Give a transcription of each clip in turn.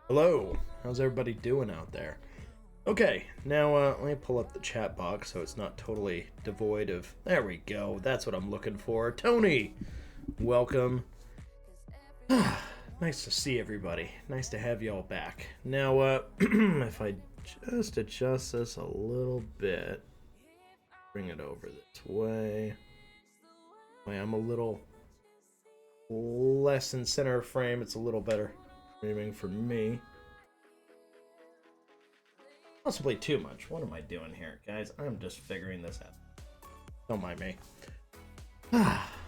Hello, how's everybody doing out there? Okay, now let me pull up the chat box so it's not totally devoid of. There we go, that's what I'm looking for. Tony, welcome. Nice to see everybody. Nice to have y'all back. Now, if I just adjust this a little bit, bring it over this way. I'm a little less in center of frame. It's a little better framing for me. Possibly too much. What am I doing here, guys? I'm just figuring this out. Don't mind me.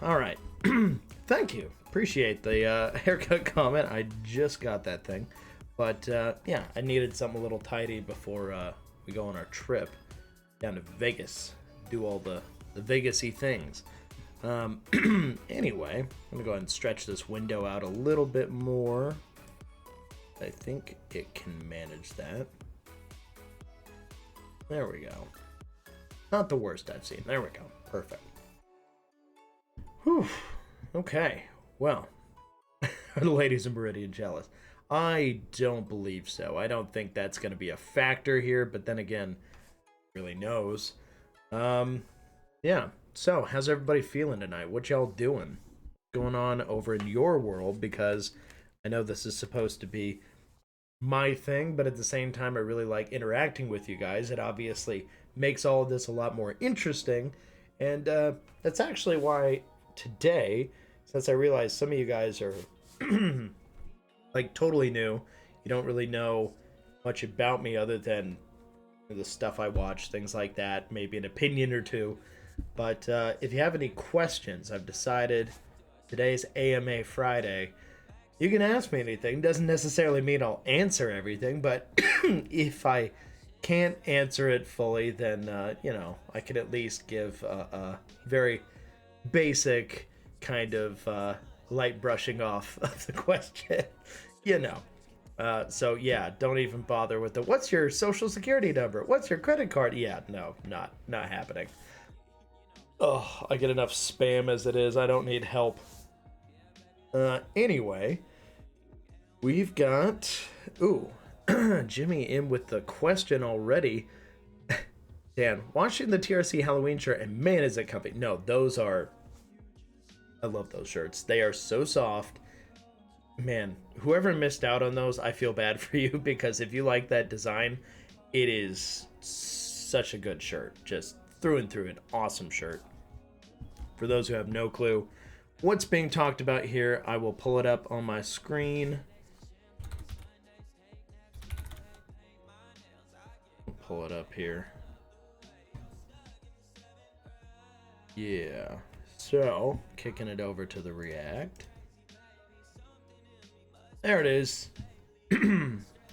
All right. Thank you. Appreciate the haircut comment. I just got that thing. But yeah, I needed something a little tidy before we go on our trip down to Vegas. Do all the Vegas-y things. Anyway, I'm going to go ahead and stretch this window out a little bit more. I think it can manage that. There we go. Not the worst I've seen. There we go. Perfect. Whew. Okay. Well, are the ladies in Meridian jealous? I don't believe so. I don't think that's going to be a factor here, but then again, really knows. Yeah. So, how's everybody feeling tonight? What y'all doing? What's going on over in your world? Because I know this is supposed to be my thing, but at the same time, I really like interacting with you guys. It obviously makes all of this a lot more interesting, and that's actually why today, since I realize some of you guys are like totally new, you don't really know much about me other than the stuff I watch, things like that, maybe an opinion or two. But if you have any questions, I've decided today's AMA Friday. You can ask me anything. Doesn't necessarily mean I'll answer everything, but if I can't answer it fully, then, I can at least give a very basic kind of light brushing off of the question, So, yeah, don't even bother with the, what's your social security number? What's your credit card? Yeah, no, not happening. Oh, I get enough spam as it is. I don't need help. Anyway, we've got, Jimmy in with the question already. Dan, watching the TRC Halloween shirt, and man, is it comfy. No, I love those shirts. They are so soft. Man, whoever missed out on those, I feel bad for you, because if you like that design, it is such a good shirt. Just through and through, an awesome shirt. For those who have no clue what's being talked about here, I will pull it up on my screen. Pull it up here. Yeah. So, kicking it over to the React. There it is.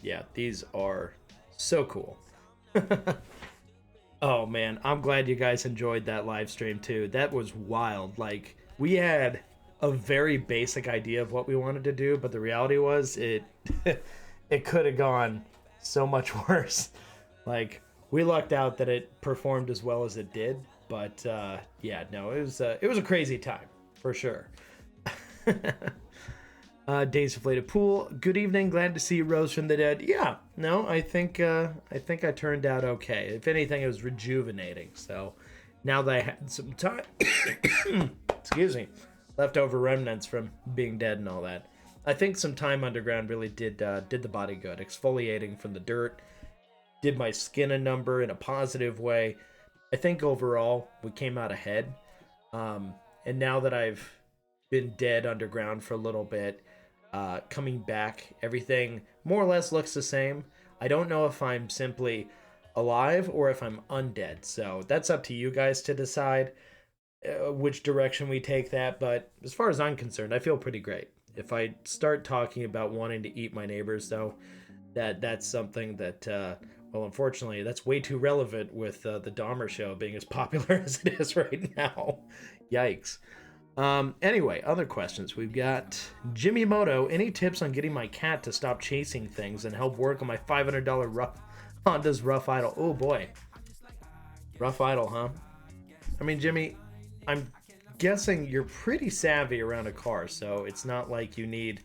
Yeah, these are so cool. Oh man, I'm glad you guys enjoyed that live stream too. That was wild. Like, we had a very basic idea of what we wanted to do, but the reality was it it could have gone so much worse. Like, we lucked out that it performed as well as it did, but yeah, no, it was a crazy time for sure. Days Inflated Pool. Good evening. Glad to see you, Rose from the Dead. Yeah, no, I think I turned out okay. If anything, it was rejuvenating. So now that I had some time, excuse me, leftover remnants from being dead and all that, I think some time underground really did the body good. Exfoliating from the dirt did my skin a number in a positive way. I think overall we came out ahead. And now that I've been dead underground for a little bit, coming back, everything more or less looks the same. I don't know if I'm simply alive or if I'm undead, so that's up to you guys to decide which direction we take that. But as far as I'm concerned, I feel pretty great. If I start talking about wanting to eat my neighbors, though, that's something that well, unfortunately, that's way too relevant with the Dahmer show being as popular as it is right now. Yikes. Anyway, other questions. We've got Jimmy Moto. Any tips on getting my cat to stop chasing things and help work on my $500 Honda's Rough Idle? Oh boy. Rough Idle, huh? I mean, Jimmy, I'm guessing you're pretty savvy around a car, so it's not like you need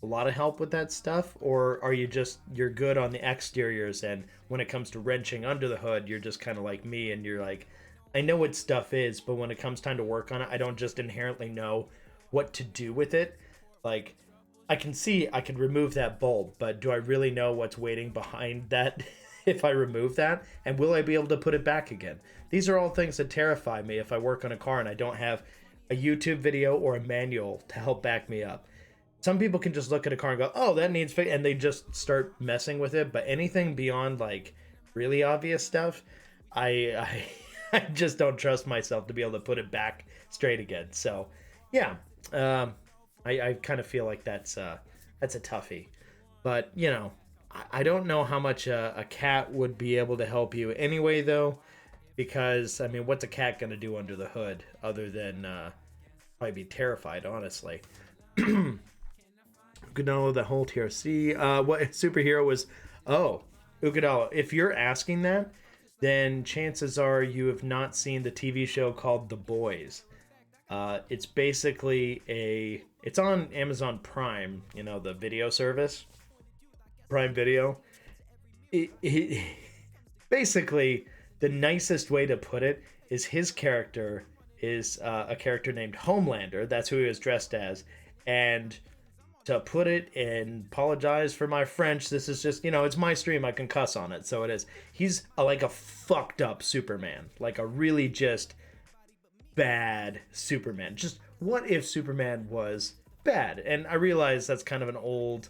a lot of help with that stuff, or are you just you're good on the exteriors, and when it comes to wrenching under the hood, you're just kind of like me, and you're like, I know what stuff is, but when it comes time to work on it, I don't just inherently know what to do with it. Like, I can see I could remove that bulb, but do I really know what's waiting behind that if I remove that? And will I be able to put it back again? These are all things that terrify me if I work on a car and I don't have a YouTube video or a manual to help back me up. Some people can just look at a car and go, oh, that needs fix, and they just start messing with it. But anything beyond like really obvious stuff, I I just don't trust myself to be able to put it back straight again. So yeah, I kind of feel like that's a toughie. But you know, I don't know how much a cat would be able to help you anyway, though, because I mean, what's a cat gonna do under the hood other than probably be terrified, honestly. Ugudalo, the whole TRC. What superhero was? Oh, Ugudalo. If you're asking that, then chances are you have not seen the TV show called The Boys. It's basically it's on Amazon Prime, you know, the video service, Prime Video. Basically, the nicest way to put it is his character is a character named Homelander. That's who he was dressed as, and to put it and apologize for my French, this is just, you know, it's my stream, I can cuss on it, so it is. He's like a fucked up Superman, like a really just bad Superman. Just what if Superman was bad? And I realize that's kind of an old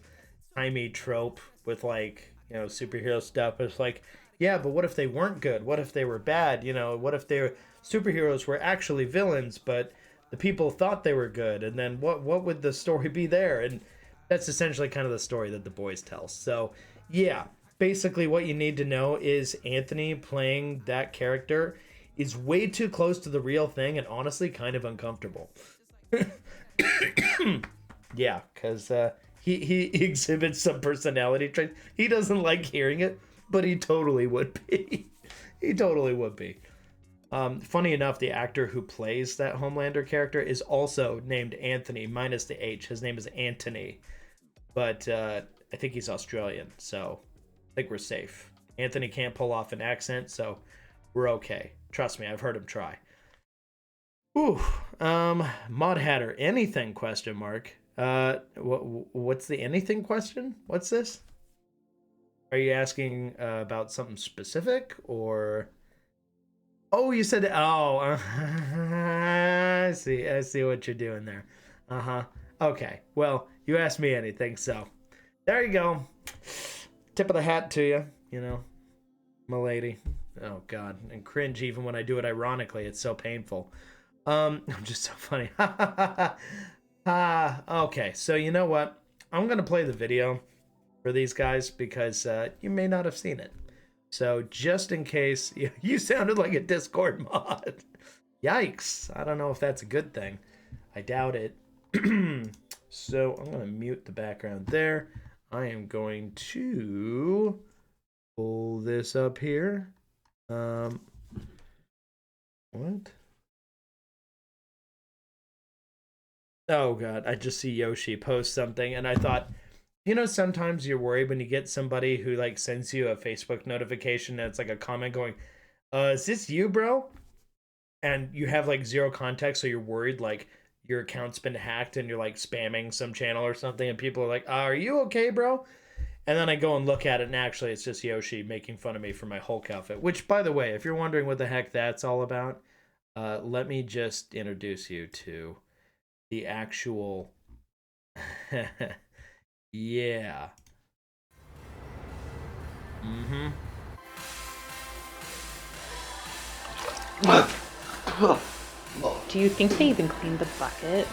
timey trope with, like, you know, superhero stuff. It's like, yeah, but what if they weren't good? What if they were bad? You know, what if their superheroes were actually villains, but the people thought they were good, and then what would the story be there? And that's essentially kind of the story that The Boys tells. So yeah, basically what you need to know is Anthony playing that character is way too close to the real thing, and honestly kind of uncomfortable. Yeah, because he exhibits some personality traits. He doesn't like hearing it, but he totally would be. He totally would be. Funny enough, the actor who plays that Homelander character is also named Anthony, minus the H. His name is Anthony, but I think he's Australian, so I think we're safe. Anthony can't pull off an accent, so we're okay. Trust me, I've heard him try. Ooh, Mod Hatter, anything question mark? What's the anything question? What's this? Are you asking about something specific, or? Oh, you said, oh, I see what you're doing there. Okay, well, you asked me anything, so there you go. Tip of the hat to you, you know, milady. Oh God, and cringe even when I do it ironically. It's so painful. I'm just so funny. Okay, so you know what? I'm gonna play the video for these guys because you may not have seen it. So just in case, you sounded like a Discord mod. Yikes. I don't know if that's a good thing. I doubt it. So I'm going to mute the background there. I am going to pull this up here. What? Oh God, I just see Yoshi post something and I thought, you know, sometimes you're worried when you get somebody who like sends you a Facebook notification and it's like a comment going, is this you, bro? And you have like zero context, so you're worried like your account's been hacked and you're like spamming some channel or something, and people are like, are you okay, bro? And then I go and look at it, and actually it's just Yoshi making fun of me for my Hulk outfit, which, by the way, if you're wondering what the heck that's all about, let me just introduce you to the actual... Yeah. Do you think they even cleaned the bucket?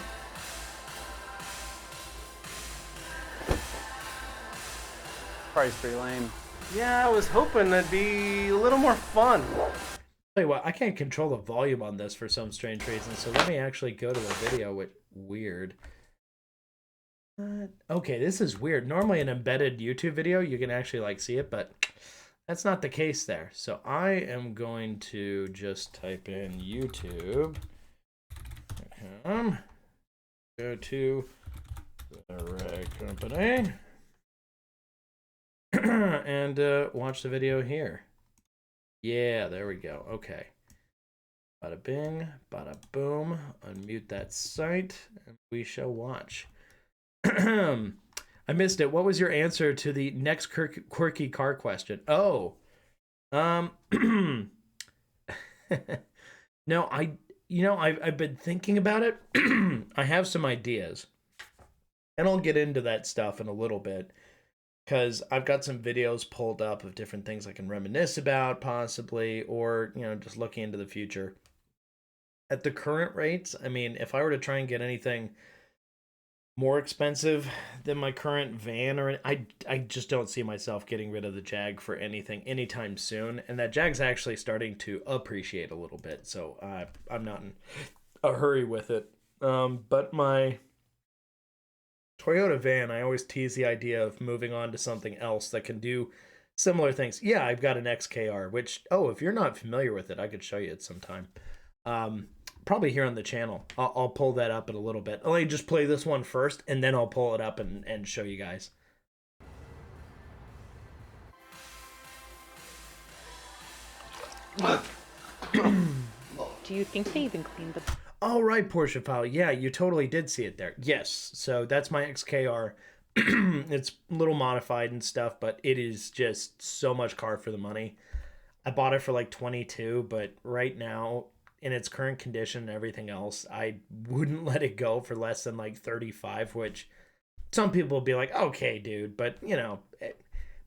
Probably pretty lame. Yeah, I was hoping it'd be a little more fun. Tell you what, I can't control the volume on this for some strange reason, so let me actually go to the video, which weird. Okay, this is weird. Normally an embedded YouTube video, you can actually like see it, but that's not the case there. So I am going to just type in YouTube. Go to Rag Company. And watch the video here. Yeah, there we go. Okay. Bada bing, bada boom. Unmute that site, and we shall watch. I missed it. What was your answer to the next quirky car question? Oh, no, I've been thinking about it. I have some ideas, and I'll get into that stuff in a little bit, because I've got some videos pulled up of different things I can reminisce about, possibly, or, just looking into the future. At the current rates, I mean, if I were to try and get anything more expensive than my current van, or I just don't see myself getting rid of the Jag for anything anytime soon. And that Jag's actually starting to appreciate a little bit, so I'm not in a hurry with it. But my Toyota van, I always tease the idea of moving on to something else that can do similar things. Yeah, I've got an XKR, which, if you're not familiar with it, I could show you it sometime. Probably here on the channel. I'll pull that up in a little bit. Let me just play this one first, and then I'll pull it up and show you guys. Do you think they even cleaned the... All right, Porsche File. Yeah, you totally did see it there. Yes, so that's my XKR. It's a little modified and stuff, but it is just so much car for the money. I bought it for like 22, but right now, in its current condition and everything else, I wouldn't let it go for less than like 35, which some people will be like, okay, dude, but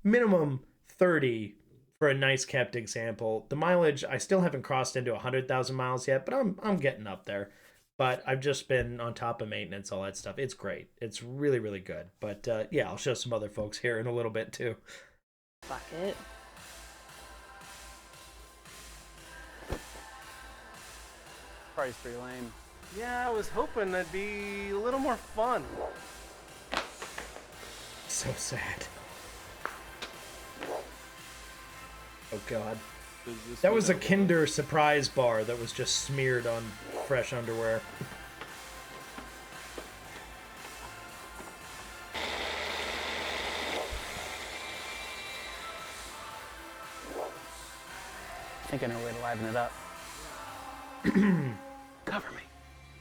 minimum 30 for a nice kept example. The mileage, I still haven't crossed into 100,000 miles yet, but I'm getting up there. But I've just been on top of maintenance, all that stuff. It's great. It's really, really good. But yeah, I'll show some other folks here in a little bit too. bucket? Party's pretty lame. Yeah, I was hoping that'd be a little more fun. So sad. Oh God. That was a Kinder Surprise bar that was just smeared on fresh underwear. I think I know a way to liven it up. Cover me.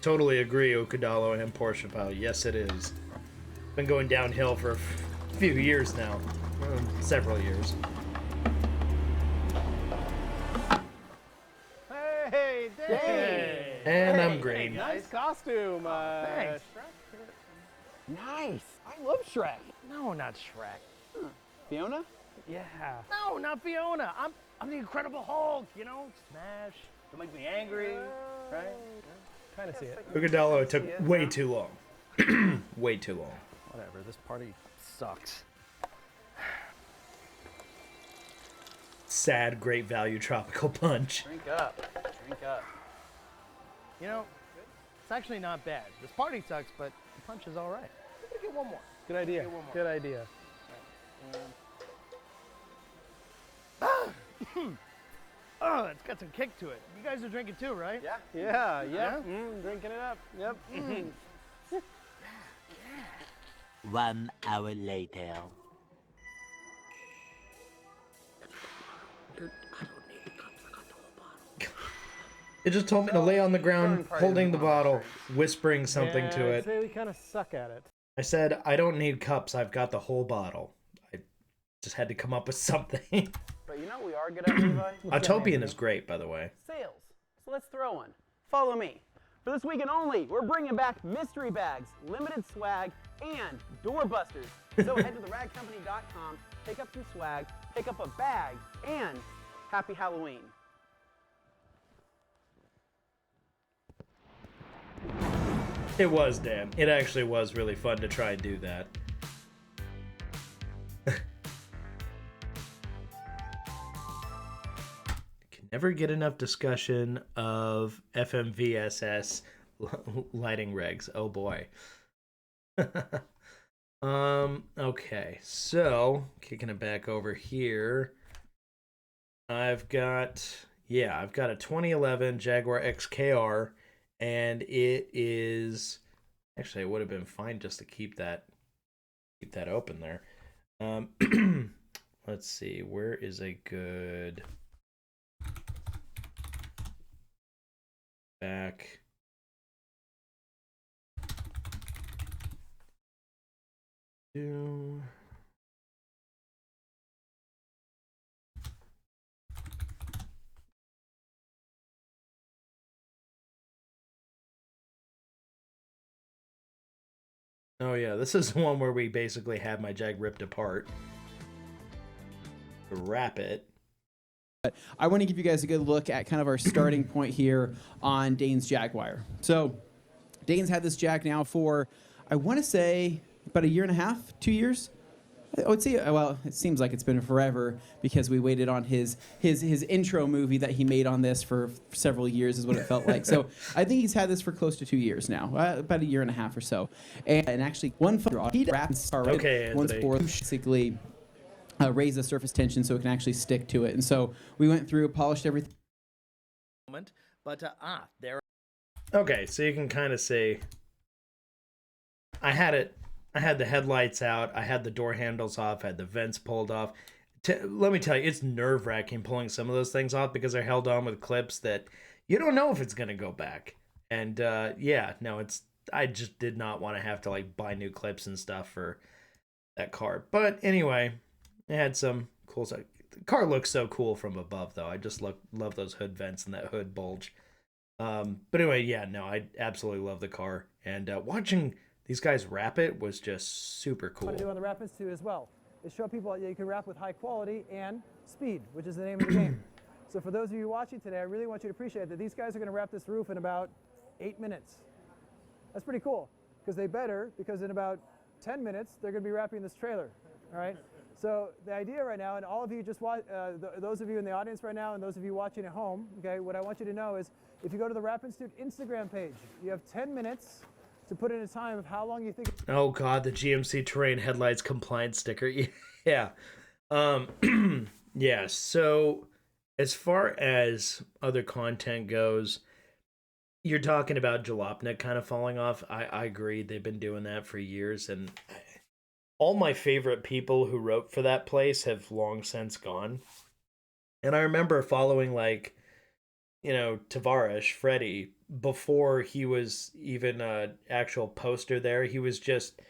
Totally agree, Okudalo and Porsche Pal. Yes, it is. Been going downhill for a few years now. Several years. Hey, Dave! And I'm green. Nice costume. Thanks. Nice. I love Shrek. No, not Shrek. Fiona? Yeah. No, not Fiona. I'm the Incredible Hulk, Smash. Don't make me angry, right? Kind of see it. Okudalo, it took way too long. Way too long. Whatever, this party sucks. Sad, great value tropical punch. Drink up. Drink up. It's actually not bad. This party sucks, but the punch is all right. I'm gonna get one more. Good idea. Get one more. Good idea. Oh, it's got some kick to it. You guys are drinking too, right? Yeah. Yeah. Drinking it up. Yep. 1 hour later. It just told me to lay on the ground, holding the bottle, whispering something to I'd it. say we kind of suck at it. I said, I don't need cups, I've got the whole bottle. I just had to come up with something. But you know what we are good at, Levi? Autopian is great, by the way. Sales. So let's throw one. Follow me. For this weekend only, we're bringing back mystery bags, limited swag, and doorbusters. So head to theragcompany.com, pick up some swag, pick up a bag, and happy Halloween. It was, Dan. It actually was really fun to try and do that. Can never get enough discussion of FMVSS lighting regs. Oh boy. Okay, so kicking it back over here. I've got a 2011 Jaguar XKR, and it is Actually, it would have been fine just to keep that open there. Let's see, where is a good back? To oh yeah, this is the one where we basically had my Jag ripped apart. Wrap it. I want to give you guys a good look at kind of our starting point here on Dane's Jaguar. So Dane's had this Jag now for, I want to say, about 1.5 years, 2 years. I would say, well, it seems like it's been forever because we waited on his intro movie that he made on this for several years is what it felt like. So I think he's had this for close to 2 years now, about 1.5 years or so. And actually, one fun he wraps Okay, one's Anthony. for basically raise the surface tension so it can actually stick to it. And so we went through, polished everything. But there. Okay, so you can kind of see I had the headlights out, I had the door handles off, I had the vents pulled off. Let me tell you, it's nerve-wracking pulling some of those things off because they're held on with clips that you don't know if it's going to go back. And yeah, no, I just did not want to have to like buy new clips and stuff for that car. But anyway, it had some cool stuff. The car looks so cool from above though. I just love those hood vents and that hood bulge. But anyway, yeah, no, I absolutely love the car. And watching these guys wrap it was just super cool. What to do on the Wrap Institute as well is show people that you can wrap with high quality and speed, which is the name of the game. So for those of you watching today, I really want you to appreciate that these guys are going to wrap this roof in about 8 minutes. That's pretty cool because in about 10 minutes they're going to be wrapping this trailer. All right. So the idea right now, and all of you just watch, those of you in the audience right now, and those of you watching at home, okay, what I want you to know is if you go to the Wrap Institute Instagram page, you have 10 minutes to put in a time of how long you think. Oh God, the GMC Terrain headlights compliance sticker. Yeah. Yeah. So as far as other content goes, you're talking about Jalopnik kind of falling off. I agree. They've been doing that for years, and all my favorite people who wrote for that place have long since gone. And I remember following Tavares, Freddie, before he was even an actual poster there. He was just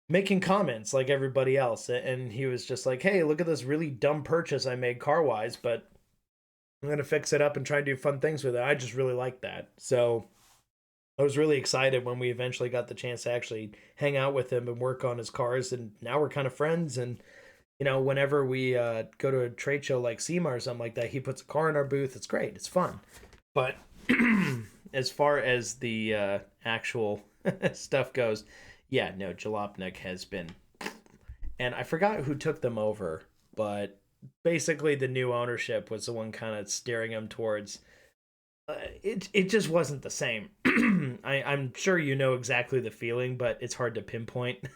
making comments like everybody else. And he was just like, hey, look at this really dumb purchase I made car-wise, but I'm going to fix it up and try and do fun things with it. I just really like that. So I was really excited when we eventually got the chance to actually hang out with him and work on his cars. And now we're kind of friends. And, whenever we go to a trade show like SEMA or something like that, he puts a car in our booth. It's great. It's fun. But as far as the actual stuff goes, yeah, no, Jalopnik has been... And I forgot who took them over, but basically the new ownership was the one kind of steering them towards... It just wasn't the same. I'm sure you know exactly the feeling, but it's hard to pinpoint.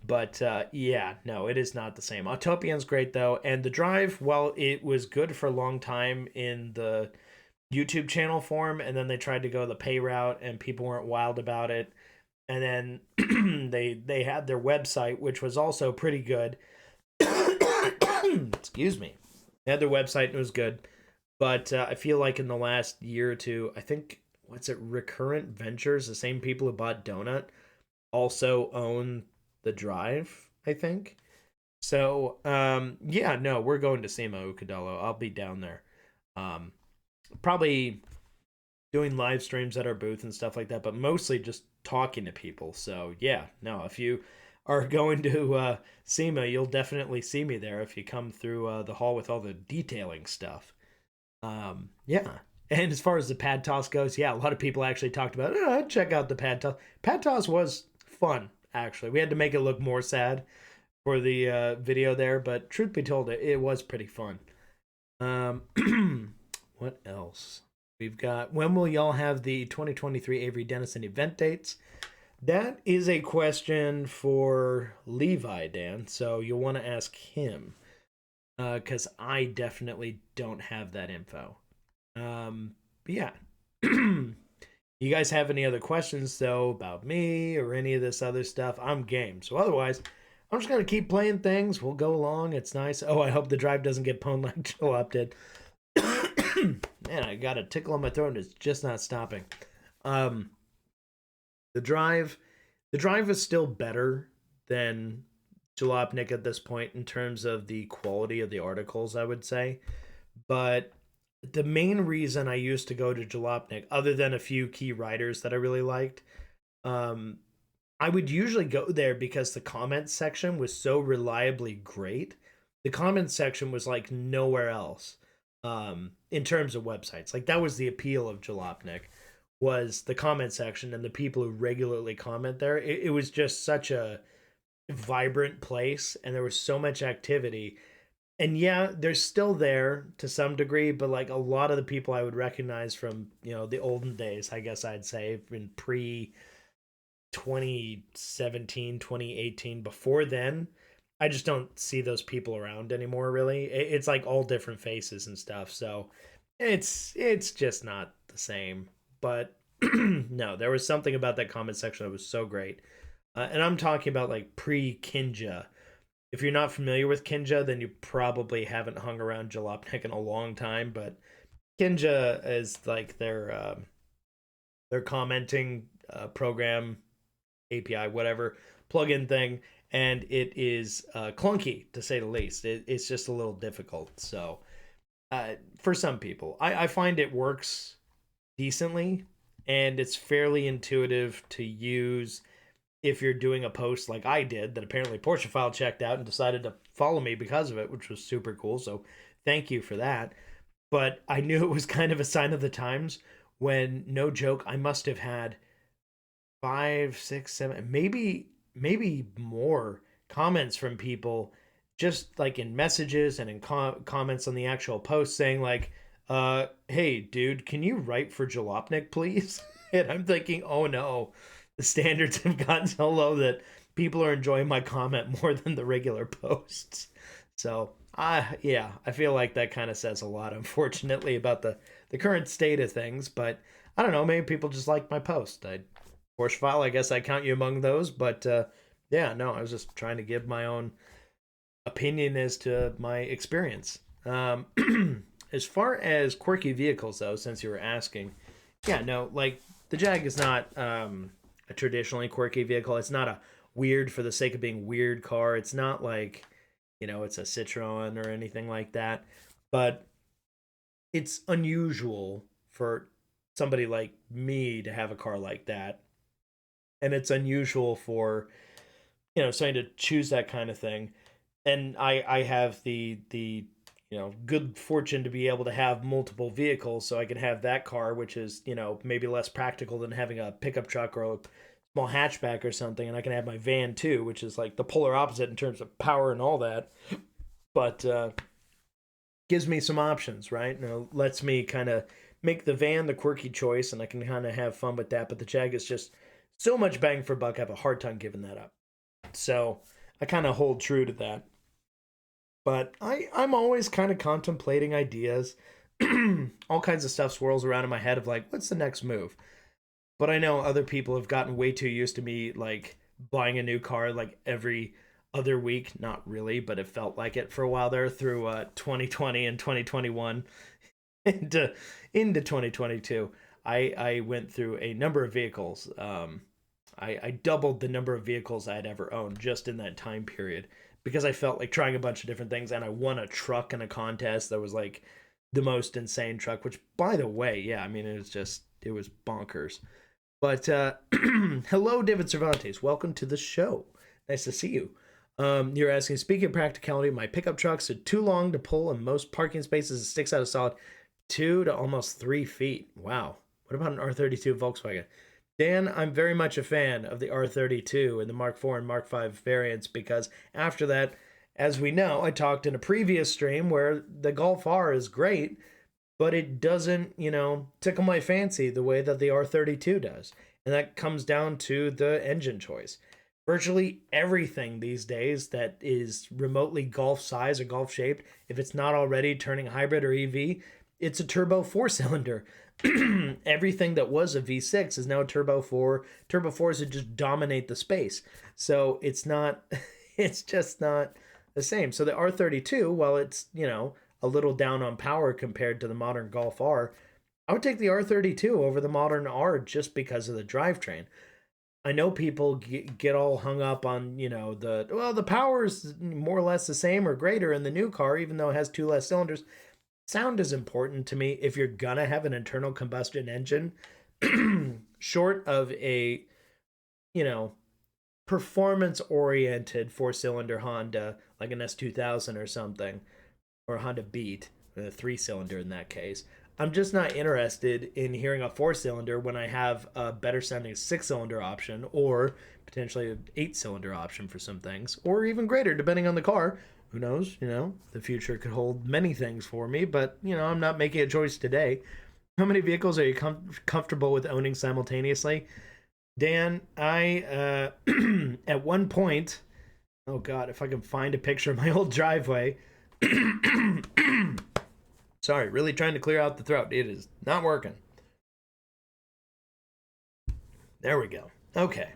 But yeah, no, it is not the same. Autopian's great though, and the drive, well, it was good for a long time in the YouTube channel form, and then they tried to go the pay route, and people weren't wild about it. And then they had their website, which was also pretty good. Excuse me. They had their website and it was good. But I feel like in the last year or two, I think, Recurrent Ventures, the same people who bought Donut, also own the drive, I think. So, yeah, no, we're going to SEMA Ucadalo. I'll be down there. Probably doing live streams at our booth and stuff like that, but mostly just talking to people. So, yeah, no, if you are going to SEMA, you'll definitely see me there if you come through the hall with all the detailing stuff. Yeah. And as far as the pad toss goes, yeah, a lot of people actually talked about, I'd check out the pad toss. Pad toss was fun, actually. We had to make it look more sad for the video there, but truth be told, it was pretty fun. What else? We've got, when will y'all have the 2023 Avery Dennison event dates? That is a question for Levi, Dan, so you'll want to ask him. Because I definitely don't have that info. But yeah. you guys have any other questions, though, about me or any of this other stuff, I'm game. So otherwise, I'm just going to keep playing things. We'll go along. It's nice. Oh, I hope the drive doesn't get pwned like Jalop did. Man, I got a tickle in my throat and it's just not stopping. The drive is still better than Jalopnik at this point in terms of the quality of the articles, I would say. But the main reason I used to go to Jalopnik, other than a few key writers that I really liked, I would usually go there because the comments section was so reliably great. The comments section was like nowhere else in terms of websites. Like that was the appeal of Jalopnik, was the comment section and the people who regularly comment there. It was just such a vibrant place and there was so much activity. And yeah, they're still there to some degree, but like a lot of the people I would recognize from, you know, the olden days, I guess I'd say, in pre 2017, 2018, before then, I just don't see those people around anymore, really. It's like all different faces and stuff. So it's just not the same. But no, there was something about that comment section that was so great. And I'm talking about like pre-Kinja. If you're not familiar with Kinja, then you probably haven't hung around Jalopnik in a long time. But Kinja is like their commenting program, API, whatever, plugin thing. And it is clunky, to say the least. It's just a little difficult. So for some people, I find it works decently. And it's fairly intuitive to use if you're doing a post like I did, that apparently Porschephile checked out and decided to follow me because of it, which was super cool. So thank you for that. But I knew it was kind of a sign of the times when, no joke, I must have had 5, 6, 7, maybe more comments from people, just like in messages and in comments on the actual post saying like, hey, dude, can you write for Jalopnik, please? And I'm thinking, oh no, the standards have gotten so low that people are enjoying my comment more than the regular posts. So, yeah, I feel like that kind of says a lot, unfortunately, about the current state of things. But I don't know, maybe people just like my post. Porschephile, I guess I count you among those. But yeah, no, I was just trying to give my own opinion as to my experience. As far as quirky vehicles, though, since you were asking, yeah, no, like the Jag is not a traditionally quirky vehicle. It's not a weird for the sake of being weird car. It's not like, you know, it's a Citroen or anything like that. But it's unusual for somebody like me to have a car like that. And it's unusual for, you know, somebody to choose that kind of thing. And I have the you know, good fortune to be able to have multiple vehicles, so I can have that car, which is, you know, maybe less practical than having a pickup truck or a small hatchback or something, and I can have my van too, which is like the polar opposite in terms of power and all that, but gives me some options, right? You know, lets me kind of make the van the quirky choice, and I can kind of have fun with that, but the Jag is just so much bang for buck, I have a hard time giving that up. So I kind of hold true to that. But I'm always kind of contemplating ideas. All kinds of stuff swirls around in my head of like, what's the next move? But I know other people have gotten way too used to me like buying a new car like every other week. Not really, but it felt like it for a while there through 2020 and 2021 into 2022. I went through a number of vehicles. I doubled the number of vehicles I had ever owned just in that time period, because I felt like trying a bunch of different things, and I won a truck in a contest that was like the most insane truck, which, by the way, yeah, I mean, it was bonkers. But hello, David Cervantes. Welcome to the show. Nice to see you. You're asking, speaking of practicality, my pickup trucks are too long to pull in most parking spaces. It sticks out a solid 2 to almost 3 feet. Wow. What about an R32 Volkswagen? Dan, I'm very much a fan of the R32 and the Mark IV and Mark V variants, because after that, as we know, I talked in a previous stream where the Golf R is great, but it doesn't, you know, tickle my fancy the way that the R32 does. And that comes down to the engine choice. Virtually everything these days that is remotely Golf size or Golf shaped, if it's not already turning hybrid or EV, it's a turbo 4-cylinder. Everything that was a V6 is now a turbo 4. Turbo 4s would just dominate the space. So it's not, it's just not the same. So the R32, while it's, you know, a little down on power compared to the modern Golf R, I would take the R32 over the modern R just because of the drivetrain. I know people get all hung up on, you know, the power's more or less the same or greater in the new car, even though it has 2 less cylinders. Sound is important to me. If you're gonna have an internal combustion engine, short of a, you know, performance-oriented 4-cylinder Honda, like an S2000 or something, or a Honda Beat, a 3-cylinder in that case, I'm just not interested in hearing a 4-cylinder when I have a better sounding 6-cylinder option, or potentially an 8-cylinder option for some things, or even greater, depending on the car. Who knows? You know, the future could hold many things for me, but, you know, I'm not making a choice today. How many vehicles are you comfortable with owning simultaneously? Dan, I, at one point, oh God, if I can find a picture of my old driveway. Sorry, really trying to clear out the throat. It is not working. There we go. Okay.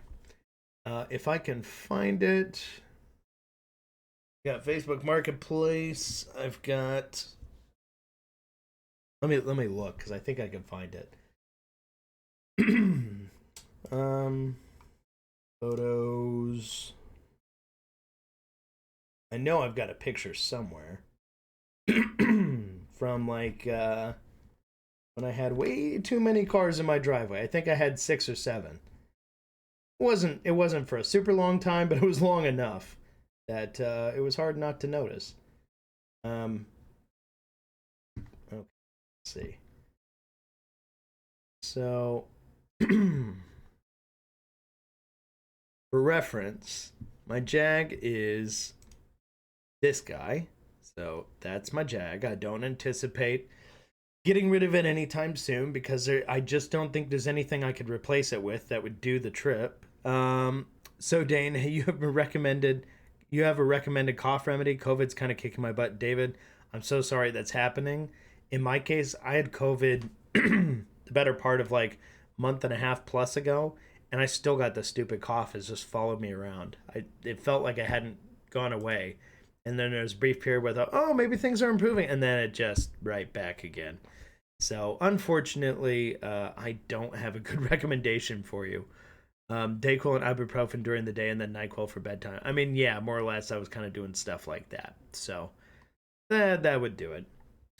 If I can find it. Got Facebook Marketplace. I've got. Let me look because I think I can find it. Photos. I know I've got a picture somewhere. From like when I had way too many cars in my driveway. I think I had 6 or 7. It wasn't for a super long time, but it was long enough that it was hard not to notice. Okay, let's see. So for reference, my Jag is this guy. So that's my Jag. I don't anticipate getting rid of it anytime soon because I just don't think there's anything I could replace it with that would do the trip. So Dane, you have a recommended cough remedy. COVID's kind of kicking my butt. David, I'm so sorry that's happening. In my case, I had COVID the better part of like month and a half plus ago, and I still got the stupid cough. It's just followed me around. It felt like I hadn't gone away. And then there's a brief period where oh, maybe things are improving. And then it just right back again. So unfortunately, I don't have a good recommendation for you. Dayquil and ibuprofen during the day and then NyQuil for bedtime. I mean, yeah, more or less I was kind of doing stuff like that. So that would do it.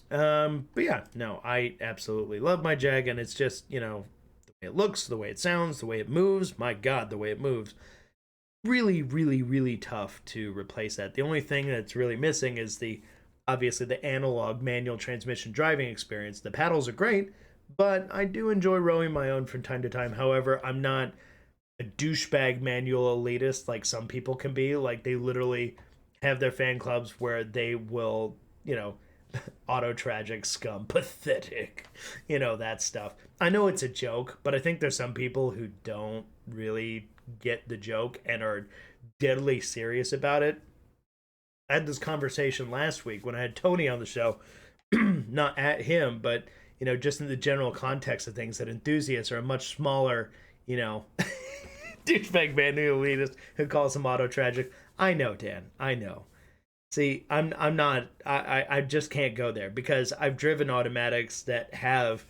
But yeah, no, I absolutely love my Jag. And it's just, you know, the way it looks, the way it sounds, the way it moves. My God, the way it moves. Really, really, really tough to replace that. The only thing that's really missing is obviously the analog manual transmission driving experience. The paddles are great, but I do enjoy rowing my own from time to time. However, I'm not a douchebag manual elitist like some people can be. Like they literally have their fan clubs where they will, you know, auto tragic scum, pathetic, you know, that stuff. I know it's a joke, but I think there's some people who don't really get the joke and are deadly serious about it. I had this conversation last week when I had Tony on the show, not at him, but, you know, just in the general context of things, that enthusiasts are a much smaller, you know, douchebag manual elitist who calls them auto tragic. I know, Dan, I know. See, I'm not, I just can't go there because I've driven automatics that have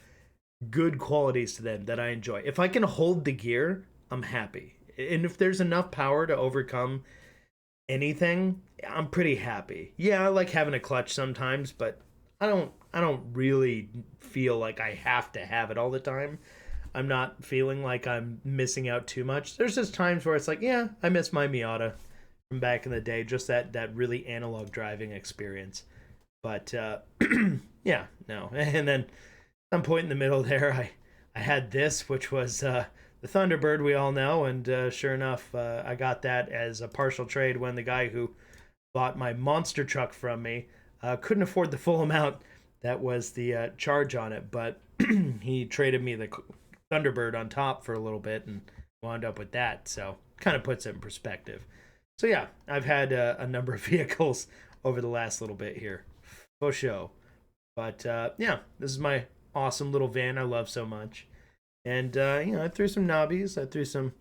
good qualities to them that I enjoy. If I can hold the gear, I'm happy. And if there's enough power to overcome anything, I'm pretty happy. Yeah, I like having a clutch sometimes, but I don't really feel like I have to have it all the time. I'm not feeling like I'm missing out too much. There's just times where it's like, yeah, I miss my Miata from back in the day, just that really analog driving experience. But yeah, no. And then some point in the middle there, I had this, which was the Thunderbird we all know, and sure enough, I got that as a partial trade when the guy who bought my monster truck from me couldn't afford the full amount that was the charge on it, but he traded me the Thunderbird on top for a little bit and wound up with that, so kind of puts it in perspective. So yeah, I've had a number of vehicles over the last little bit here, for sure. But yeah, this is my awesome little van I love so much. And I threw some knobbies. I threw some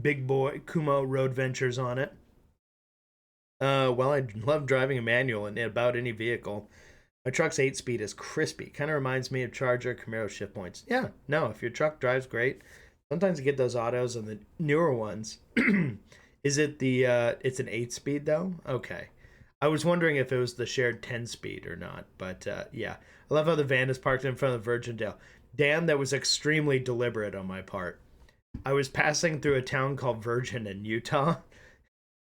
big boy Kumo road ventures on it. Well, I love driving a manual in about any vehicle. My truck's 8-speed is crispy. Kind of reminds me of Charger Camaro shift points. Yeah, no, if your truck drives great, sometimes you get those autos and the newer ones. Is it it's an 8-speed though? Okay. I was wondering if it was the shared 10-speed or not, but yeah. I love how the van is parked in front of Virgindale. Dan, that was extremely deliberate on my part. I was passing through a town called Virgin in Utah,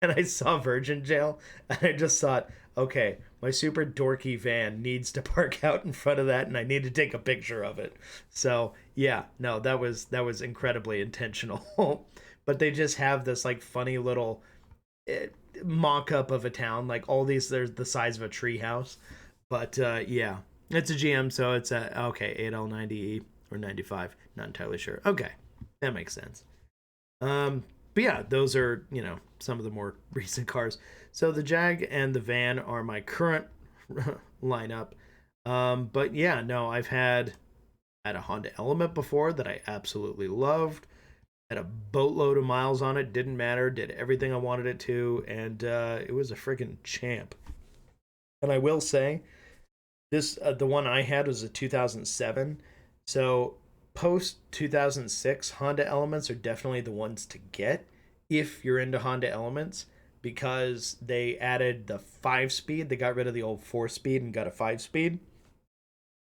and I saw Virgindale, and I just thought, okay, my super dorky van needs to park out in front of that, and I need to take a picture of it. So yeah, no, that was incredibly intentional. But they just have this like funny little mock-up of a town, like all these, they're the size of a tree house. But yeah, it's a GM, so it's a 8L90E or 95, not entirely sure. Okay, that makes sense. But yeah, those are, some of the more recent cars. So the Jag and the van are my current lineup. But yeah, no, I've had a Honda Element before that I absolutely loved. Had a boatload of miles on it, didn't matter, did everything I wanted it to, and it was a friggin' champ. And I will say, this the one I had was a 2007, so post 2006 Honda Elements are definitely the ones to get if you're into Honda Elements, because they added the 5-speed. They got rid of the old 4-speed and got a 5-speed.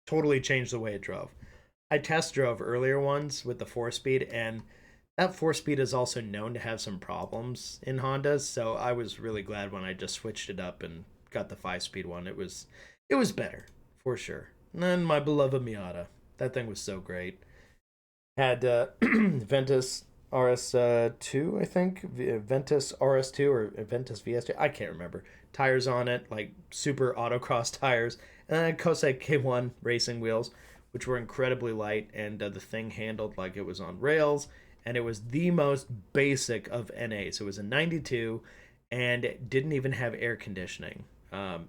Totally changed the way it drove. I test drove earlier ones with the 4-speed, and that 4-speed is also known to have some problems in Hondas, so I was really glad when I just switched it up and got the 5-speed one. It was better, for sure. And then my beloved Miata. That thing was so great. Had Ventus RS2, I think. Ventus RS2 or Ventus VS2. I can't remember. Tires on it, like super autocross tires. And then Kosei K1 racing wheels, which were incredibly light, and the thing handled like it was on rails. And it was the most basic of NAs. It was a 92, and it didn't even have air conditioning.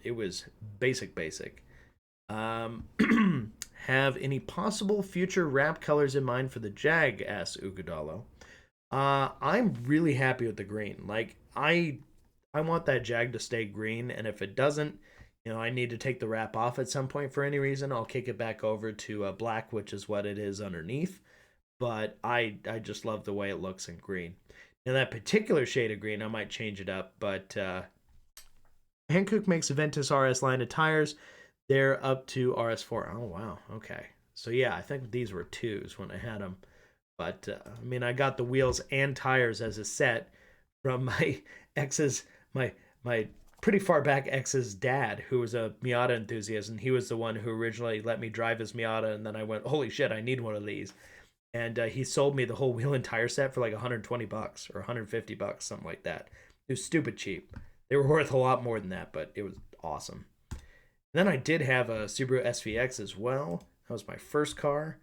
It was basic. Have any possible future wrap colors in mind for the Jag? Asks Ugudalo. I'm really happy with the green. Like, I want that Jag to stay green, and if it doesn't, I need to take the wrap off at some point for any reason, I'll kick it back over to black, which is what it is underneath. But I just love the way it looks in green. Now, that particular shade of green, I might change it up, but Hankook makes a Ventus RS line of tires. They're up to RS4. Oh, wow. Okay. So, yeah, I think these were 2s when I had them. But, I got the wheels and tires as a set from my ex's, my pretty far back ex's dad, who was a Miata enthusiast, and he was the one who originally let me drive his Miata, and then I went, holy shit, I need one of these. And he sold me the whole wheel and tire set for like $120 or $150, something like that. It was stupid cheap. They were worth a lot more than that, but it was awesome. And then I did have a Subaru SVX as well. That was my first car.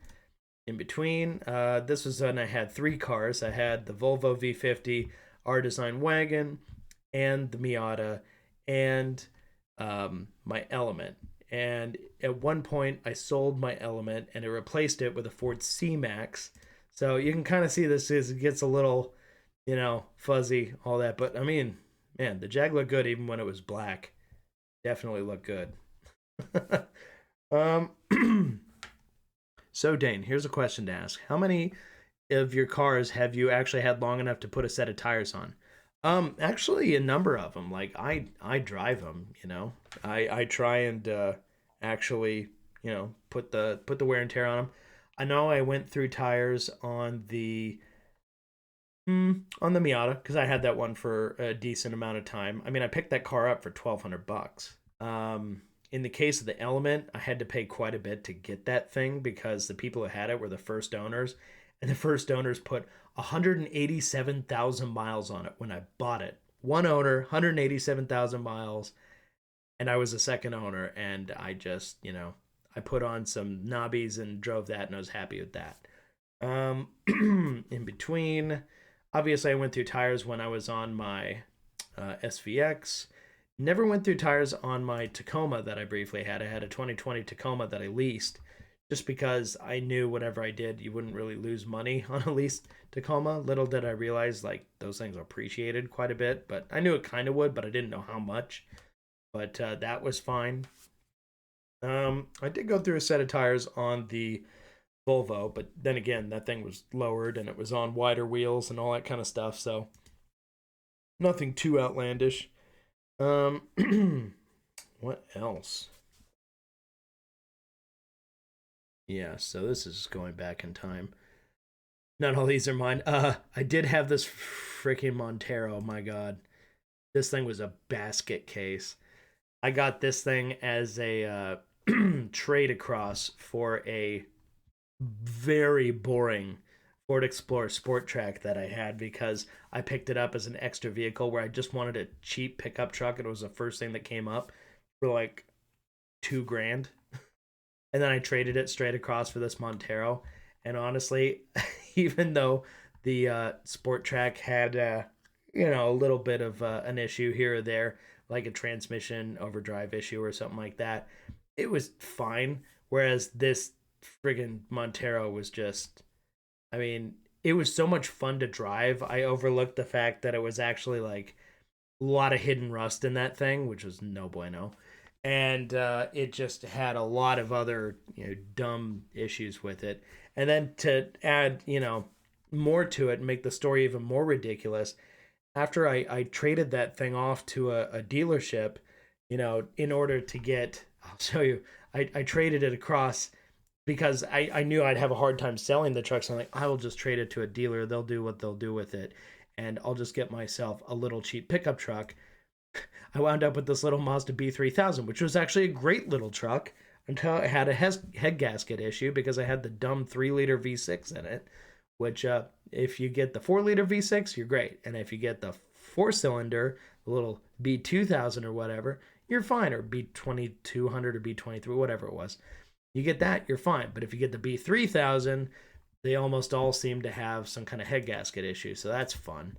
In between, this was when I had 3 cars. I had the Volvo V50 R-Design wagon, and the Miata, and my Element. And at one point, I sold my Element, and I replaced it with a Ford C-Max. So you can kind of see this as it gets a little, fuzzy, all that. But, man, the Jag looked good even when it was black. Definitely looked good. So, Dane, here's a question to ask. How many of your cars have you actually had long enough to put a set of tires on? Actually, a number of them. Like, I drive them, I try and actually, put the wear and tear on them. I know I went through tires on the Miata, because I had that one for a decent amount of time. I picked that car up for $1,200. In the case of the Element, I had to pay quite a bit to get that thing, because the people who had it were the first owners, and the first owners put 187,000 miles on it when I bought it. One owner, 187,000 miles, and I was the second owner, and I just, I put on some knobbies and drove that, and I was happy with that. In between, obviously I went through tires when I was on my SVX. Never went through tires on my Tacoma that I briefly had. I had a 2020 Tacoma that I leased just because I knew whatever I did, you wouldn't really lose money on a leased Tacoma. Little did I realize, like, those things appreciated quite a bit, but I knew it kind of would, but I didn't know how much. But that was fine. I did go through a set of tires on the Volvo, but then again, that thing was lowered and it was on wider wheels and all that kind of stuff, so nothing too outlandish. What else? Yeah, so this is going back in time. Not all these are mine. I did have this freaking Montero, my God. This thing was a basket case. I got this thing as a trade across for a very boring Ford Explorer Sport Track that I had because I picked it up as an extra vehicle where I just wanted a cheap pickup truck, and it was the first thing that came up for like $2,000. And then I traded it straight across for this Montero. And honestly, even though the Sport Track had, a little bit of an issue here or there, like a transmission overdrive issue or something like that, it was fine. Whereas this friggin' Montero was just, it was so much fun to drive. I overlooked the fact that it was actually like a lot of hidden rust in that thing, which was no bueno. And it just had a lot of other, dumb issues with it. And then to add, more to it and make the story even more ridiculous, after I traded that thing off to a dealership, in order to get, I'll show you, I traded it across because I knew I'd have a hard time selling the truck. So I'm like, I will just trade it to a dealer. They'll do what they'll do with it. And I'll just get myself a little cheap pickup truck. I wound up with this little Mazda B3000, which was actually a great little truck until it had a head gasket issue because I had the dumb 3-liter V6 in it, which if you get the 4-liter V6, you're great. And if you get the 4-cylinder, the little B2000 or whatever, you're fine, or B2200 or B23, whatever it was. You get that, you're fine. But if you get the B3000, they almost all seem to have some kind of head gasket issue, so that's fun.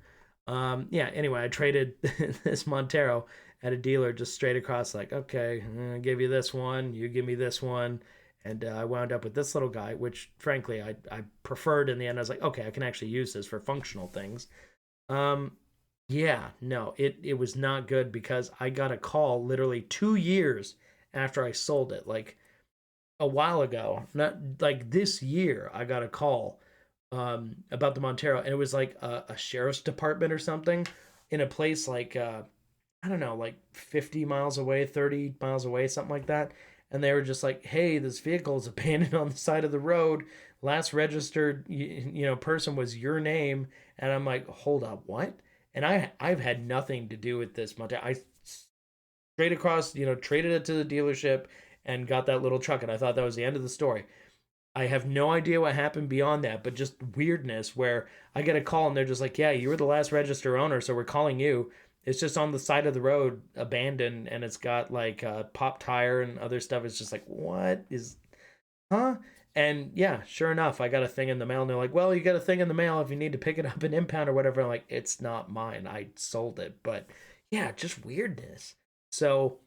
Anyway, I traded this Montero at a dealer just straight across, like, okay, I'm going to give you this one, you give me this one, and I wound up with this little guy, which, frankly, I preferred in the end. I was like, okay, I can actually use this for functional things. It was not good because I got a call literally 2 years after I sold it, like a while ago, not like this year, I got a call about the Montero, and it was like a sheriff's department or something in a place like like 50 miles away, 30 miles away, something like that. And they were just like, hey, this vehicle is abandoned on the side of the road, last registered person was your name. And I'm like, hold up, what? And I've had nothing to do with this Montero. I straight across traded it to the dealership and got that little truck, and I thought that was the end of the story. I have no idea what happened beyond that, but just weirdness where I get a call and they're just like, yeah, you were the last registered owner, so we're calling you. It's just on the side of the road, abandoned, and it's got like a pop tire and other stuff. It's just like, huh? And yeah, sure enough, I got a thing in the mail, and they're like, well, you got a thing in the mail if you need to pick it up in impound or whatever. I'm like, it's not mine. I sold it. But yeah, just weirdness. So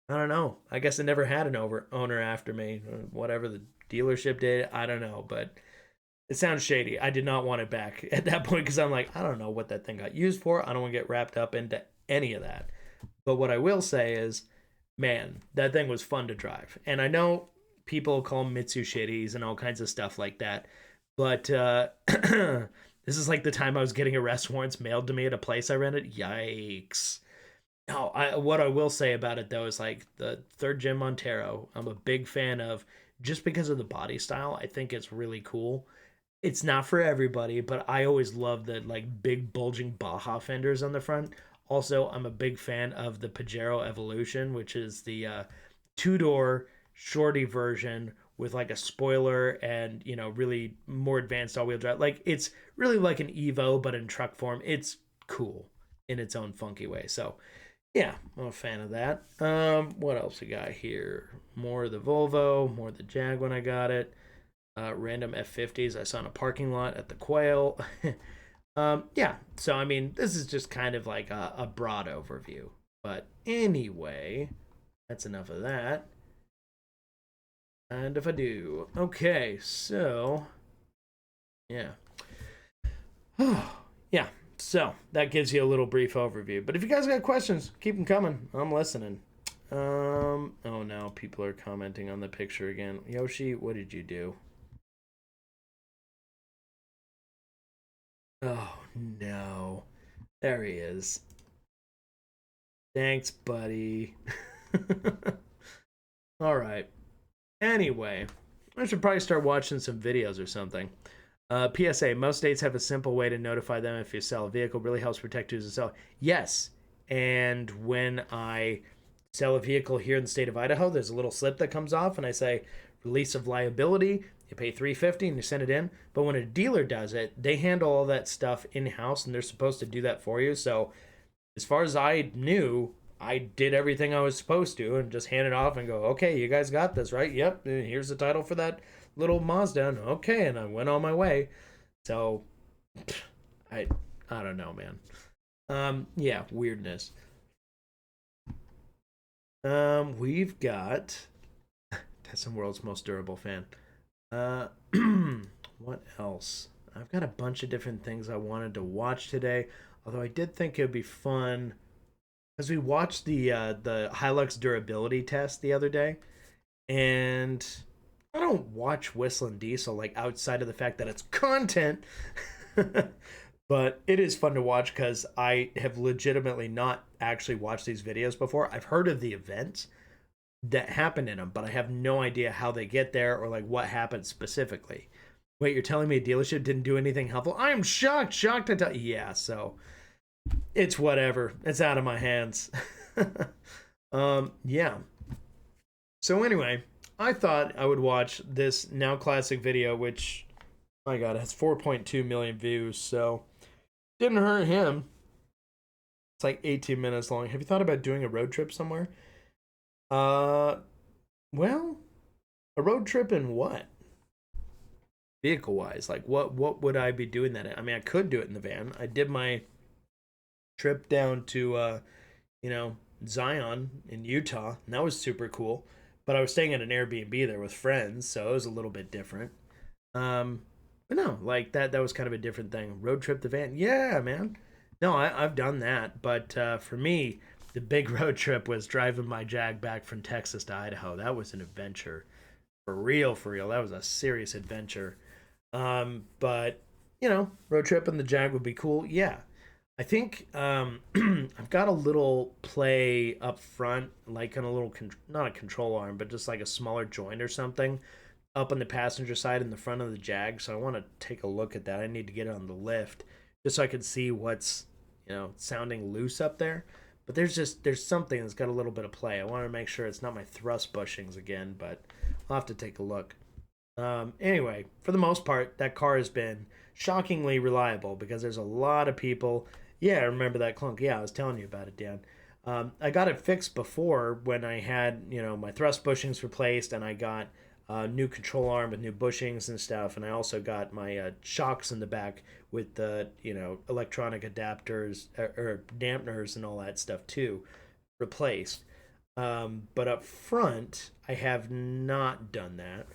I don't know. I guess I never had an owner after me. Whatever the dealership did, I don't know, but it sounds shady. I did not want it back at that point because I'm like, I don't know what that thing got used for. I don't want to get wrapped up into any of that. But what I will say is, man, that thing was fun to drive. And I know people call them Mitsu shitties and all kinds of stuff like that, but this is like the time I was getting arrest warrants mailed to me at a place I rented. Yikes. No, what I will say about it, though, is like the third gen Montero, I'm a big fan of just because of the body style. I think it's really cool. It's not for everybody, but I always love the like big bulging Baja fenders on the front. Also, I'm a big fan of the Pajero Evolution, which is the two-door shorty version with like a spoiler and, really more advanced all-wheel drive. Like, it's really like an Evo, but in truck form. It's cool in its own funky way. So yeah, I'm a fan of that. What else we got here? More of the Volvo, more of the Jag when I got it. Random F50s I saw in a parking lot at the Quail. So I mean, this is just kind of like a broad overview But anyway, that's enough of that. And if I do, okay, so yeah. Yeah, so that gives you a little brief overview. But if you guys got questions, keep them coming. I'm listening. Oh no, people are commenting on the picture again. Yoshi, what did you do? Oh no. There he is. Thanks, buddy. All right. Anyway, I should probably start watching some videos or something. PSA, most states have a simple way to notify them if you sell a vehicle. Really helps protect you as a seller. Yes, and when I sell a vehicle here in the state of Idaho, there's a little slip that comes off, and I say, release of liability. You pay $350 and you send it in. But when a dealer does it, they handle all that stuff in-house, and they're supposed to do that for you. So as far as I knew, I did everything I was supposed to and just hand it off and go, okay, you guys got this, right? Yep, here's the title for that little Mazda. And okay, and I went on my way. So I don't know, man. Yeah, weirdness. We've got Tesla World's most durable fan. What else? I've got a bunch of different things I wanted to watch today. Although I did think it would be fun because we watched the Hilux durability test the other day, and I don't watch Whistling Diesel like outside of the fact that it's content, but it is fun to watch because I have legitimately not actually watched these videos before. I've heard of the events that happen in them, but I have no idea how they get there or like what happened specifically. Wait, you're telling me a dealership didn't do anything helpful? I am shocked to tell. Yeah, so it's whatever. It's out of my hands. Yeah. So anyway, I thought I would watch this Now Classic video, which, my God, has 4.2 million views, so didn't hurt him. It's like 18 minutes long. Have you thought about doing a road trip somewhere? Well, a road trip in what? Vehicle-wise, like what would I be doing that in? I mean, I could do it in the van. I did my trip down to, Zion in Utah, and that was super cool. But I was staying at an Airbnb there with friends, so it was a little bit different. But no, like that was kind of a different thing. Road trip the van, yeah, man. No, I've done that, but for me, the big road trip was driving my Jag back from Texas to Idaho. That was an adventure. For real. That was a serious adventure. But, road trip in the Jag would be cool. Yeah. I think I've got a little play up front, like on a little, not a control arm, but just like a smaller joint or something up on the passenger side in the front of the Jag. So I want to take a look at that. I need to get it on the lift just so I can see what's, sounding loose up there. But there's something that's got a little bit of play. I want to make sure it's not my thrust bushings again, but I'll have to take a look. Anyway, for the most part, that car has been shockingly reliable because there's a lot of people. Yeah, I remember that clunk. Yeah, I was telling you about it, Dan. I got it fixed before when I had, my thrust bushings replaced, and I got a new control arm with new bushings and stuff, and I also got my shocks in the back with the, electronic adapters or dampeners and all that stuff too replaced. But up front, I have not done that.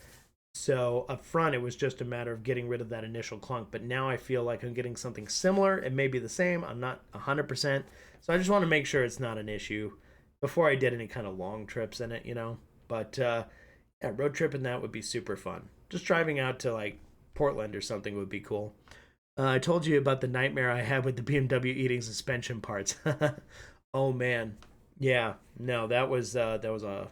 So up front, it was just a matter of getting rid of that initial clunk. But now I feel like I'm getting something similar. It may be the same. I'm not 100%. So I just want to make sure it's not an issue before I did any kind of long trips in it, But yeah, road trip in that would be super fun. Just driving out to like Portland or something would be cool. I told you about the nightmare I had with the BMW eating suspension parts. Oh man. Yeah, no, that was a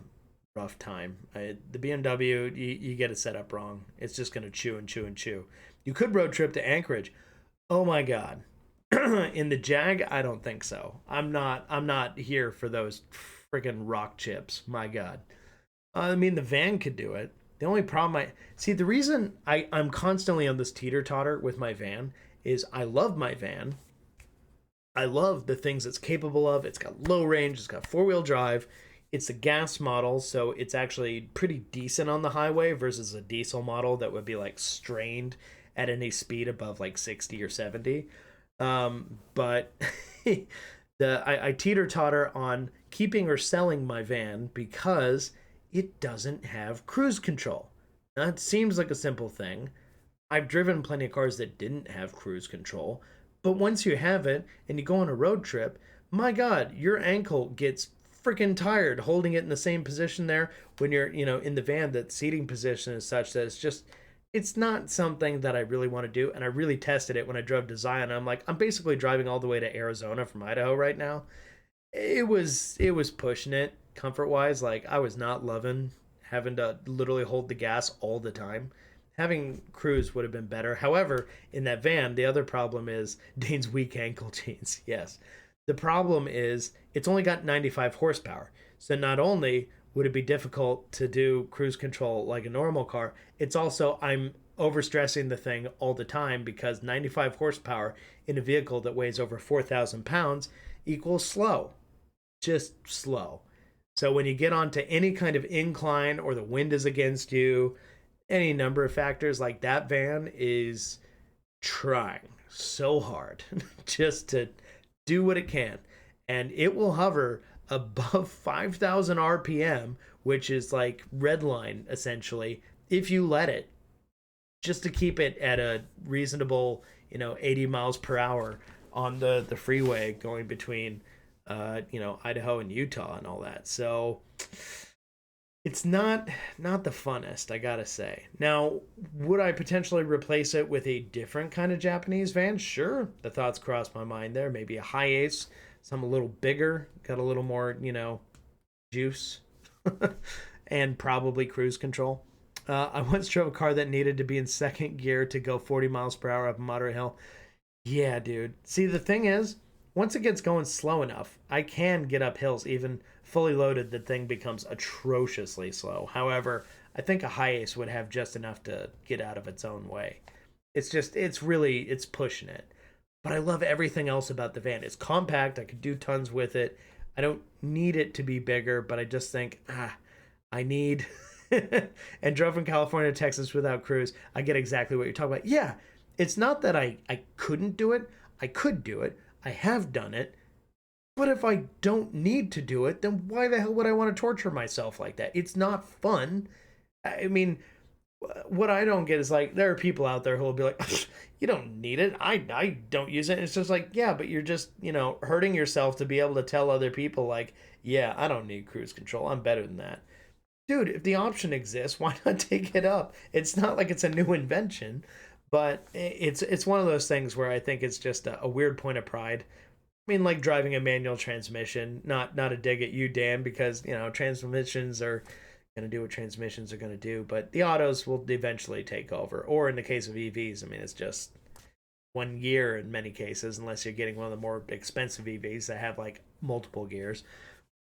rough time. The BMW, you get it set up wrong. It's just going to chew and chew and chew. You could road trip to Anchorage. Oh my God. In the Jag, I don't think so. I'm not here for those freaking rock chips. My God. I mean, the van could do it. The only problem the reason I'm constantly on this teeter-totter with my van is I love my van. I love the things it's capable of. It's got low range. It's got four-wheel drive. It's a gas model, so it's actually pretty decent on the highway versus a diesel model that would be like strained at any speed above like 60 or 70. But I teeter-totter on keeping or selling my van because it doesn't have cruise control. Now, it seems like a simple thing. I've driven plenty of cars that didn't have cruise control, but once you have it and you go on a road trip, my God, your ankle gets freaking tired holding it in the same position there when you're, in the van. That seating position is such that it's not something that I really want to do. And I really tested it when I drove to Zion. I'm like, I'm basically driving all the way to Arizona from Idaho right now. It was pushing it comfort wise. Like, I was not loving having to literally hold the gas all the time. Having cruise would have been better. However, in that van, the other problem is Dane's weak ankle chains. Yes. The problem is it's only got 95 horsepower. So not only would it be difficult to do cruise control like a normal car, it's also I'm overstressing the thing all the time because 95 horsepower in a vehicle that weighs over 4,000 pounds equals slow. Just slow. So when you get onto any kind of incline or the wind is against you, any number of factors, like that van is trying so hard just to do what it can. And it will hover above 5,000 RPM, which is like red line essentially, if you let it, just to keep it at a reasonable, 80 miles per hour on the freeway going between, Idaho and Utah and all that. So it's not the funnest, I gotta say. Now, would I potentially replace it with a different kind of Japanese van? Sure, the thoughts crossed my mind there. Maybe a Hi-Ace, some a little bigger, got a little more, juice, and probably cruise control. I once drove a car that needed to be in second gear to go 40 miles per hour up a moderate hill. Yeah, dude. See, the thing is, once it gets going slow enough, I can get up hills. Even fully loaded, the thing becomes atrociously slow. However, I think a Hi-Ace would have just enough to get out of its own way. It's pushing it. But I love everything else about the van. It's compact. I could do tons with it. I don't need it to be bigger, but I just think, I need... and drove from California to Texas without cruise. I get exactly what you're talking about. Yeah, it's not that I couldn't do it. I could do it. I have done it. But if I don't need to do it, then why the hell would I want to torture myself like that? It's not fun. I mean, what I don't get is like, there are people out there who will be like, you don't need it. I don't use it. And it's just like, yeah, but you're just, hurting yourself to be able to tell other people like, yeah, I don't need cruise control. I'm better than that. Dude, if the option exists, why not take it up? It's not like it's a new invention, but it's one of those things where I think it's just a weird point of pride. I mean, like driving a manual transmission, not a dig at you, Dan, because, transmissions are going to do what transmissions are going to do, but the autos will eventually take over. Or in the case of EVs, I mean, it's just one gear in many cases, unless you're getting one of the more expensive EVs that have like multiple gears.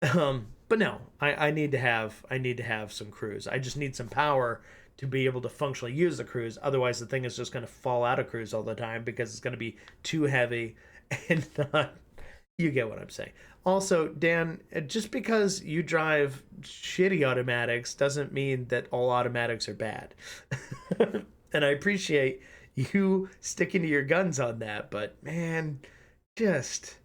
But no, I need to have some cruise. I just need some power to be able to functionally use the cruise. Otherwise, the thing is just going to fall out of cruise all the time because it's going to be too heavy and not. You get what I'm saying. Also, Dan, just because you drive shitty automatics doesn't mean that all automatics are bad. And I appreciate you sticking to your guns on that, but man, just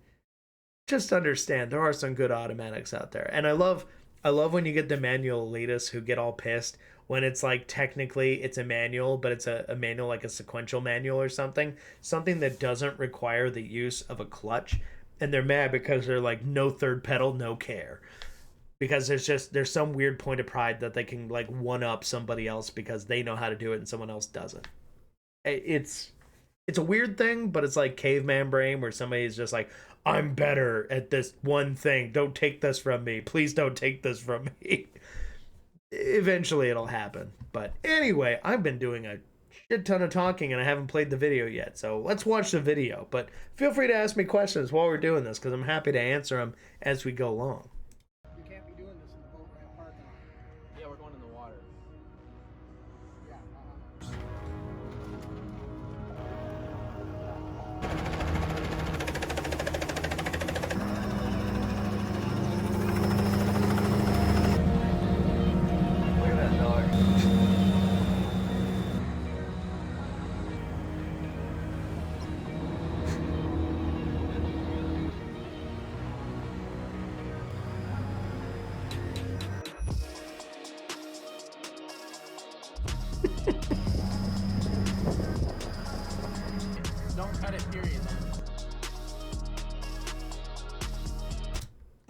understand there are some good automatics out there. And I love when you get the manual elitists who get all pissed when it's like technically it's a manual, but it's a manual like a sequential manual or something that doesn't require the use of a clutch. And they're mad because they're like, no third pedal, no care. Because there's some weird point of pride that they can like one up somebody else because they know how to do it and someone else doesn't. It's a weird thing, but it's like caveman brain where somebody's just like, I'm better at this one thing. Don't take this from me. Please don't take this from me. Eventually it'll happen. But anyway, I've been doing a shit ton of talking and I haven't played the video yet. So let's watch the video. But feel free to ask me questions while we're doing this because I'm happy to answer them as we go along. You can't be doing this in the boat ramp parking lot. Yeah, we're going in the water. Yeah. Look at that dog.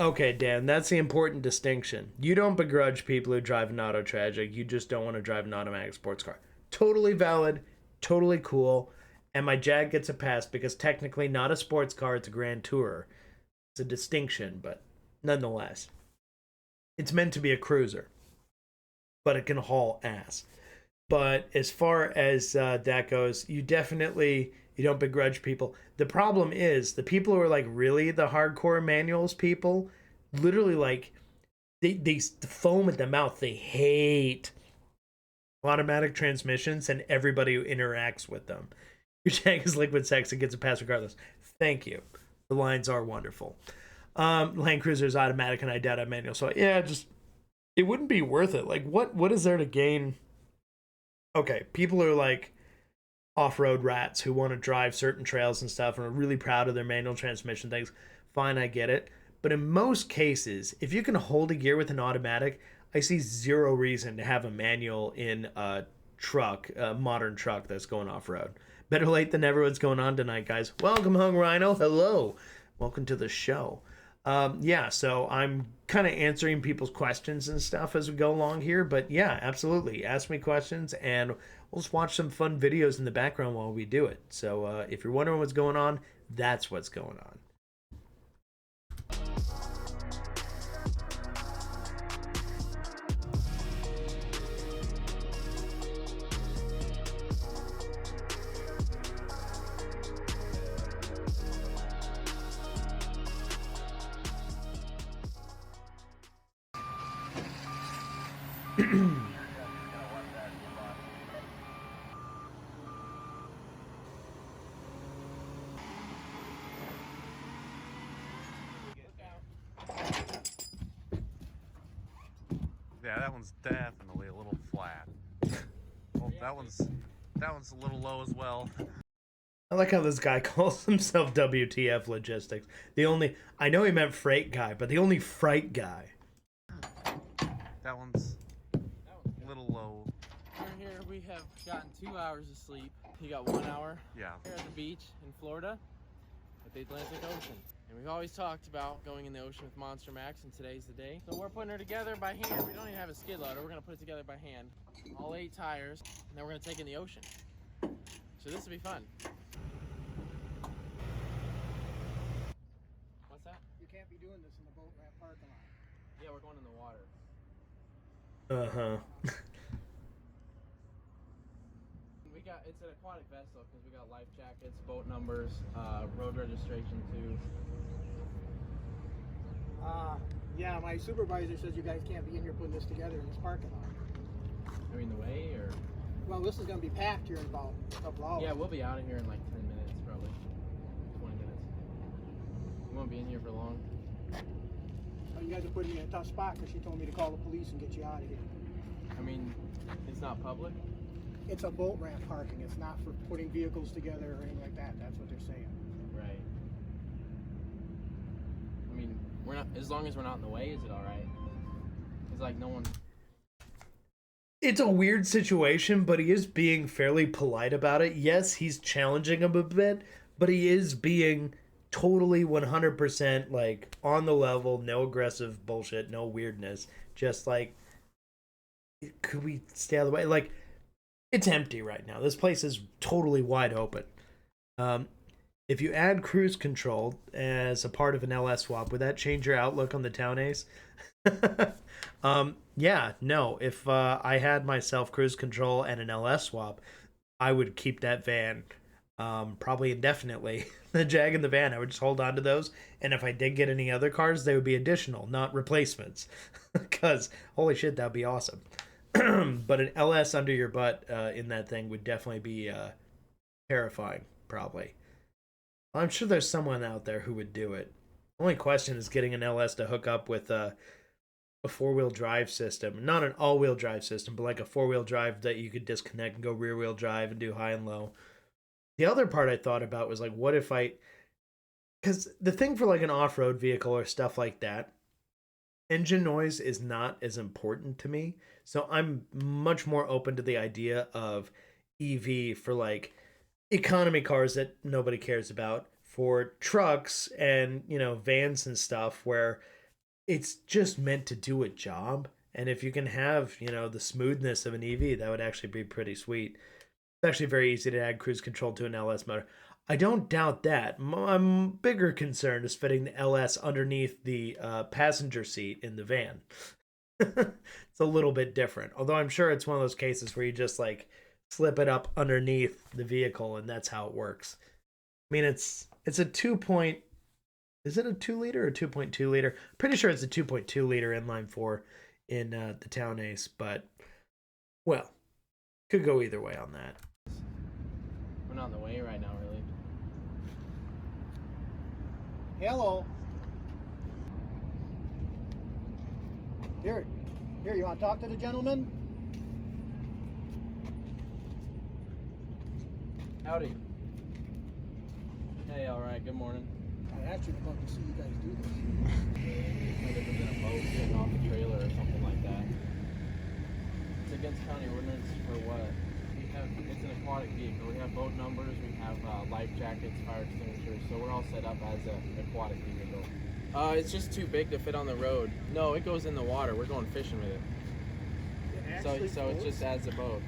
Okay, Dan, that's the important distinction. You don't begrudge people who drive an auto tragic. You just don't want to drive an automatic sports car. Totally valid, totally cool. And my Jag gets a pass because technically not a sports car, it's a Grand Tourer. It's a distinction, but nonetheless. It's meant to be a cruiser, but it can haul ass. But as far as that goes, you don't begrudge people. The problem is the people who are like really the hardcore manuals people, literally like they foam at the mouth. They hate automatic transmissions and everybody who interacts with them. Your Jag is liquid sex and gets a pass regardless. Thank you. The lines are wonderful. Land Cruiser is automatic and I doubt I manual. So yeah, just it wouldn't be worth it. Like what is there to gain? Okay, people are like off-road rats who want to drive certain trails and stuff and are really proud of their manual transmission things. Fine, I get it. But in most cases, if you can hold a gear with an automatic, I see zero reason to have a manual in a truck, a modern truck that's going off-road. Better late than never. What's going on tonight, guys? Welcome home, Rhino. Hello. Welcome to the show. Yeah, so I'm kind of answering people's questions and stuff as we go along here. But yeah, absolutely. Ask me questions and we'll just watch some fun videos in the background while we do it. So if you're wondering what's going on, that's what's going on. Yeah, that one's definitely a little flat. Well, that one's a little low as well. I like how this guy calls himself WTF Logistics. I know he meant freight guy, but the only freight guy. That one's a little low. Here we have gotten 2 hours of sleep. You got 1 hour Yeah. here at the beach in Florida at the Atlantic Ocean. And we've always talked about going in the ocean with Monster Max, and today's the day. So we're putting her together by hand. We don't even have a skid loader. We're gonna put it together by hand. All 8 tires, and then we're gonna take it in the ocean. So this will be fun. What's that? You can't be doing this in the boat ramp parking lot. Yeah, we're going in the water. Uh-huh. It's an aquatic vessel because we got life jackets, boat numbers, road registration too. Yeah, my supervisor says you guys can't be in here putting this together in this parking lot. I mean the way, or? Well, this is going to be packed here in about a couple hours. Yeah, we'll be out of here in like 10 minutes probably. 20 minutes. We won't be in here for long. You guys are putting me in a tough spot because she told me to call the police and get you out of here. I mean, it's not public. It's a boat ramp parking. It's not for putting vehicles together or anything like that. That's what they're saying. Right. I mean, we're not, as long as we're not in the way, is it all right? It's like no one. It's a weird situation, but he is being fairly polite about it. Yes, he's challenging him a bit, but he is being totally 100% like on the level, no aggressive bullshit, no weirdness. Just like, could we stay out of the way? Like, it's empty right now. This place is totally wide open. If you add cruise control as a part of an LS swap, would that change your outlook on the Town Ace? Yeah, no. If I had myself cruise control and an LS swap, I would keep that van probably indefinitely. The Jag and the van, I would just hold on to those. And if I did get any other cars, they would be additional, not replacements. Because, holy shit, that would be awesome. But an LS under your butt in that thing would definitely be terrifying, probably. I'm sure there's someone out there who would do it. Only question is getting an LS to hook up with a four-wheel drive system. Not an all-wheel drive system, but like a four-wheel drive that you could disconnect and go rear-wheel drive and do high and low. The other part I thought about was like, what if because the thing for like an off-road vehicle or stuff like that, engine noise is not as important to me. So I'm much more open to the idea of EV for like economy cars that nobody cares about, for trucks and, you know, vans and stuff where it's just meant to do a job. And if you can have, you know, the smoothness of an EV, that would actually be pretty sweet. It's actually very easy to add cruise control to an LS motor. I don't doubt that. My bigger concern is fitting the LS underneath the passenger seat in the van. It's a little bit different. Although I'm sure it's one of those cases where you just like slip it up underneath the vehicle and that's how it works. I mean, it's a 2 point. Is it a 2 liter or 2.2 liter? Pretty sure it's a 2.2 liter inline 4 in the Town Ace, but well, could go either way on that. We're not in the way right now, really. Hello. Here, you want to talk to the gentleman? Howdy. Hey, all right. Good morning. I actually would love to see you guys do this. No different than a boat getting off a trailer or something like that. It's against county ordinance for what? It's an aquatic vehicle. We have boat numbers, we have life jackets, fire extinguishers, so we're all set up as an aquatic vehicle. It's just too big to fit on the road. No, it goes in the water. We're going fishing with it. So it just adds a boat.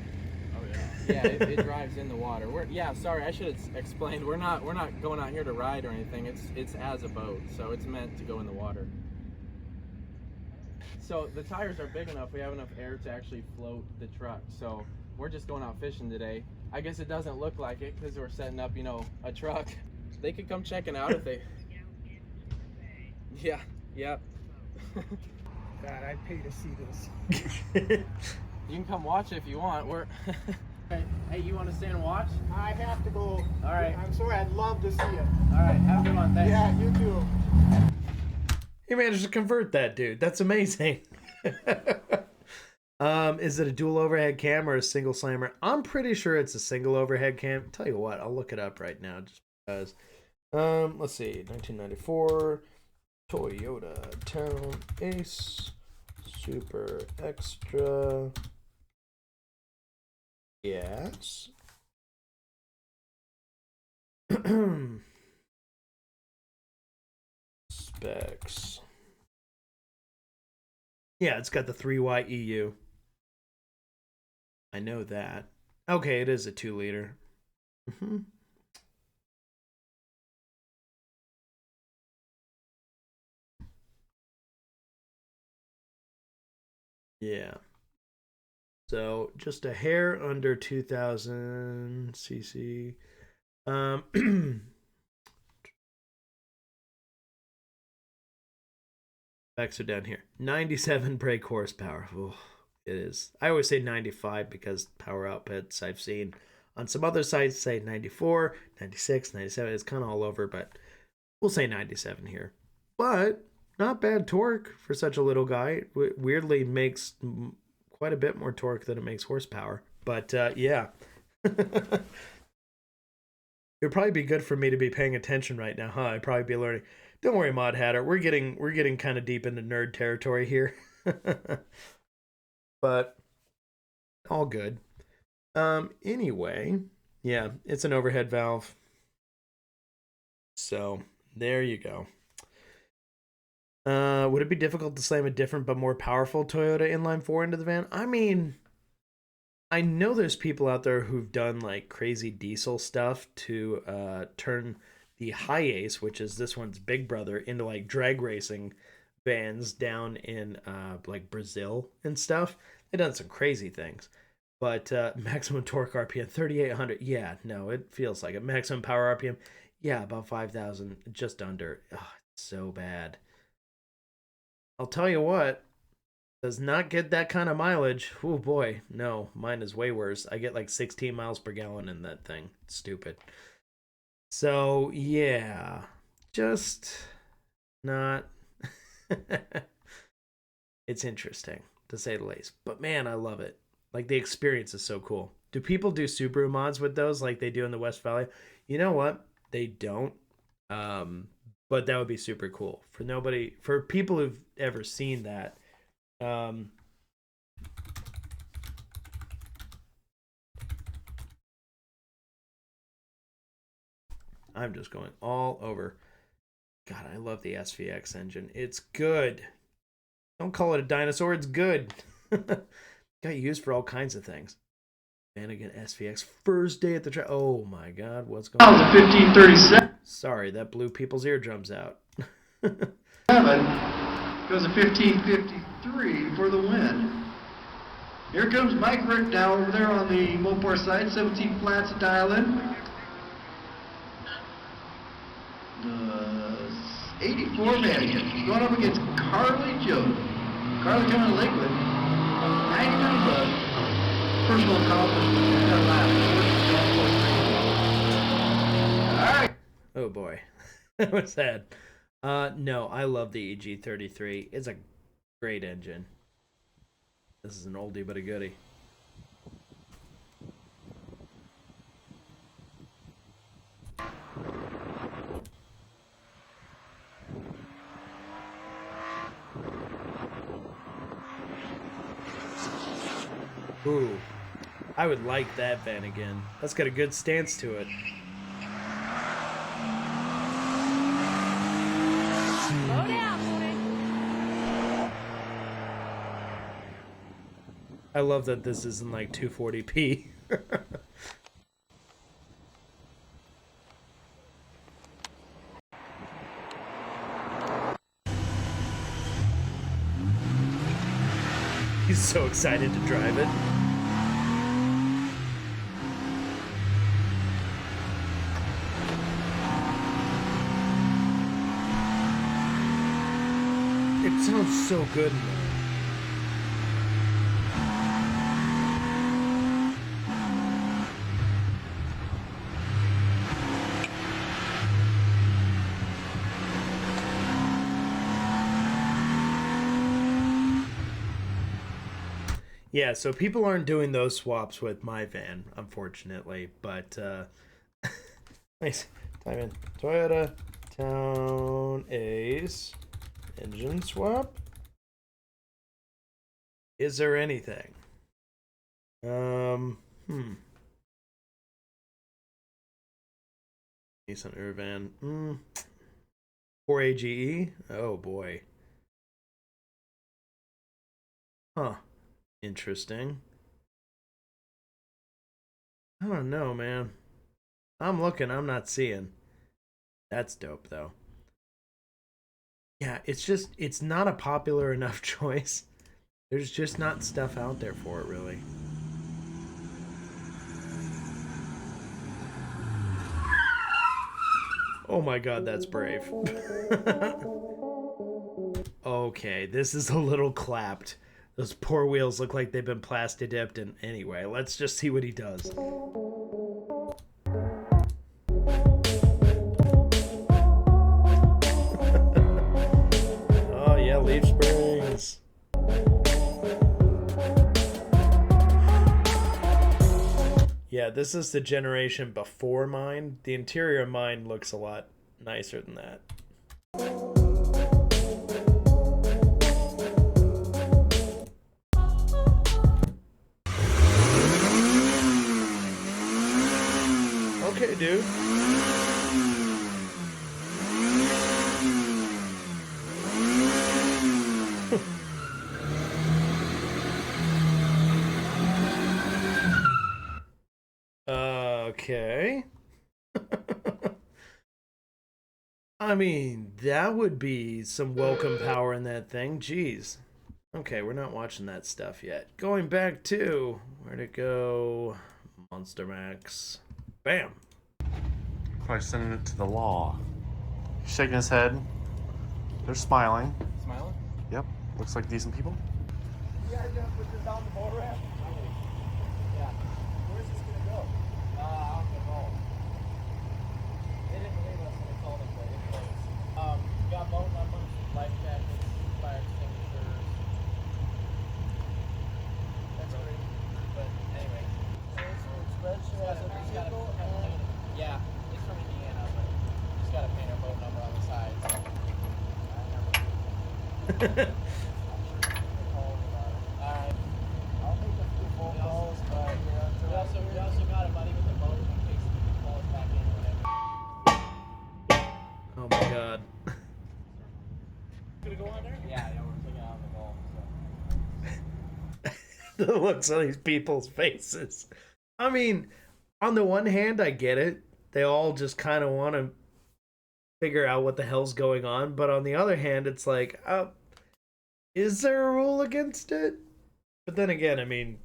Oh yeah. Yeah, it drives in the water. Sorry, I should have explained. We're not going out here to ride or anything. It's as a boat, so it's meant to go in the water. So the tires are big enough. We have enough air to actually float the truck. So we're just going out fishing today. I guess it doesn't look like it because we're setting up, a truck. They could come checking out if they. Yeah. Yep. God, I'd pay to see this. You can come watch if you want. Hey, you want to stay and watch? I have to go. All right. I'm sorry, I'd love to see it. All right, have a good one. Thanks. Yeah, you too. He managed to convert that dude. That's amazing. Is it a dual overhead cam or a single slammer? I'm pretty sure it's a single overhead cam. Tell you what, I'll look it up right now just because. Let's see, 1994 Toyota Town Ace Super Extra. Yes. Specs. Yeah, it's got the 3Y EU. I know that. Okay, it is a 2 liter. Yeah. So just a hair under 2000 cc. Specs are down here. 97 brake horsepower. Ooh, it is. I always say 95 because power outputs I've seen on some other sites say 94, 96, 97. It's kind of all over, but we'll say 97 here. But not bad torque for such a little guy. It weirdly makes quite a bit more torque than it makes horsepower. But yeah. It'd probably be good for me to be paying attention right now, huh? I'd probably be learning. Don't worry, Mod Hatter. We're getting kind of deep into nerd territory here. But all good. Anyway, yeah, it's an overhead valve. So there you go. Would it be difficult to slam a different but more powerful Toyota inline 4 into the van? I mean, I know there's people out there who've done like crazy diesel stuff to turn the Hi-Ace, which is this one's big brother, into like drag racing vans down in like Brazil and stuff. They've done some crazy things. But maximum torque RPM 3,800. Yeah, no, it feels like it. Maximum power RPM, yeah, about 5,000, just under. Oh, it's so bad. I'll tell you what, does not get that kind of mileage. Oh boy, no, mine is way worse. I get like 16 miles per gallon in that thing. It's stupid. So yeah, just not. It's interesting to say the least, but man, I love it. Like the experience is so cool. Do people do Subaru mods with those like they do in the West Valley? You know what? They don't. But that would be super cool for people who've ever seen that. I'm just going all over. God, I love the SVX engine. It's good. Don't call it a dinosaur. It's good. Got used for all kinds of things. Vanagon SVX first day at the track. Oh my God, what's going on? 1537. Sorry, that blew people's eardrums out. Goes a 1553 for the win. Here comes Mike Rick now over there on the Mopar side, 17 flats to dial in. 84 Vanagon going up against Carly Jones. Carly coming to Lakewood. 99 bucks. Personal accomplishment. Alright. Oh boy. That was sad. No, I love the EG33. It's a great engine. This is an oldie but a goodie. Ooh, I would like that Vanagon. That's got a good stance to it. Slow down, boy. I love that this isn't like 240p. He's so excited to drive it. It sounds so good, man. Yeah, so people aren't doing those swaps with my van, unfortunately, but nice. Time in. Toyota Town Ace engine swap. Is there anything? Nissan Urvan. 4AGE? Oh boy. Huh. Interesting. I don't know, man. I'm looking, I'm not seeing. That's dope, though. Yeah, it's not a popular enough choice. There's just not stuff out there for it, really. Oh my God, that's brave. Okay, this is a little clapped. Those poor wheels look like they've been plasti dipped, and anyway, let's just see what he does. Oh yeah, leaf springs. Yeah, this is the generation before mine. The interior of mine looks a lot nicer than that. Okay, dude. Okay. I mean, that would be some welcome power in that thing. Jeez. Okay, we're not watching that stuff yet. Going back to... Where'd it go? Monster Max. Bam. Probably sending it to the law. He's shaking his head. They're smiling. Smiling? Yep. Looks like decent people. You guys gonna put this on the boat ramp? Yeah. Where's this gonna go? Out the boat. They didn't believe us when we told them that it was. We got boat numbers, life jackets, fire extinguishers. That's great. But anyway. Yeah, it's from Indiana, but just gotta paint our boat number on the side. Alright. I'll make a few phone calls, but We also got a buddy with the boat in case we can pull us back in or whatever. Oh my God. Gonna go on there? Yeah, we're taking out the ball. the looks on these people's faces. I mean, on the one hand, I get it. They all just kind of want to figure out what the hell's going on. But on the other hand, it's like, is there a rule against it? But then again, I mean,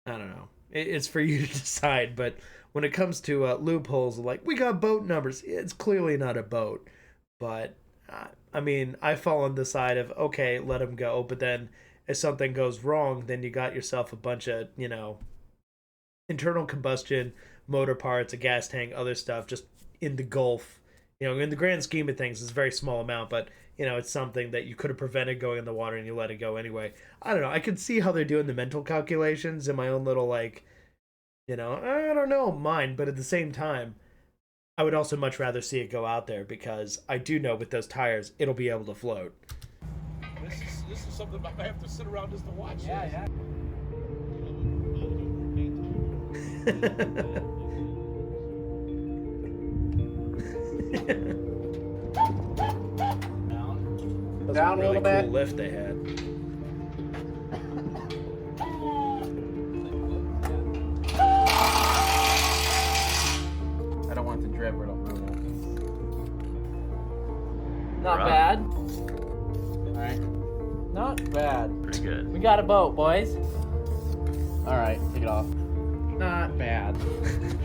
I don't know. It's for you to decide. But when it comes to loopholes, like, we got boat numbers. It's clearly not a boat. But, I mean, I fall on the side of, okay, let them go. But then if something goes wrong, then you got yourself a bunch of, internal combustion, motor parts, a gas tank, other stuff just in the Gulf. In the grand scheme of things, it's a very small amount, but, it's something that you could have prevented going in the water and you let it go anyway. I don't know. I could see how they're doing the mental calculations in my own little, I don't know, mind, but at the same time, I would also much rather see it go out there because I do know with those tires, it'll be able to float. This is something I have to sit around just to watch. Yeah. Down a little bit. Cool lift they had. I don't want the drip or it'll ruin it. Not bad. Alright. Not bad. Pretty good. We got a boat, boys. Alright, take it off. Not bad.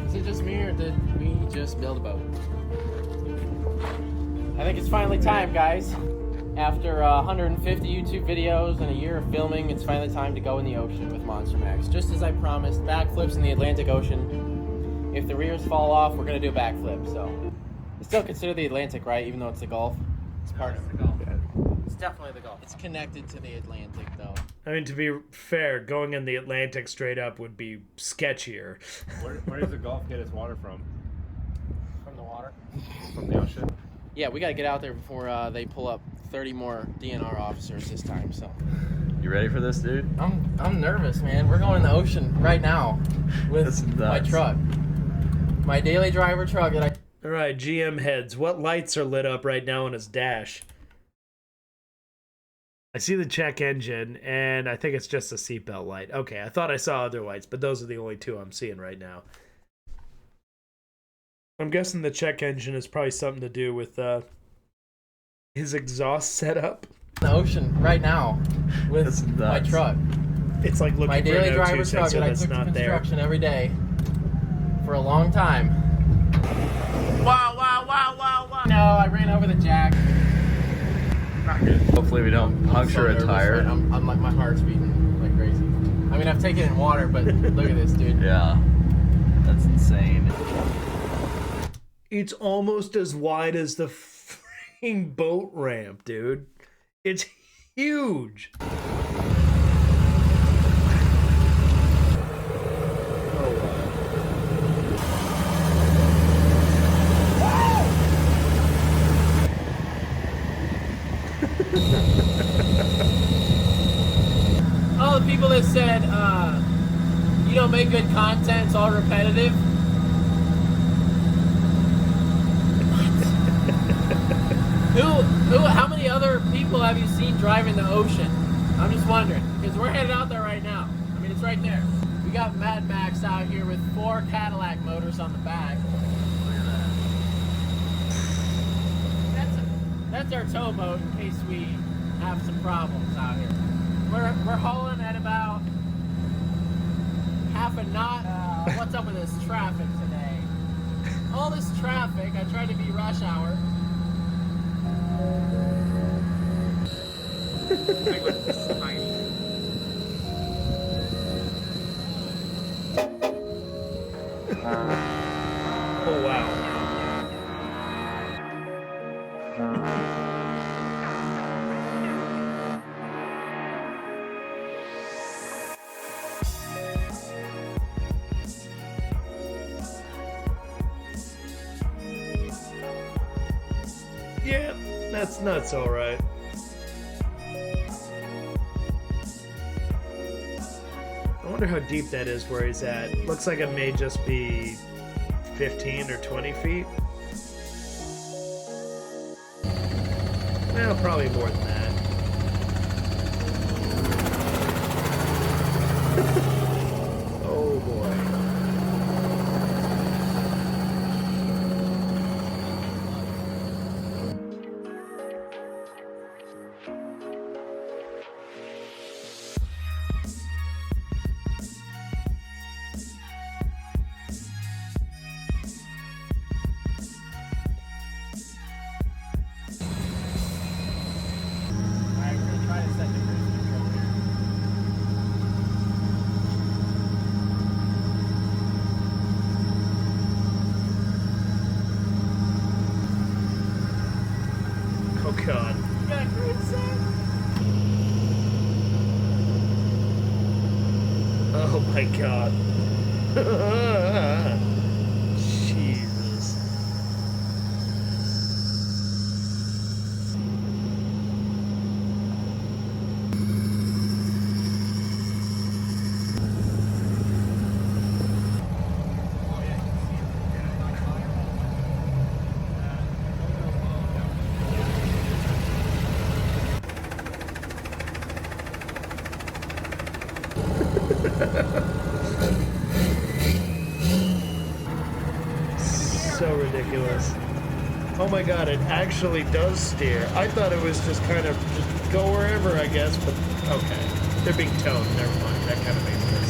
Is it just me or did we just build a boat? I think it's finally time, guys. After 150 YouTube videos and a year of filming, it's finally time to go in the ocean with Monster Max. Just as I promised, backflips in the Atlantic Ocean. If the rears fall off, we're gonna do a backflip, so. It's still considered the Atlantic, right? Even though it's the Gulf? It's part of the Gulf. It's definitely the Gulf. It's connected to the Atlantic, though. I mean, to be fair, going in the Atlantic straight up would be sketchier. Where does the Gulf get its water from? From the water? From the ocean? Yeah, we gotta get out there before they pull up 30 more DNR officers this time, so. You ready for this, dude? I'm nervous, man. We're going in the ocean right now with my truck. My daily driver truck that I... Alright, GM heads, what lights are lit up right now on his dash? I see the check engine, and I think it's just a seatbelt light. Okay, I thought I saw other lights, but those are the only two I'm seeing right now. I'm guessing the check engine is probably something to do with his exhaust setup. In the ocean right now with my truck. It's like looking my for daily an driver O2 truck sensor that I that's took to not there. construction every day for a long time. Wow, wow, wow, wow, wow. No, I ran over the jack. Not good. Hopefully we don't puncture a tire. Right? I'm like, my heart's beating like crazy. I mean, I've taken it in water, but look at this, dude. Yeah, that's insane. It's almost as wide as the freaking boat ramp, dude. It's huge. All the people that said, you don't make good content, it's all repetitive. How many other people have you seen driving the ocean? I'm just wondering, because we're headed out there right now. I mean, it's right there. We got Mad Max out here with 4 Cadillac motors on the back. Look at that. That's our towboat in case we have some problems out here. We're hauling at about half a knot. What's up with this traffic today? All this traffic. I tried to be rush hour. Oh wow. Yeah, that's nuts, all right. I wonder how deep that is where he's at. Looks like it may just be 15 or 20 feet. Well, probably more than that. Oh my god. Jesus. So ridiculous. Oh my god, it actually does steer. I thought it was just kind of just go wherever, I guess, but okay. They're being towed, never mind. That kind of makes more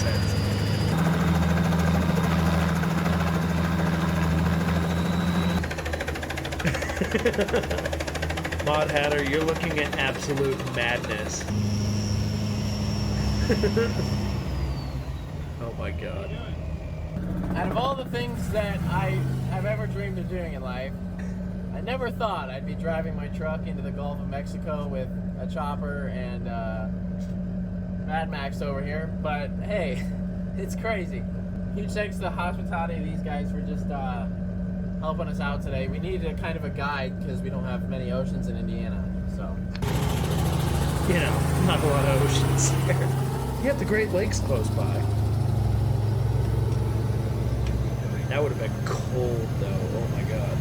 sense. Mod Hatter, you're looking at absolute madness. Oh my god. Out of all the things that I have ever dreamed of doing in life, I never thought I'd be driving my truck into the Gulf of Mexico with a chopper and Mad Max over here. But hey, it's crazy. Huge thanks to the hospitality of these guys for just helping us out today. We needed a kind of a guide because we don't have many oceans in Indiana, so. You know, not a lot of oceans here. You have the Great Lakes close by. That would have been cold, though. Oh my god.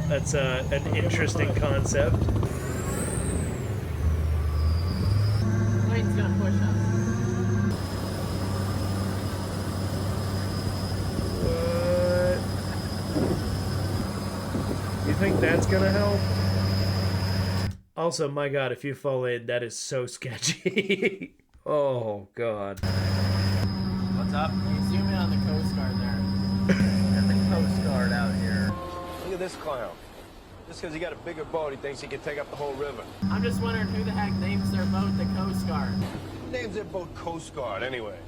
That's an interesting concept. Plane's gonna push us. What? You think that's gonna help? Also, my god, if you fall in, that is so sketchy. Oh god. What's up? You zoom in on the Coast Guard there. Got the Coast Guard out here. Look at this clown. Just because he got a bigger boat, he thinks he can take up the whole river. I'm just wondering who the heck names their boat the Coast Guard. Who names their boat Coast Guard, anyway?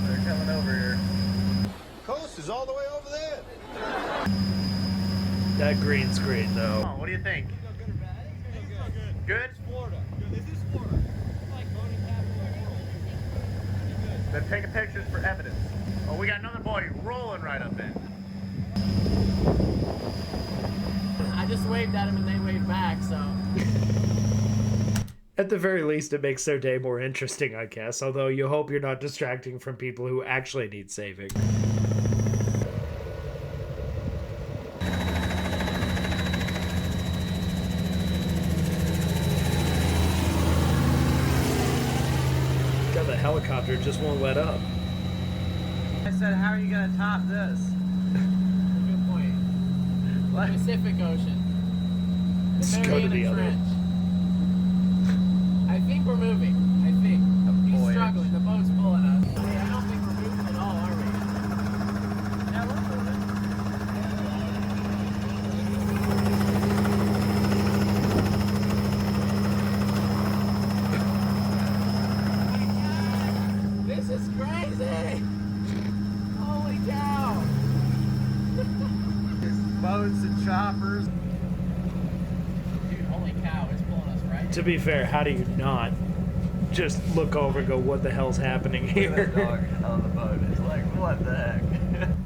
They're coming over here. Coast is all the way over there. That green screen, though. What do you think? Good? Florida. This is Florida. They're taking pictures for evidence. Oh, we got another boy rolling right up there. I just waved at him and they waved back, so. At the very least, it makes their day more interesting, I guess. Although you hope you're not distracting from people who actually need saving. God, the helicopter just won't let up. I said, how are you gonna top this? Good point. Pacific Ocean. Let's The go to Mariana the other. Trench. I think we're moving. I think. He's struggling. The boat's pulling us. I don't think we're moving at all, are we? Yeah, we're moving. This is crazy! Holy cow! Boats and choppers. Dude, holy cow, it's pulling us right. To be fair, how do you not just look over and go, what the hell's happening here? That dog on the boat is like, what the heck?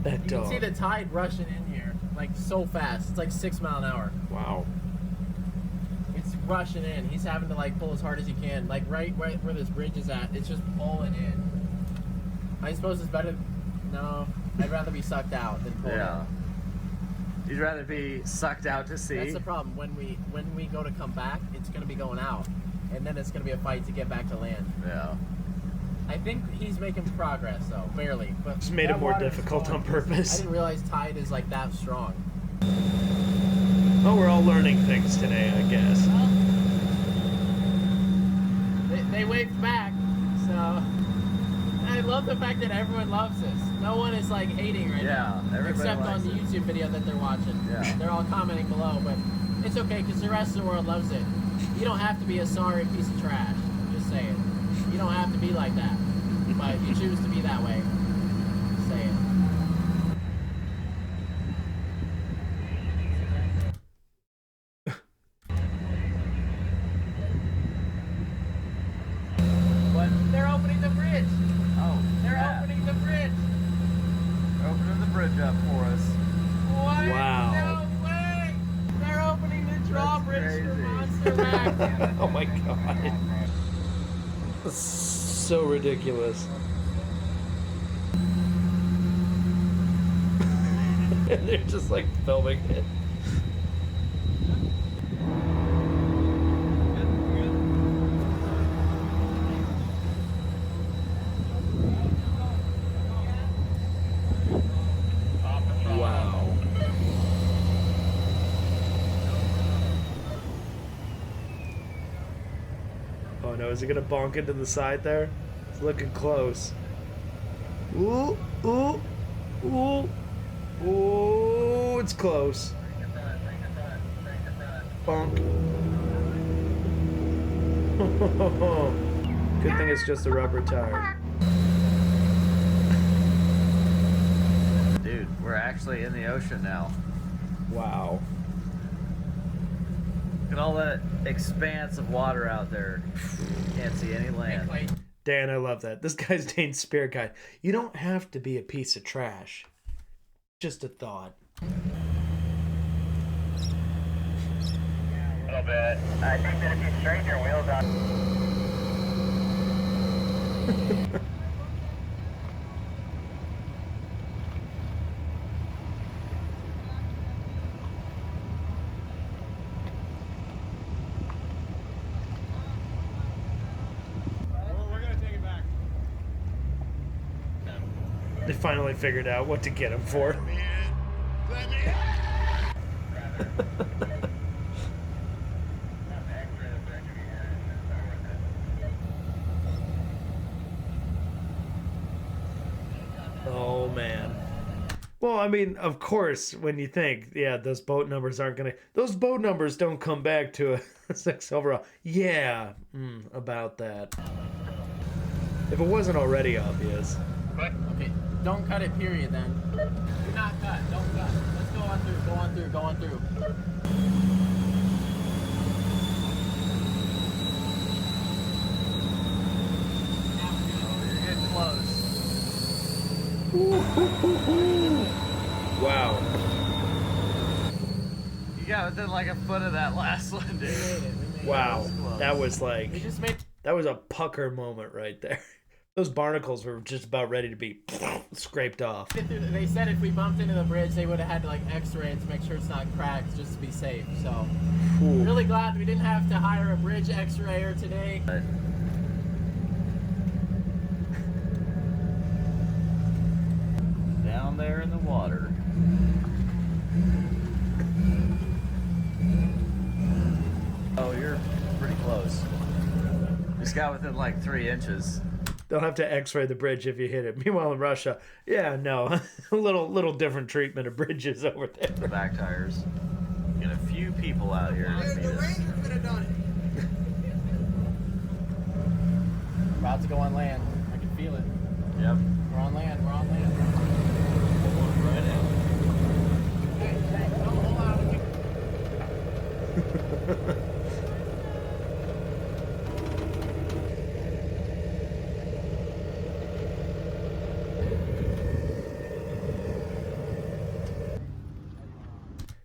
That You can dog. see the tide rushing in here, like so fast. It's like 6 miles an hour. Wow. It's rushing in. He's having to like pull as hard as he can. Like right where this bridge is at, it's just pulling in. I suppose it's better. No, I'd rather be sucked out than pulled Yeah. You'd rather be sucked out to in. sea. That's the problem. When we go to come back, it's gonna be going out, and then it's gonna be a fight to get back to land. Yeah. I think he's making progress though, barely. But Just made it that more water is difficult flowing. on purpose. I didn't realize tide is like that strong. Well, we're all learning things today, I guess. They waved back, so I love the fact that everyone loves this. No one is like hating right now. Yeah, everybody Except likes on the it. YouTube video that they're watching. Yeah. They're all commenting below, but it's okay because the rest of the world loves it. You don't have to be a sorry piece of trash. Just say it. You don't have to be like that. But if you choose to be that way, say it. bridge up for us. What? Wow. No way! They're opening the drawbridge for Monster Max. Oh my god. That's so ridiculous. And they're just like filming it. Wow. Oh no, is it gonna bonk into the side there? It's looking close. Ooh, ooh, ooh, ooh, it's close. Bonk. Good thing it's just a rubber tire. Dude, we're actually in the ocean now. Wow. Look at all that expanse of water out there. Can't see any land. Dan, I love that. This guy's Dane's Spirit Guide. You don't have to be a piece of trash. Just a thought. A little bit. I think that if you straighten your wheels out. They finally figured out what to get him for. Oh man. Well, I mean, of course, when you think, yeah, those boat numbers aren't gonna, those boat numbers don't come back to a 6 overall. Yeah, about that. If it wasn't already obvious. Okay, don't cut it, period, then. Do not cut, don't cut. Let's go on through, go on through, go on through. You're getting close. Wow. You got within like a foot of that last one, dude. Wow. That was like, We just made that was a pucker moment right there. Those barnacles were just about ready to be scraped off. it through. They said if we bumped into the bridge, they would have had to like x-ray it to make sure it's not cracked, just to be safe. So, really glad we didn't have to hire a bridge x-rayer today. Down there in the water. Oh, you're pretty close. Just got within like 3 inches. They'll have to x-ray the bridge if you hit it. Meanwhile in Russia, yeah, no, a little different treatment of bridges over there. The back tires. Get a few people out here to meet us. About to go on land. I can feel it. Yep. We're on land. We're on land. Right in.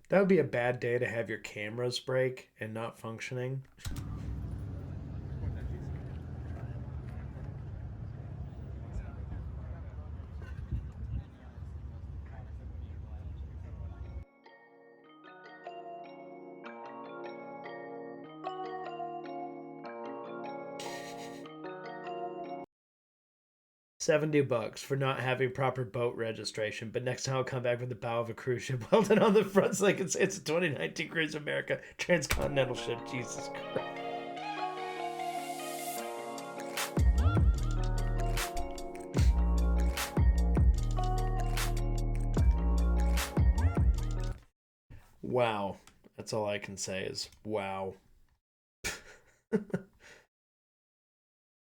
That would be a bad day to have your cameras break and not functioning. $70 for not having proper boat registration, but next time I'll come back with the bow of a cruise ship welded on the front so I can say it's a 2019 Cruise America transcontinental ship. Jesus Christ. Wow. That's all I can say is wow.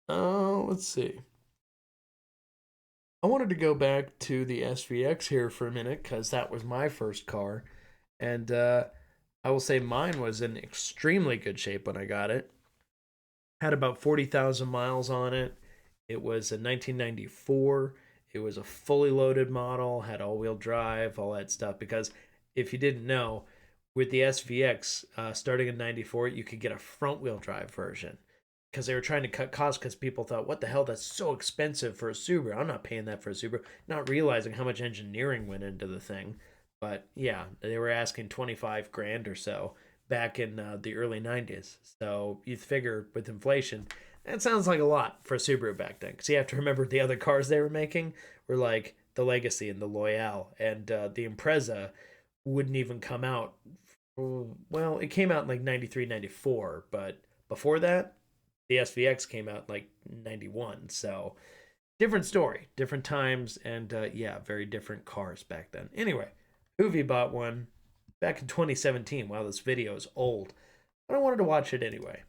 Let's see. I wanted to go back to the SVX here for a minute because that was my first car. And I will say mine was in extremely good shape when I got it. Had about 40,000 miles on it. It was a 1994. It was a fully loaded model, had all-wheel drive, all that stuff. Because if you didn't know, with the SVX, starting in 94, you could get a front-wheel drive version. Because they were trying to cut costs because people thought, what the hell, that's so expensive for a Subaru. I'm not paying that for a Subaru. Not realizing how much engineering went into the thing. But yeah, they were asking 25 grand or so back in the early 90s. So you figure with inflation, that sounds like a lot for a Subaru back then. Because you have to remember the other cars they were making were like the Legacy and the Loyale. And the Impreza wouldn't even come out. Well, it came out in like 93, 94. But before that, the SVX came out like 91. So different story, different times, and yeah, very different cars back then. Anyway, Hoovie bought one back in 2017. Wow, this video is old, but I wanted to watch it anyway.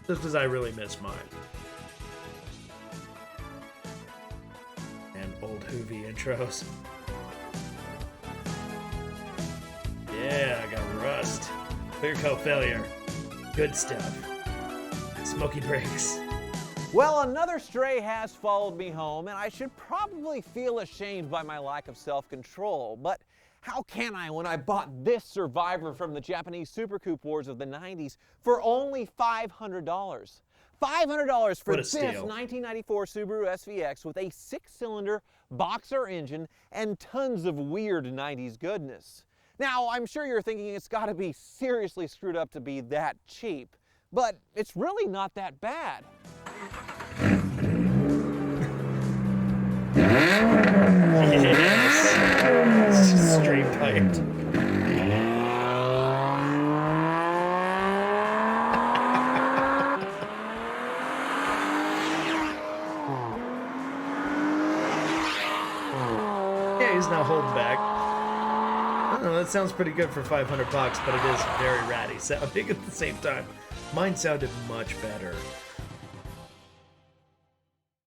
Just because I really miss mine. And old Hoovie intros. Yeah, I got rust. Clear coat failure. Good stuff. Smoky brakes. Well, another stray has followed me home, and I should probably feel ashamed by my lack of self-control. But how can I when I bought this Survivor from the Japanese Super Coupe Wars of the 90s for only $500? $500 for this 1994 Subaru SVX with a 6-cylinder boxer engine and tons of weird 90s goodness. Now, I'm sure you're thinking it's got to be seriously screwed up to be that cheap, but it's really not that bad. Yes. Straight piped. Yeah, he's not holding back. I don't know, that sounds pretty good for $500, but it is very ratty sounding at the same time. Mine sounded much better.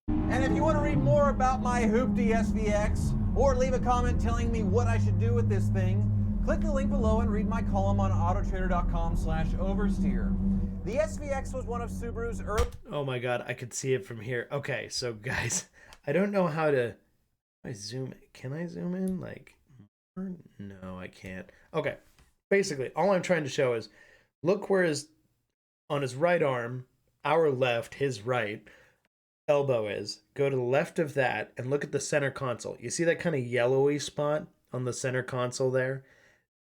And if you want to read more about my Hoopty SVX, or leave a comment telling me what I should do with this thing, click the link below and read my column on autotrader.com/oversteer. The SVX was one of Subaru's early... Oh my god, I could see it from here. Okay, so guys, I don't know how to... I zoom in. Can I zoom in? Like, no, I can't. Okay, basically, all I'm trying to show is, look where on his right arm, our left, his right, elbow is. Go to the left of that and look at the center console. You see that kind of yellowy spot on the center console there?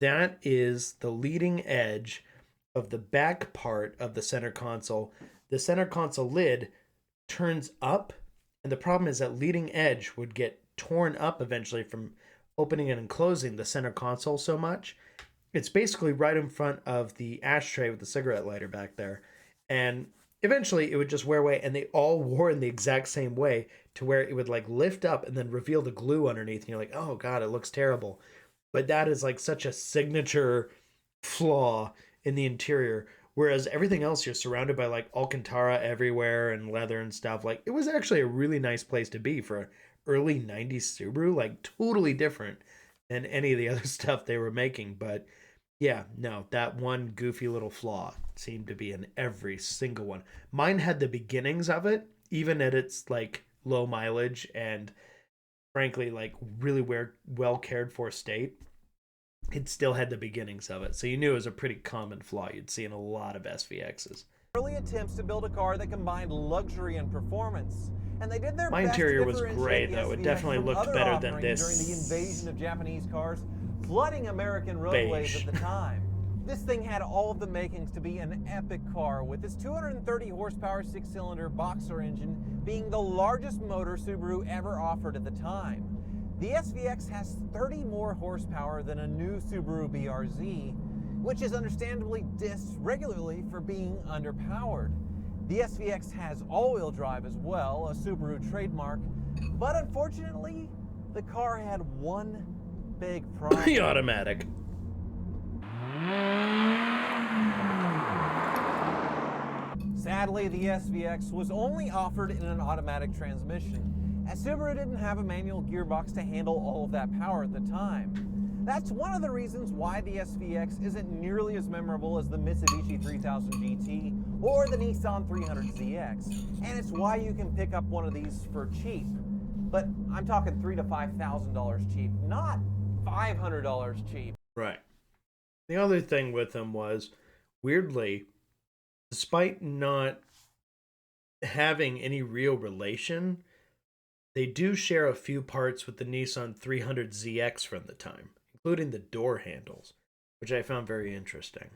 That is the leading edge of the back part of the center console. The center console lid turns up, and the problem is that leading edge would get torn up eventually from opening and closing the center console so much. It's basically right in front of the ashtray with the cigarette lighter back there. And eventually it would just wear away, and they all wore in the exact same way to where it would like lift up and then reveal the glue underneath. And you're like, oh God, it looks terrible. But that is like such a signature flaw in the interior. Whereas everything else, you're surrounded by like Alcantara everywhere and leather and stuff. Like, it was actually a really nice place to be for an early 90s Subaru. Like, totally different than any of the other stuff they were making. But yeah, no, that one goofy little flaw seemed to be in every single one. Mine had the beginnings of it, even at its like low mileage and frankly like really well cared for state. It still had the beginnings of it. So you knew it was a pretty common flaw you'd see in a lot of SVXs. Early attempts to build a car that combined luxury and performance. And they did their My best interior to was differentiate great the though. It SVX definitely from looked other better than offerings this. during the invasion of Japanese cars flooding American roadways Beige. at the time. This thing had all of the makings to be an epic car, with its 230 horsepower 6-cylinder boxer engine being the largest motor Subaru ever offered at the time. The SVX has 30 more horsepower than a new Subaru BRZ, which is understandably dissed regularly for being underpowered. The SVX has all-wheel drive as well, a Subaru trademark, but unfortunately, the car had one big problem. The automatic. Sadly, the SVX was only offered in an automatic transmission, as Subaru didn't have a manual gearbox to handle all of that power at the time. That's one of the reasons why the SVX isn't nearly as memorable as the Mitsubishi 3000 GT or the Nissan 300ZX. And it's why you can pick up one of these for cheap. But I'm talking $3,000 to $5,000 cheap, not $500 cheap. Right. The other thing with them was, weirdly, despite not having any real relation, they do share a few parts with the Nissan 300ZX from the time, including the door handles, which I found very interesting.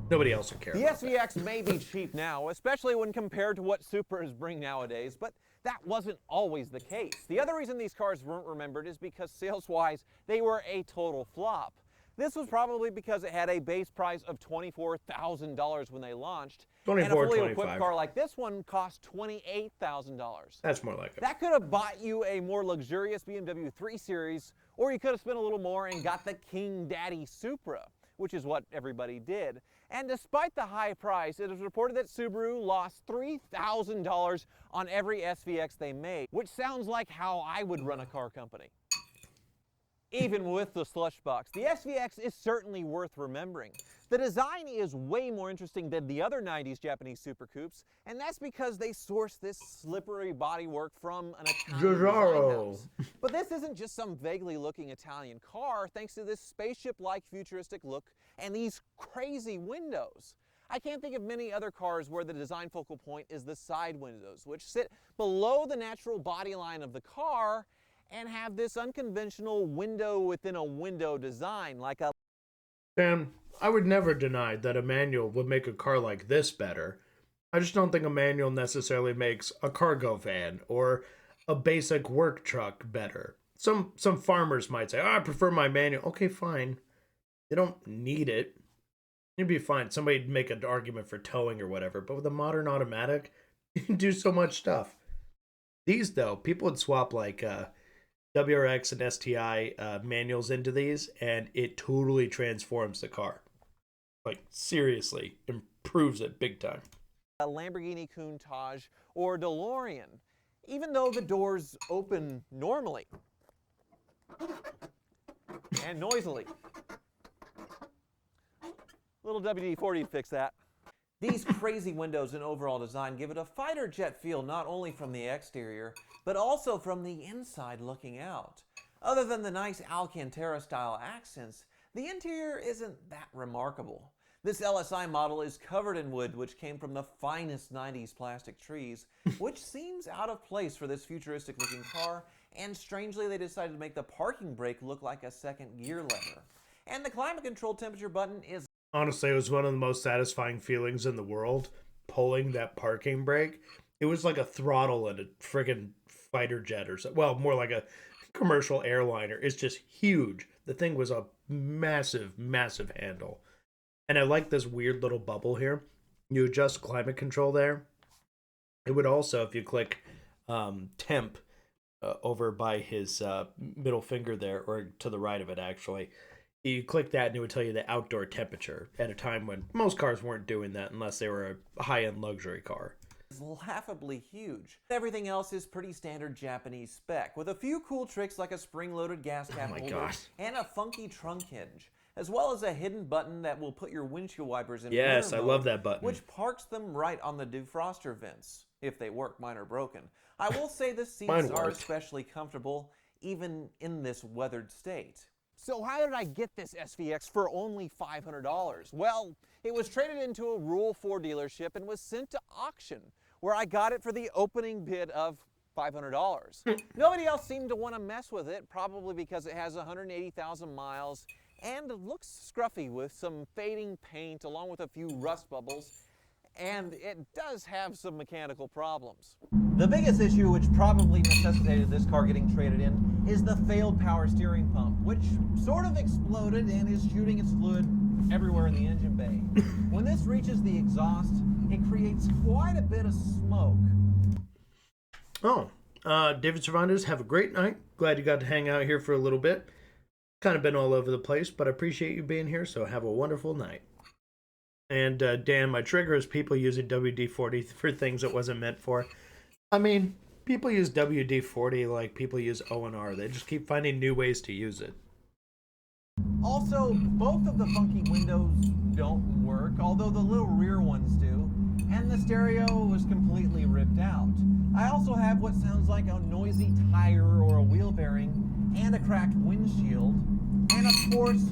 Nobody else will care The about that. SVX may be cheap now, especially when compared to what Supras bring nowadays, but that wasn't always the case. The other reason these cars weren't remembered is because sales-wise, they were a total flop. This was probably because it had a base price of $24,000 when they launched, and a fully equipped 25. car like this one cost $28,000. That's more like it. That could have bought you a more luxurious BMW 3 Series, or you could have spent a little more and got the King Daddy Supra, which is what everybody did. And despite the high price, it is reported that Subaru lost $3,000 on every SVX they made, which sounds like how I would run a car company. Even with the slush box, the SVX is certainly worth remembering. The design is way more interesting than the other 90s Japanese Super Coupes, and that's because they sourced this slippery bodywork from an Italian design house. But this isn't just some vaguely looking Italian car, thanks to this spaceship-like futuristic look and these crazy windows. I can't think of many other cars where the design focal point is the side windows, which sit below the natural body line of the car and have this unconventional window within a window design, like a... Dan, I would never deny that a manual would make a car like this better. I just don't think a manual necessarily makes a cargo van or a basic work truck better. Some farmers might say, I prefer my manual. Okay, fine. You don't need it. You'd be fine. Somebody'd make an argument for towing or whatever, but with a modern automatic, you can do so much stuff. These, though, people would swap like WRX and STI manuals into these, and it totally transforms the car. Like, seriously, improves it big time. A Lamborghini Countach or DeLorean, even though the doors open normally and noisily. Little WD-40 to fix that. These crazy windows and overall design give it a fighter jet feel not only from the exterior, but also from the inside looking out. Other than the nice Alcantara style accents, the interior isn't that remarkable. This LSI model is covered in wood which came from the finest 90s plastic trees, which seems out of place for this futuristic looking car, and strangely they decided to make the parking brake look like a second gear lever. And the climate control temperature button is... Honestly, it was one of the most satisfying feelings in the world, pulling that parking brake. It was like a throttle in a friggin' fighter jet or something. Well, more like a commercial airliner. It's just huge. The thing was a massive, massive handle. And I like this weird little bubble here. You adjust climate control there. It would also, if you click temp over by his middle finger there, or to the right of it actually, you click that and it would tell you the outdoor temperature at a time when most cars weren't doing that unless they were a high-end luxury car. Is laughably huge. Everything else is pretty standard Japanese spec, with a few cool tricks like a spring-loaded gas cap holder and a funky trunk hinge, as well as a hidden button that will put your windshield wipers in Yes, I winter love mode, that button. which parks them right on the defroster vents, if they work. Mine are broken. I will say the seats Mine are worked. especially comfortable, even in this weathered state. So how did I get this SVX for only $500? Well, it was traded into a Rule 4 dealership and was sent to auction, where I got it for the opening bid of $500. Nobody else seemed to want to mess with it, probably because it has 180,000 miles and looks scruffy with some fading paint along with a few rust bubbles, and it does have some mechanical problems. The biggest issue, which probably necessitated this car getting traded in, is the failed power steering pump, which sort of exploded and is shooting its fluid everywhere in the engine bay. When this reaches the exhaust, it creates quite a bit of smoke. Oh, David Cervantes, have a great night. Glad you got to hang out here for a little bit. Kind of been all over the place, but I appreciate you being here, so have a wonderful night. And Dan, my trigger is people using WD-40 for things it wasn't meant for. I mean, people use WD-40 like people use O&R. They just keep finding new ways to use it. Also, both of the funky windows don't work, although the little rear ones do, and the stereo was completely ripped out. I also have what sounds like a noisy tire or a wheel bearing, and a cracked windshield, and of course...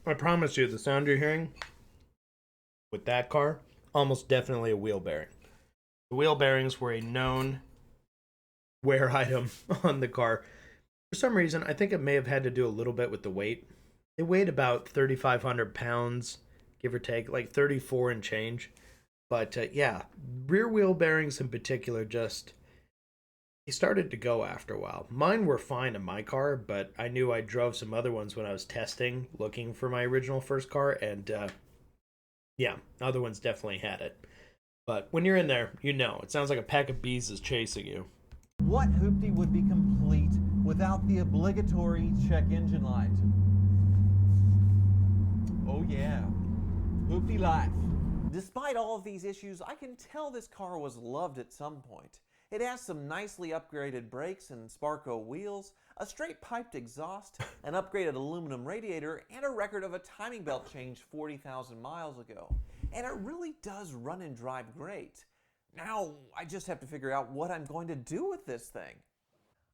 I promise you, the sound you're hearing with that car, almost definitely a wheel bearing. The wheel bearings were a known wear item on the car. For some reason, I think it may have had to do a little bit with the weight. It weighed about 3,500 pounds, give or take, like 34 and change. But yeah, rear wheel bearings in particular just, they started to go after a while. Mine were fine in my car, but I knew I drove some other ones when I was testing, looking for my original first car, and yeah, other ones definitely had it. But when you're in there, you know, it sounds like a pack of bees is chasing you. What hoopty would be complete without the obligatory check engine light? Oh yeah, hoopty life. Despite all of these issues, I can tell this car was loved at some point. It has some nicely upgraded brakes and Sparco wheels, a straight piped exhaust, an upgraded aluminum radiator, and a record of a timing belt change 40,000 miles ago. And it really does run and drive great. Now, I just have to figure out what I'm going to do with this thing.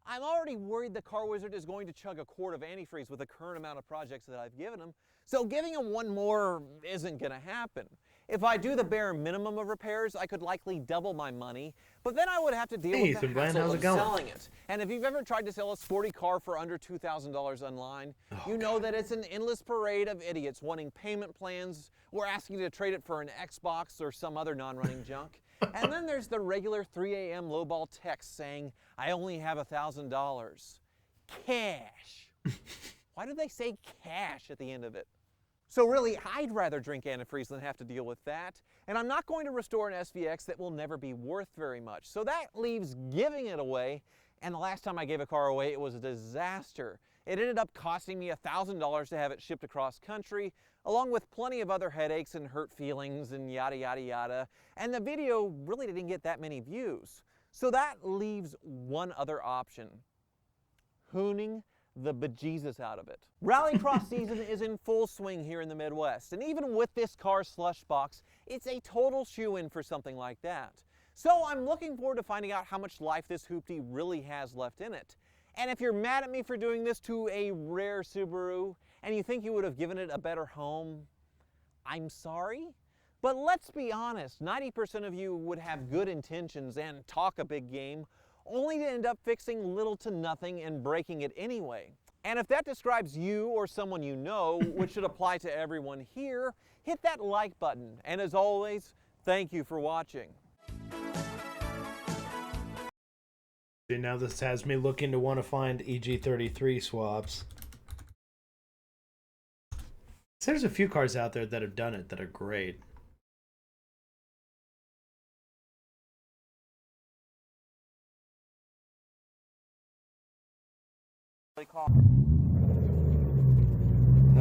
I'm already worried the Car Wizard is going to chug a quart of antifreeze with the current amount of projects that I've given him, so giving him one more isn't going to happen. If I do the bare minimum of repairs, I could likely double my money, but then I would have to deal with the hassle of selling it. And if you've ever tried to sell a sporty car for under $2,000 online, you know that it's an endless parade of idiots wanting payment plans or asking you to trade it for an Xbox or some other non-running junk. And then there's the regular 3 a.m. lowball text saying, I only have $1,000. Cash. Why do they say cash at the end of it? So really, I'd rather drink antifreeze than have to deal with that. And I'm not going to restore an SVX that will never be worth very much. So that leaves giving it away. And the last time I gave a car away, it was a disaster. It ended up costing me $1,000 to have it shipped across country, along with plenty of other headaches and hurt feelings and yada, yada, yada. And the video really didn't get that many views. So that leaves one other option: hooning the bejesus out of it. Rallycross season is in full swing here in the Midwest, and even with this car's slush box, it's a total shoe-in for something like that. So I'm looking forward to finding out how much life this hoopty really has left in it. And if you're mad at me for doing this to a rare Subaru, and you think you would have given it a better home, I'm sorry. But let's be honest, 90% of you would have good intentions and talk a big game, only to end up fixing little to nothing and breaking it anyway. And if that describes you or someone you know, which should apply to everyone here, hit that like button. And as always, thank you for watching. See, now this has me looking to want to find EG33 swaps. There's a few cars out there that have done it that are great. I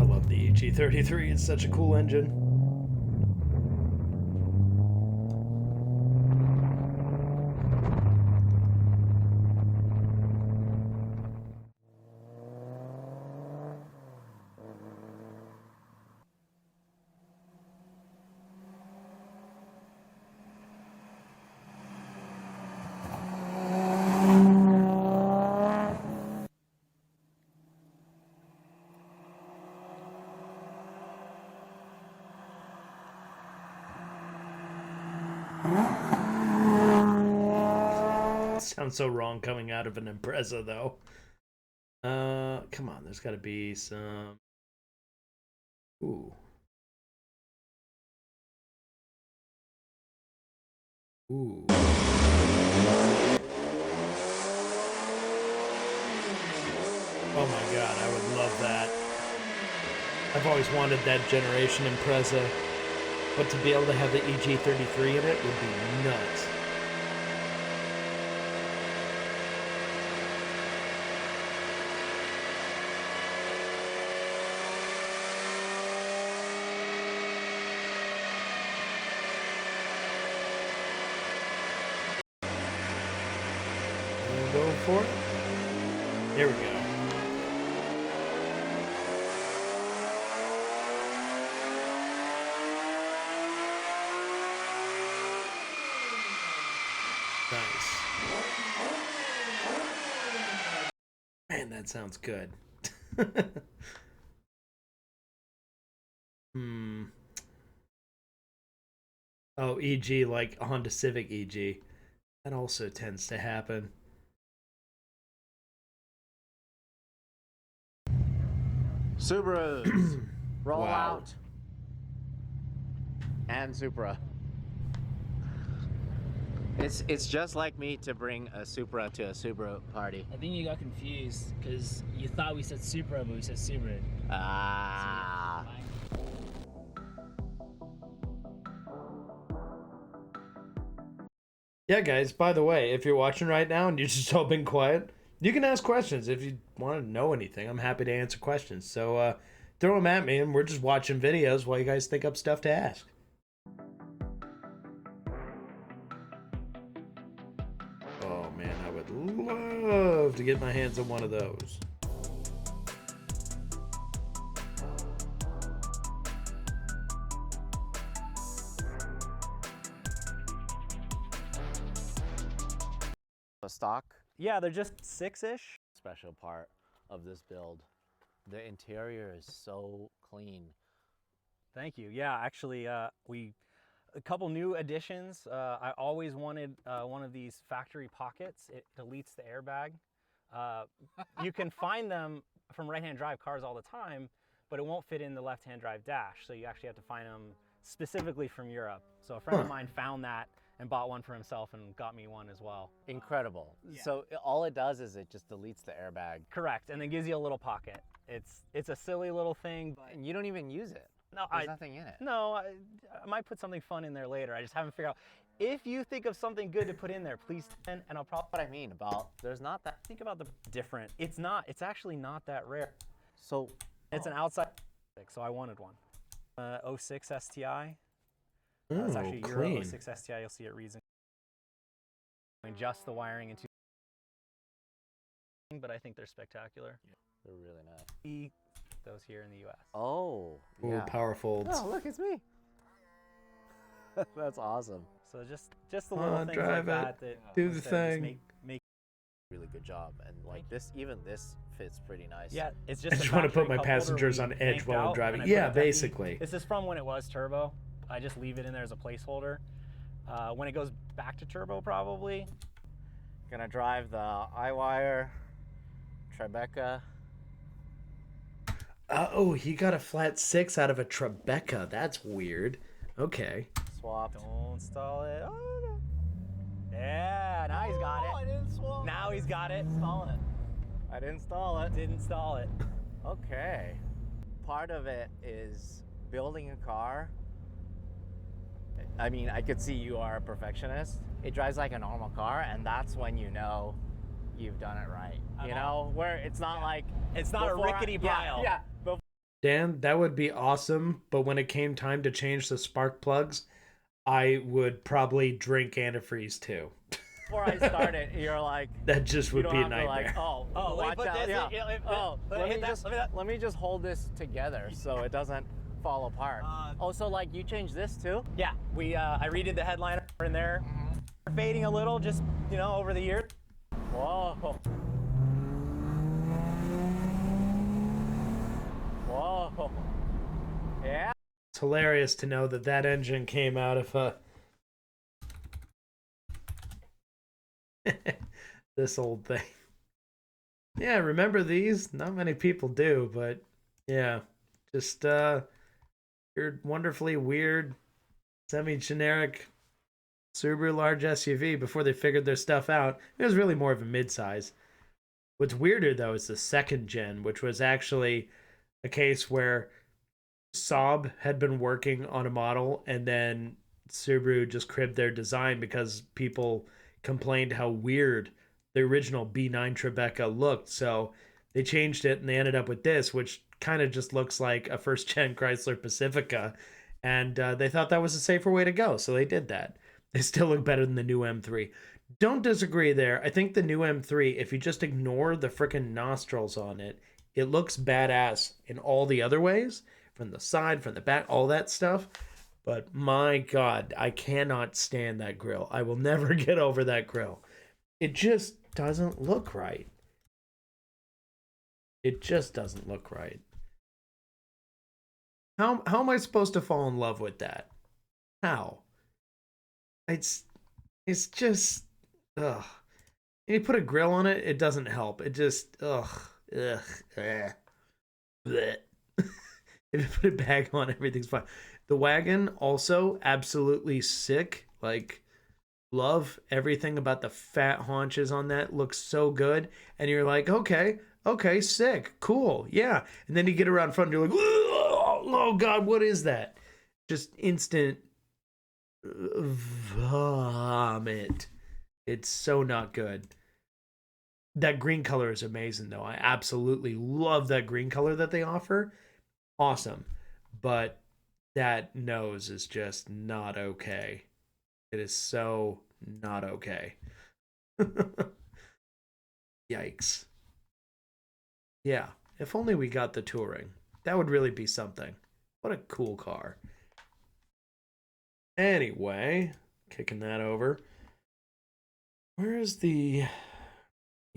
love the EG33, it's such a cool engine. Sounds so wrong coming out of an Impreza, though. Come on, there's got to be some. Ooh. Ooh. Oh my God, I would love that. I've always wanted that generation Impreza, but to be able to have the EG33 in it would be nuts. Going for it. There we go. Man, that sounds good. Oh, EG, like Honda Civic EG. That also tends to happen. Subarus, roll Wow. out. And Supra. It's just like me to bring a Supra to a Subaru party. I think you got confused because you thought we said Supra, but we said Subaru. Ah. Yeah, guys, by the way, if you're watching right now and you're just all being quiet, you can ask questions if you want to know anything. I'm happy to answer questions. So throw them at me, and we're just watching videos while you guys think up stuff to ask. Oh, man, I would love to get my hands on one of those. A stock Yeah, they're just 6-ish. special part of this build. The interior is so clean. Thank you. Yeah, actually, a couple new additions. I always wanted one of these factory pockets. It deletes the airbag. You can find them from right-hand drive cars all the time, but it won't fit in the left-hand drive dash. So you actually have to find them specifically from Europe. So a friend of mine found that and bought one for himself and got me one as well. Incredible. Yeah. So all it does is it just deletes the airbag. Correct, and then gives you a little pocket. It's a silly little thing, but And you don't even use it. no, There's nothing in it. No, I might put something fun in there later. I just haven't figured out. If you think of something good to put in there, please send, and I'll probably. What I mean about there's not that. Think about the different. It's not. It's actually not that rare. So It's an outside. So I wanted one. 06 STI. It's actually Euro clean. 06 STI. You'll see it reads. Just the wiring into. But I think they're spectacular. they're really nice. Those here in the U.S. Oh, Ooh, yeah. powerful. Oh, look, it's me. That's awesome. So just the little things drive like it. that that Do the instead of just thing. make Really good job, and like this, even this fits pretty nice. Yeah, it's I just. just a want to put factory my cup holder passengers we on edge yanked while I'm out, driving. and I put Yeah, it back in. basically. This is from when it was turbo. I just leave it in there as a placeholder. When it goes back to turbo, probably. Gonna drive the iWire Tribeca. Oh, he got a flat 6 out of a Tribeca. That's weird. Okay. Swapped. Don't stall it. Oh, no. Yeah, now he's got it. I didn't swap. Now he's got it. Install it. I didn't install it. Didn't stall it. Okay. Part of it is building a car. I mean, I could see you are a perfectionist. It drives like a normal car, and that's when you know you've done it right. You know, where it's not like It's not a before rickety bile. Yeah. Before Dan, that would be awesome, but when it came time to change the spark plugs, I would probably drink antifreeze too. I started, you're like, That just you would don't be a have to nightmare. like, oh, let me watch put out. this Yeah. in- Oh, let me let me just hold this together so it doesn't fall apart. Oh, so like you changed this too? Yeah, I redid the headliner in there. Fading a little, just over the year. Whoa. Whoa. Yeah. It's hilarious to know that that engine came out of this old thing. Yeah, remember these? Not many people do, but yeah, just your wonderfully weird, semi-generic Subaru large SUV before they figured their stuff out. It was really more of a midsize. What's weirder though is the second gen, which was actually a case where Saab had been working on a model and then Subaru just cribbed their design because people complained how weird the original B9 Tribeca looked. So they changed it and they ended up with this, which kind of just looks like a first gen Chrysler Pacifica. And they thought that was a safer way to go. So they did that. They still look better than the new M3. Don't disagree there. I think the new M3, if you just ignore the frickin' nostrils on it, it looks badass in all the other ways. From the side, from the back, all that stuff. But my God, I cannot stand that grill. I will never get over that grill. It just doesn't look right. It just doesn't look right. How am I supposed to fall in love with that? How? It's just ugh. And you put a grill on it, it doesn't help. It just bleh. If you put a bag on, everything's fine. The wagon also absolutely sick. Like, love everything about the fat haunches on that. Looks so good. And you're like, okay, sick, cool, yeah. And then you get around front and you're like, oh God, what is that? Just instant vomit. It's so not good. That green color is amazing, though. I absolutely love that green color that they offer. Awesome. But that nose is just not okay. It is so not okay. Yikes. Yeah, if only we got the Touring. That would really be something. What a cool car. Anyway, kicking that over. Where is the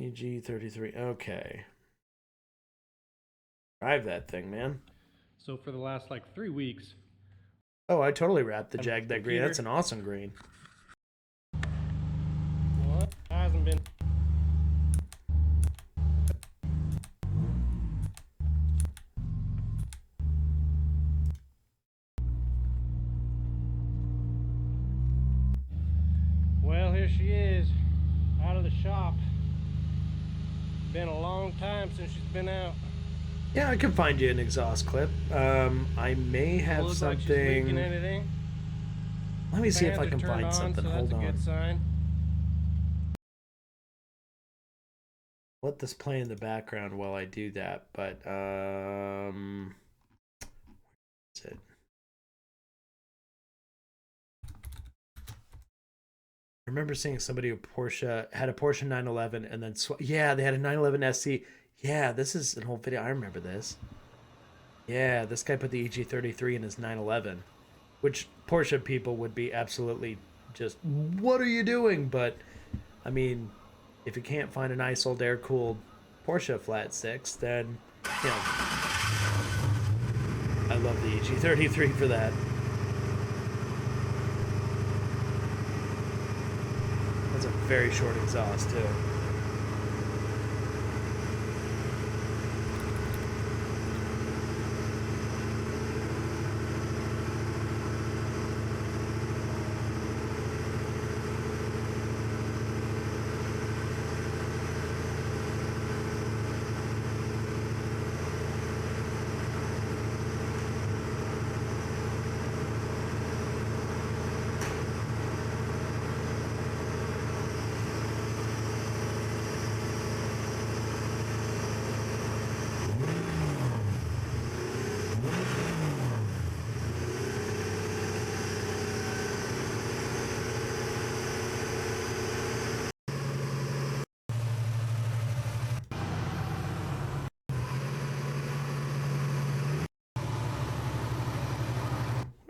EG33? Okay. Drive that thing, man. So for the last like 3 weeks. Oh, I totally wrapped the Jag that green. That's an awesome green. What? Hasn't been. Well, here she is, out of the shop. Been a long time since she's been out. Yeah, I could find you an exhaust clip. I may have Looks like she's something. leaking anything. Let me see if I Fans are can turned find on, something. so Hold that's a on. good sign. Let this play in the background while I do that. But where is it? I remember seeing somebody who had a Porsche 911 and then yeah, they had a 911 SC. Yeah, this is an old video. I remember this. Yeah, this guy put the EG33 in his 911, which Porsche people would be absolutely just, what are you doing? But I mean, if you can't find a nice old air-cooled Porsche flat six, then you know, I love the EG33 for that. That's a very short exhaust too.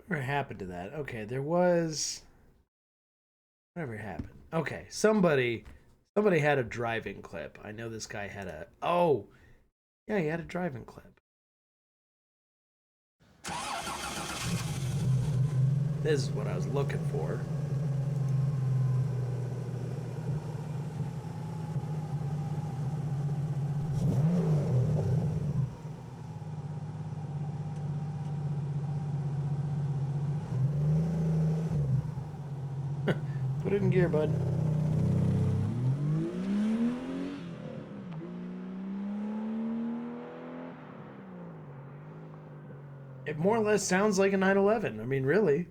Whatever happened to that? Okay, there was... Whatever happened? Okay, somebody had a driving clip. I know this guy had a... Oh! Yeah, he had a driving clip. This is what I was looking for. Put it in gear, bud. It more or less sounds like a 911. I mean, really.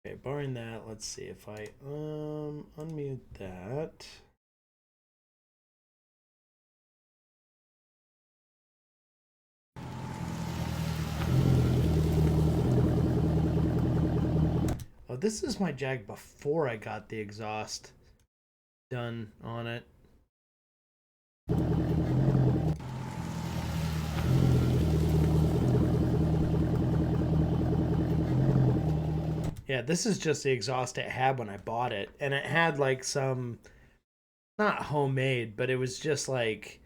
Okay, barring that, let's see if I unmute that. Oh, this is my Jag before I got the exhaust done on it. Yeah, this is just the exhaust it had when I bought it. And it had like some, not homemade, but it was just like,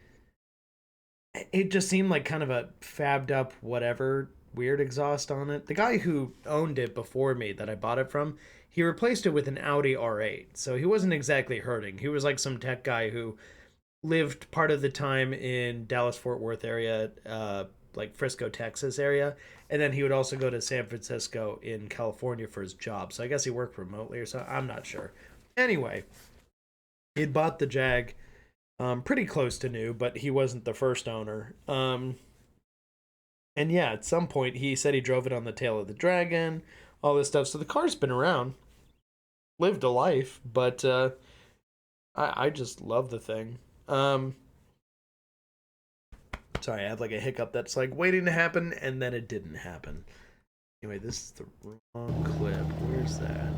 it just seemed like kind of a fabbed up whatever weird exhaust on it. The guy who owned it before me that I bought it from, he replaced it with an Audi R8. So he wasn't exactly hurting. He was like some tech guy who lived part of the time in Dallas-Fort Worth area, like Frisco, Texas area. And then he would also go to San Francisco in California for his job. So I guess he worked remotely or something. I'm not sure. Anyway, he'd bought the Jag pretty close to new, but he wasn't the first owner. And yeah, at some point he said he drove it on the tail of the Dragon, all this stuff. So the car's been around, lived a life, but I just love the thing. Sorry, I had like a hiccup that's like waiting to happen, and then it didn't happen. Anyway, this is the wrong clip. Where's that?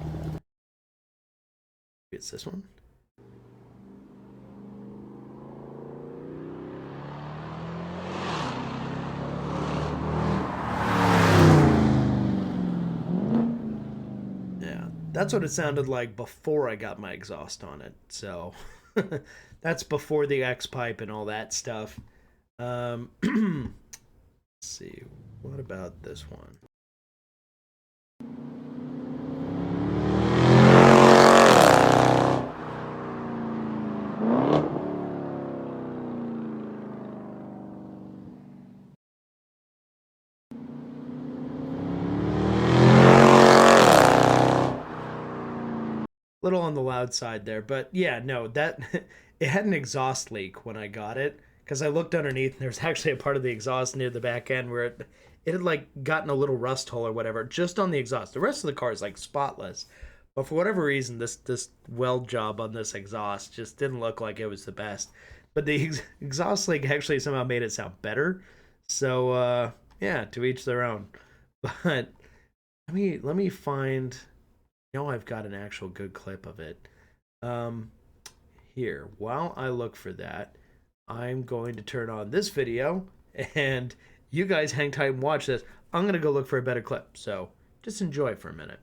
It's this one? Yeah, that's what it sounded like before I got my exhaust on it. So that's before the X-pipe and all that stuff. Let's see, what about this one? Little on the loud side there, but yeah, no, that it had an exhaust leak when I got it. Because I looked underneath, and there's actually a part of the exhaust near the back end where it had like gotten a little rust hole or whatever, just on the exhaust. The rest of the car is like spotless, but for whatever reason, this weld job on this exhaust just didn't look like it was the best. But the exhaust leak actually somehow made it sound better. So yeah, to each their own. But let me find. I've got an actual good clip of it. Here, while I look for that, I'm going to turn on this video, and you guys hang tight and watch this. I'm going to go look for a better clip, so just enjoy for a minute.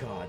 God.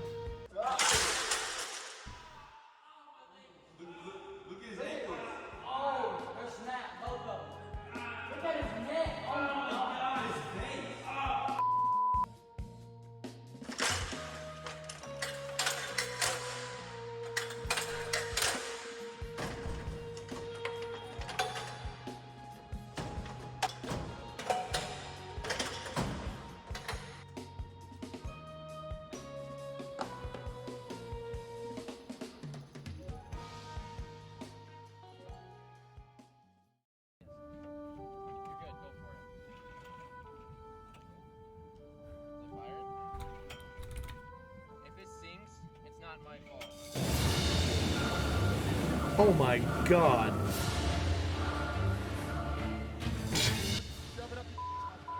Oh my God.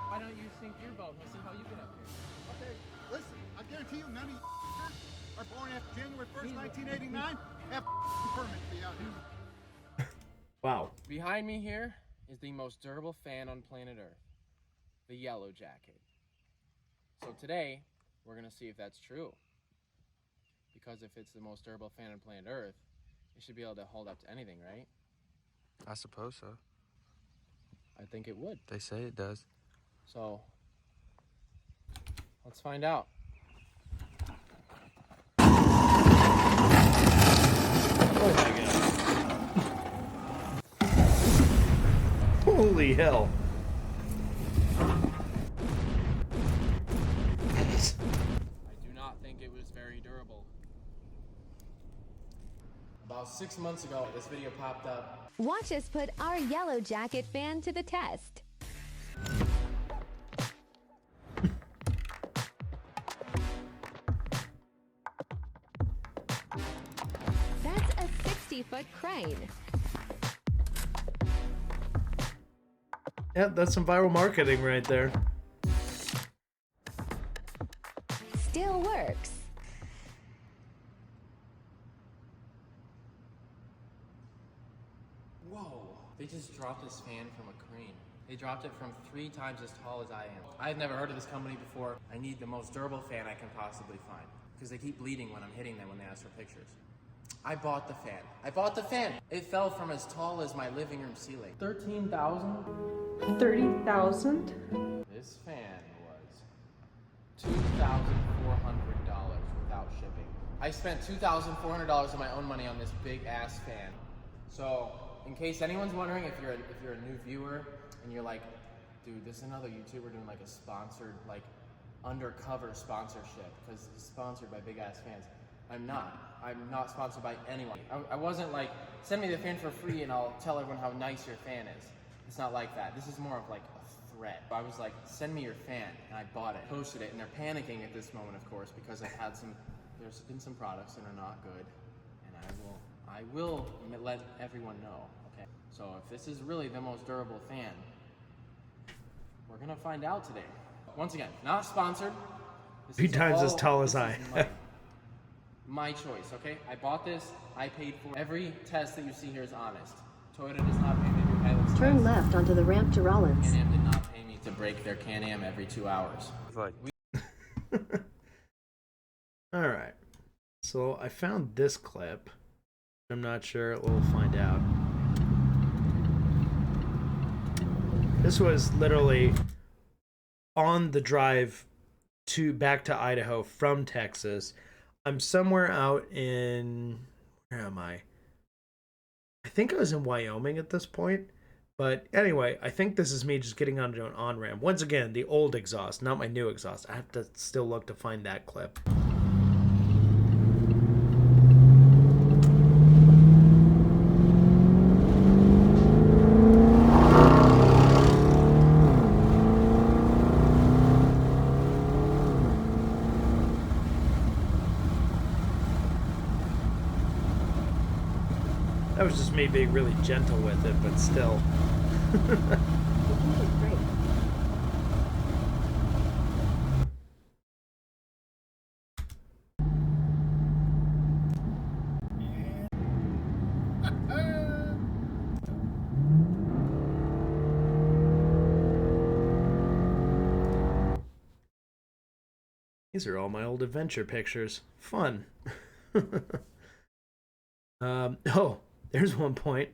Why don't you sink your boat? We'll see how you get up here. Okay, listen, I guarantee you none of you are born after January 1st, 1989, have permit to be out here. Wow. Behind me here is the most durable fan on planet Earth, the Yellow Jacket. So today, we're gonna see if that's true. Because if it's the most durable fan on planet Earth, it should be able to hold up to anything, right? I suppose so. I think it would. They say it does. So, let's find out. Oh my God. Holy hell. I do not think it was very durable. About 6 months ago, this video popped up. Watch us put our Yellow Jacket fan to the test. 50-foot crane. Yeah, that's some viral marketing right there. Still works. Whoa! They just dropped this fan from a crane. They dropped it from 3 times as tall as I am. I've never heard of this company before. I need the most durable fan I can possibly find. Because they keep bleeding when I'm hitting them when they ask for pictures. I bought the fan. I bought the fan! It fell from as tall as my living room ceiling. 13,000? 30,000? This fan was $2,400 without shipping. I spent $2,400 of my own money on this big ass fan. So, in case anyone's wondering, if you're a new viewer and you're like, dude, this is another YouTuber doing like a sponsored, like undercover sponsorship because it's sponsored by big ass fans. I'm not sponsored by anyone. I wasn't like, send me the fan for free and I'll tell everyone how nice your fan is. It's not like that. This is more of like a threat. I was like, send me your fan, and I bought it, posted it, and they're panicking at this moment, of course, because there's been some products that are not good, and I will let everyone know, okay? So if this is really the most durable fan, we're gonna find out today. Once again, not sponsored. 3 times as tall as I. My choice, okay? I bought this, I paid for it. Every test that you see here is honest. Toyota does not pay me to do pilots. Turn left onto the ramp to Rollins. Can-Am did not pay me to break their Can-Am every 2 hours. Alright. So I found this clip. I'm not sure. We'll find out. This was literally on the drive back to Idaho from Texas. I'm somewhere out in, where am I? I think I was in Wyoming at this point. But anyway, I think this is me just getting onto an on-ramp. Once again, the old exhaust, not my new exhaust. I have to still look to find that clip. That was just me being really gentle with it, but still. These are all my old adventure pictures. Fun. Oh, there's one point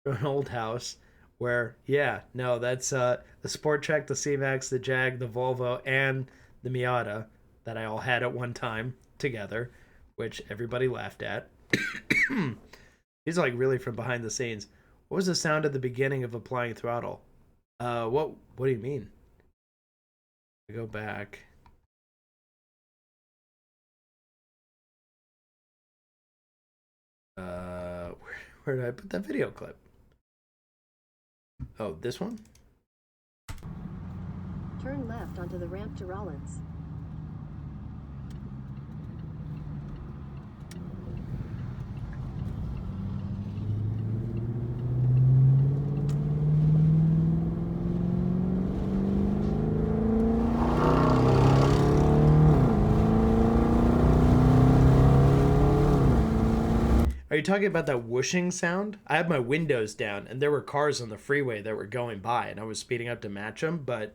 from an old house where, yeah, no, that's the Sport Trek, the C-Max, the Jag, the Volvo, and the Miata that I all had at one time together, which everybody laughed at. These are like really from behind the scenes. What was the sound at the beginning of applying throttle? What do you mean? I go back. Where did I put that video clip? Oh, this one? Turn left onto the ramp to Rollins. Are you talking about that whooshing sound? I had my windows down, and there were cars on the freeway that were going by, and I was speeding up to match them, but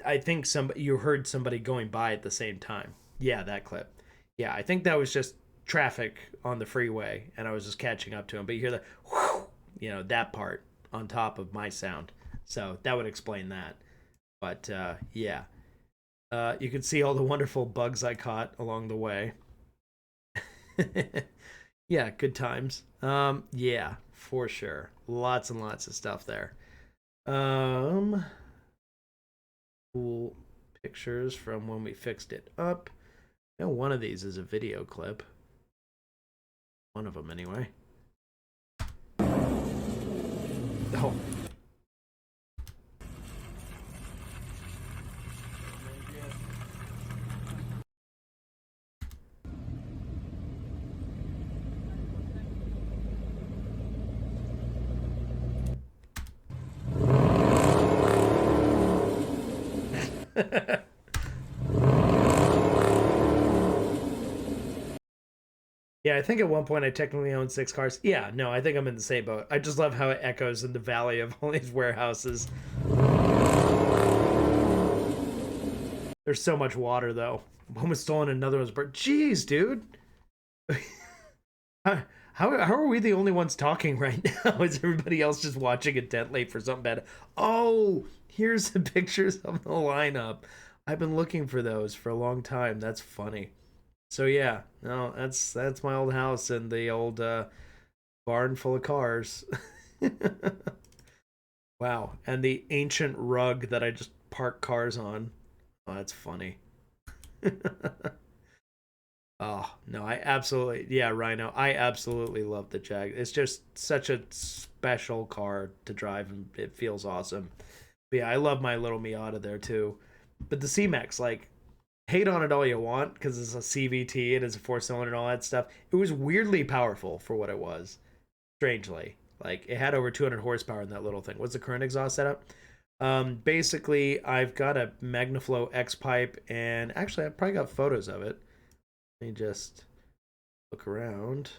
I think you heard somebody going by at the same time. Yeah, that clip. Yeah, I think that was just traffic on the freeway, and I was just catching up to them. But you hear the whoosh, you know, that part on top of my sound. So that would explain that. But, yeah. You can see all the wonderful bugs I caught along the way. Yeah, good times. Yeah, for sure. Lots and lots of stuff there. Cool pictures from when we fixed it up. I know one of these is a video clip. One of them, anyway. Oh. Yeah, I think at one point I technically owned 6 cars. Yeah, no, I think I'm in the same boat. I just love how it echoes in the valley of all these warehouses. There's so much water, though. One was stolen, another was burnt. Jeez, dude. How are we the only ones talking right now? Is everybody else just watching intently for something bad? Oh, here's the pictures of the lineup. I've been looking for those for a long time. That's funny. So yeah, no, that's my old house and the old barn full of cars. Wow, and the ancient rug that I just park cars on. Oh, that's funny. Oh, no, I absolutely, yeah, Rhino, I absolutely love the Jag. It's just such a special car to drive, and it feels awesome. But yeah, I love my little Miata there, too. But the C-Max, like, hate on it all you want, because it's a CVT, and it's a 4-cylinder and all that stuff. It was weirdly powerful for what it was, strangely. Like, it had over 200 horsepower in that little thing. What's the current exhaust setup? Basically, I've got a MagnaFlow X-Pipe, and actually, I've probably got photos of it. Let me just look around.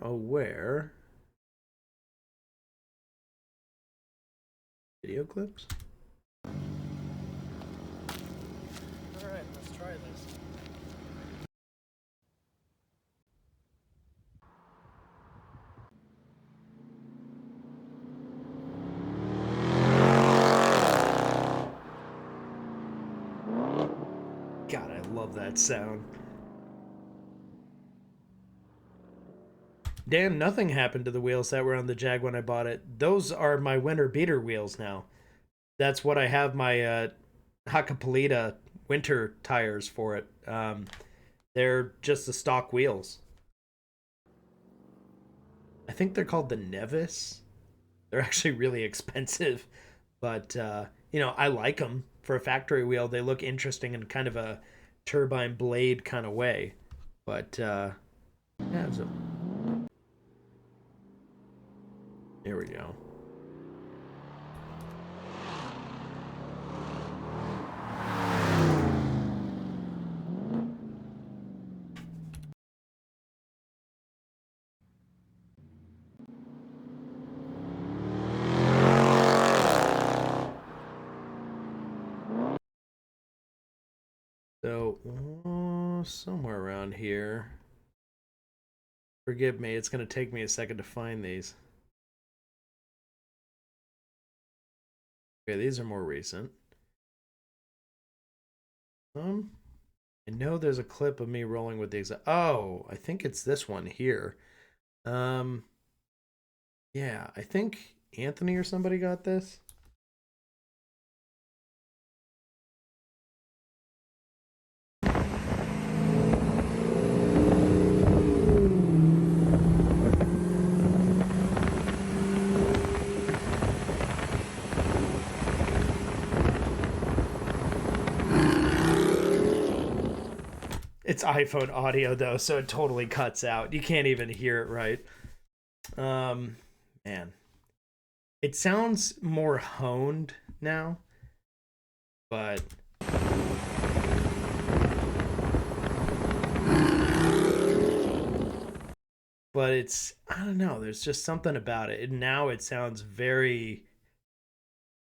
Where? Video clips? Alright, let's try this. God, I love that sound. Damn, nothing happened to the wheels that were on the Jag when I bought it. Those are my winter beater wheels now. That's what I have my Hakkapeliitta winter tires for it. They're just the stock wheels. I think they're called the Nevis. They're actually really expensive, but you know, I like them for a factory wheel. They look interesting in kind of a turbine blade kind of way. But yeah, so here we go. So, somewhere around here. Forgive me, it's going to take me a second to find these. Okay, these are more recent. I know there's a clip of me rolling with these. Oh, I think it's this one here. Yeah, I think Anthony or somebody got this. It's iPhone audio though, so it totally cuts out. You can't even hear it right. Man. It sounds more honed now, but it's, I don't know, there's just something about it. And now it sounds very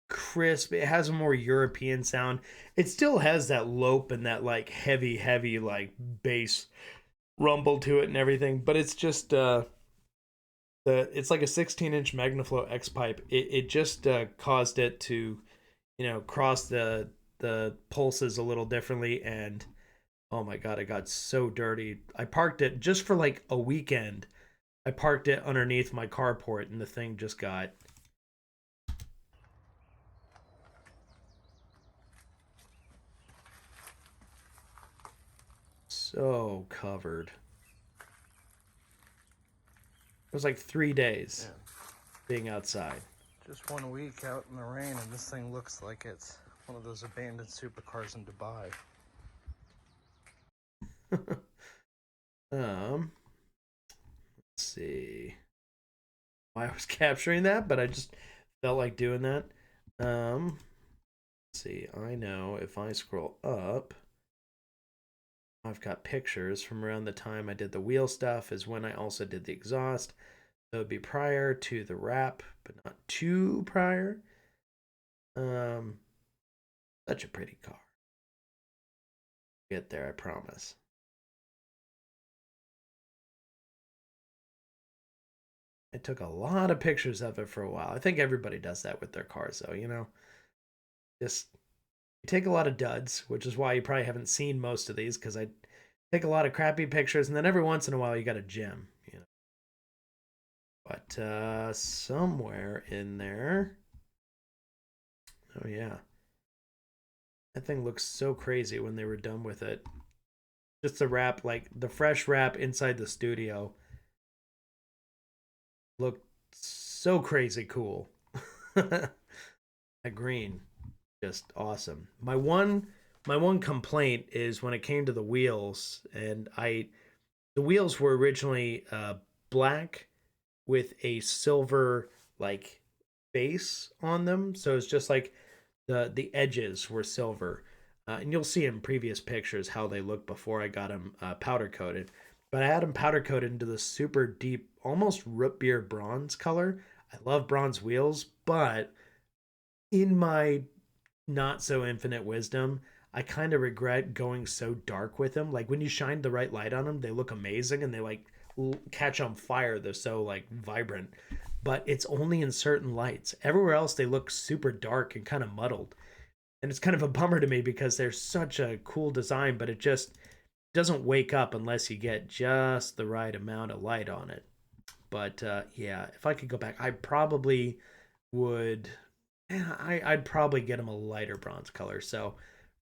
crisp. It has a more European sound. It still has that lope and that like heavy like bass rumble to it and everything, but it's just it's like a 16-inch MagnaFlow X-Pipe. It just caused it to, you know, cross the pulses a little differently, and oh my god, it got so dirty. I parked it just for like a weekend. I parked it underneath my carport and the thing just got so covered. It was like 3 days being outside. Just 1 week out in the rain, and this thing looks like it's one of those abandoned supercars in Dubai. Let's see why I was capturing that, but I just felt like doing that. Let's see, I know if I scroll up, I've got pictures from around the time I did the wheel stuff is when I also did the exhaust. So it'd be prior to the wrap, but not too prior. Such a pretty car. Get there, I promise. I took a lot of pictures of it for a while. I think everybody does that with their cars, though, you know. Just you take a lot of duds, which is why you probably haven't seen most of these, because I take a lot of crappy pictures, and then every once in a while you got a gem, you know. But somewhere in there, oh yeah, that thing looks so crazy when they were done with it. Just the wrap, like the fresh wrap inside the studio, looked so crazy cool. That green, just awesome. My one complaint is when it came to the wheels, and the wheels were originally black with a silver like base on them, so it's just like the edges were silver, and you'll see in previous pictures how they looked before I got them powder coated. But I had them powder coated into the super deep, almost root beer bronze color. I love bronze wheels, but in my not so infinite wisdom, I kind of regret going so dark with them. Like when you shine the right light on them, they look amazing and they like catch on fire. They're so like vibrant, but it's only in certain lights. Everywhere else, they look super dark and kind of muddled. And it's kind of a bummer to me because they're such a cool design, but it just doesn't wake up unless you get just the right amount of light on it. But yeah, if I could go back, I probably would. I'd probably get them a lighter bronze color. So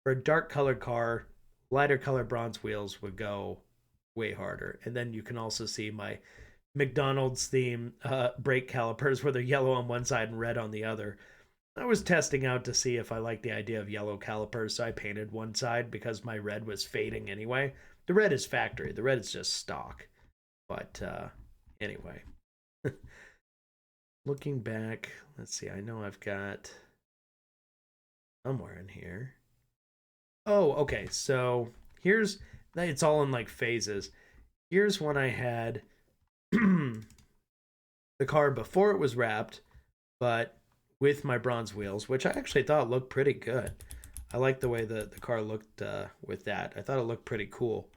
for a dark colored car, lighter color bronze wheels would go way harder. And then you can also see my McDonald's theme brake calipers where they're yellow on one side and red on the other. I was testing out to see if I liked the idea of yellow calipers, so I painted one side because my red was fading anyway. The red is factory. The red is just stock. But anyway. Looking back, let's see. I know I've got somewhere in here. Oh, okay. So here's, it's all in like phases. Here's when I had the car before it was wrapped, but with my bronze wheels, which I actually thought looked pretty good. I like the way the car looked with that. I thought it looked pretty cool.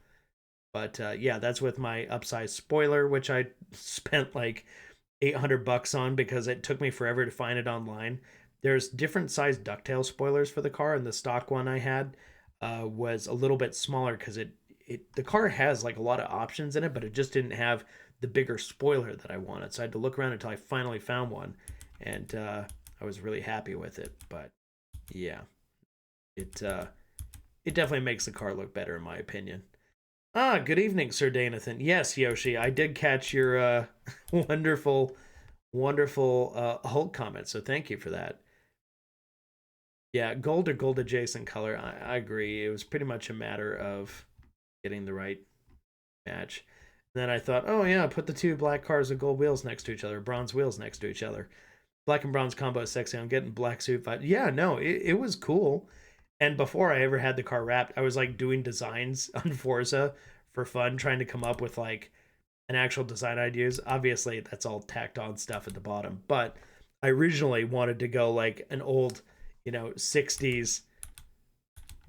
But yeah, that's with my upsized spoiler, which I spent like $800 on because it took me forever to find it online. There's different size ducktail spoilers for the car, and the stock one I had was a little bit smaller because the car has like a lot of options in it, but it just didn't have the bigger spoiler that I wanted. So I had to look around until I finally found one, and I was really happy with it. But yeah, it definitely makes the car look better in my opinion. Good evening, Sir Danathan. Yes, Yoshi, I did catch your wonderful Hulk comment, so thank you for that. Yeah, gold or gold adjacent color, I agree. It was pretty much a matter of getting the right match. And then I thought, oh yeah, put the two black cars with gold wheels next to each other, bronze wheels next to each other. Black and bronze combo is sexy. I'm getting black suit vibe. Yeah, no, it was cool. And before I ever had the car wrapped, I was like doing designs on Forza for fun, trying to come up with like an actual design I'd use. Obviously, that's all tacked on stuff at the bottom. But I originally wanted to go like an old, 60s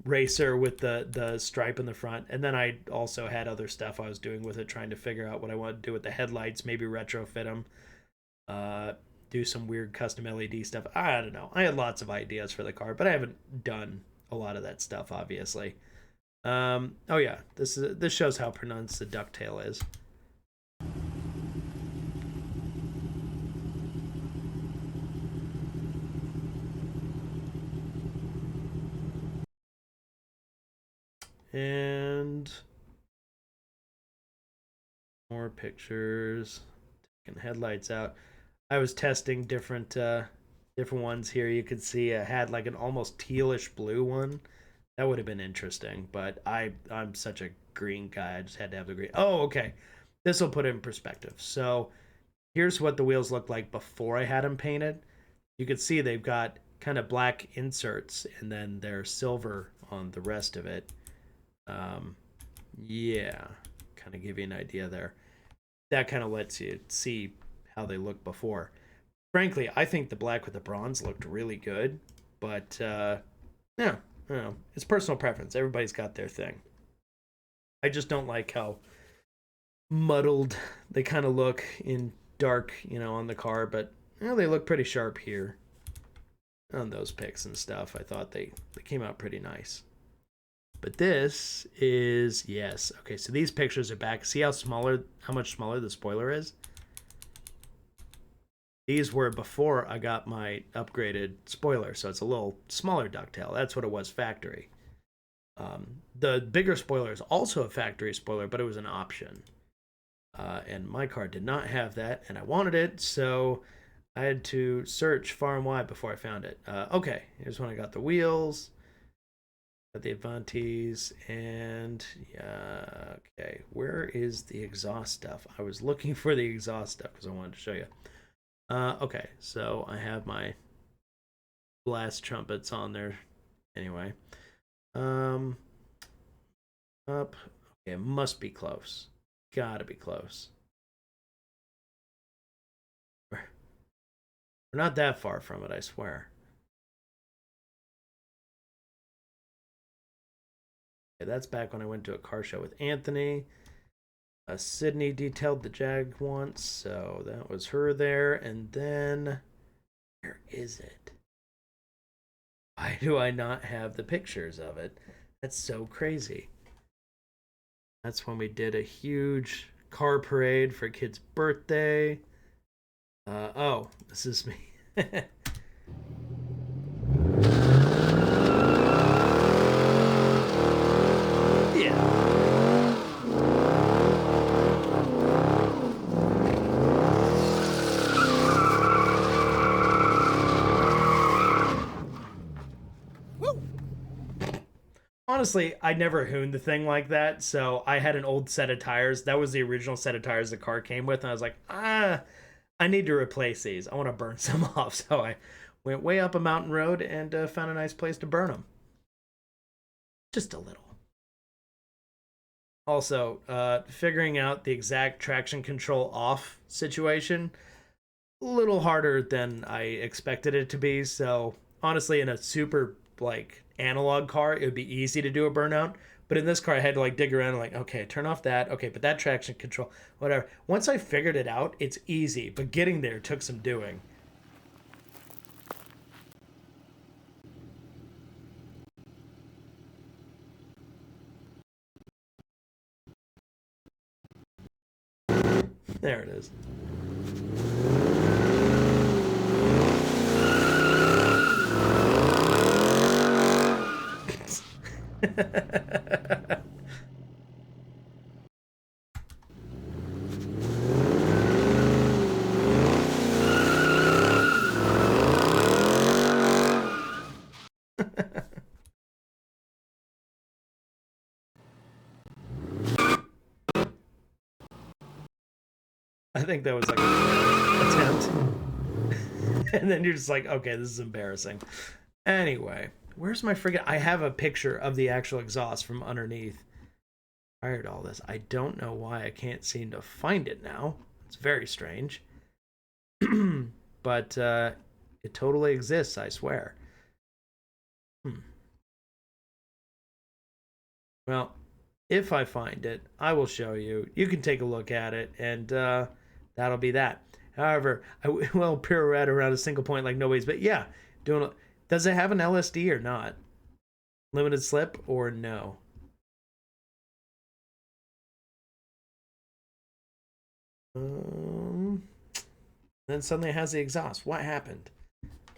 racer with the stripe in the front. And then I also had other stuff I was doing with it, trying to figure out what I wanted to do with the headlights, maybe retrofit them, do some weird custom LED stuff. I don't know. I had lots of ideas for the car, but I haven't done a lot of that stuff, obviously. Oh yeah, this shows how pronounced the ducktail is. And more pictures. Taking headlights out. I was testing different different ones here. You could see I had like an almost tealish blue one. That would have been interesting, but I'm such a green guy. I just had to have the green. Oh, okay. This will put it in perspective. So here's what the wheels looked like before I had them painted. You can see they've got kind of black inserts and then they're silver on the rest of it. Yeah, kind of give you an idea there. That kind of lets you see how they look before. Frankly, I think the black with the bronze looked really good, but yeah, I don't know. It's personal preference. Everybody's got their thing. I just don't like how muddled they kind of look in dark, you know, on the car, but you know, they look pretty sharp here on those pics and stuff. I thought they came out pretty nice. But this is, yes. Okay, so these pictures are back. See how much smaller the spoiler is? These were before I got my upgraded spoiler, so it's a little smaller ducktail. That's what it was factory. The bigger spoiler is also a factory spoiler, but it was an option. And my car did not have that, and I wanted it, so I had to search far and wide before I found it. Okay, here's when I got the wheels. Got the Avantis, and yeah, okay, where is the exhaust stuff? I was looking for the exhaust stuff because I wanted to show you. Okay, so I have my blast trumpets on there anyway. Up. Okay, it must be close. Gotta be close. We're not that far from it, I swear. Okay, that's back when I went to a car show with Anthony. Sydney detailed the Jag once, so that was her there. And then, where is it? Why do I not have the pictures of it? That's so crazy. That's when we did a huge car parade for a kid's birthday. Oh, this is me. Honestly, I never hooned the thing like that, so I had an old set of tires. That was the original set of tires the car came with, and I was like, I need to replace these. I want to burn some off, so I went way up a mountain road and found a nice place to burn them. Just a little. Also, figuring out the exact traction control off situation, a little harder than I expected it to be, so honestly, in a super, like, analog car, it would be easy to do a burnout, but in this car I had to like dig around and like, okay, turn off that, okay, but that traction control, whatever. Once I figured it out, it's easy, but getting there took some doing. There it is. I think that was like an attempt. And then you're just like, okay, this is embarrassing. Anyway, where's my friggin'... I have a picture of the actual exhaust from underneath. Prior to all this. I don't know why I can't seem to find it now. It's very strange. But it totally exists, I swear. Well, if I find it, I will show you. You can take a look at it, and that'll be that. However, I will pirouette around a single point like nobody's. But yeah, does it have an LSD or not? Limited slip or no? Then suddenly it has the exhaust. What happened?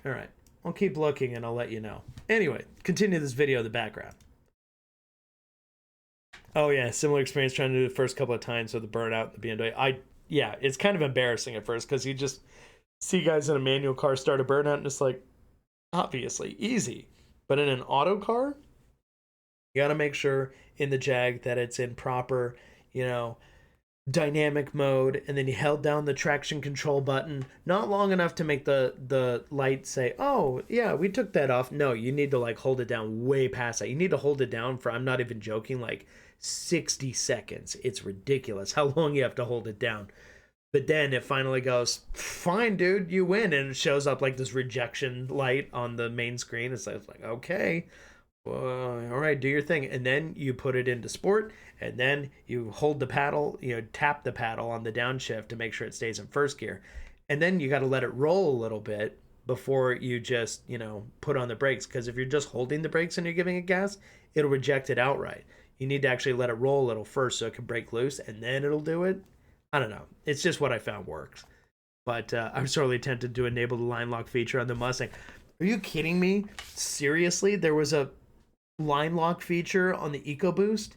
All right, I'll keep looking and I'll let you know. Anyway, continue this video in the background. Oh yeah, similar experience trying to do the first couple of times with the burnout, the BMW. Yeah, it's kind of embarrassing at first because you just see guys in a manual car start a burnout, and it's like, obviously, easy. But in an auto car, you got to make sure in the Jag that it's in proper, dynamic mode, and then you held down the traction control button not long enough to make the light say, oh yeah, we took that off. No, you need to like hold it down way past that. You need to hold it down for, I'm not even joking, like 60 seconds. It's ridiculous how long you have to hold it down. But then it finally goes, fine, dude, you win. And it shows up like this rejection light on the main screen. It's like, okay, well, all right, do your thing. And then you put it into sport, and then you hold the paddle, tap the paddle on the downshift to make sure it stays in first gear. And then you got to let it roll a little bit before you just, put on the brakes. Because if you're just holding the brakes and you're giving it gas, it'll reject it outright. You need to actually let it roll a little first so it can break loose, and then it'll do it. I don't know. It's just what I found works. But I'm sorely tempted to enable the line lock feature on the Mustang. Are you kidding me? Seriously? There was a line lock feature on the EcoBoost?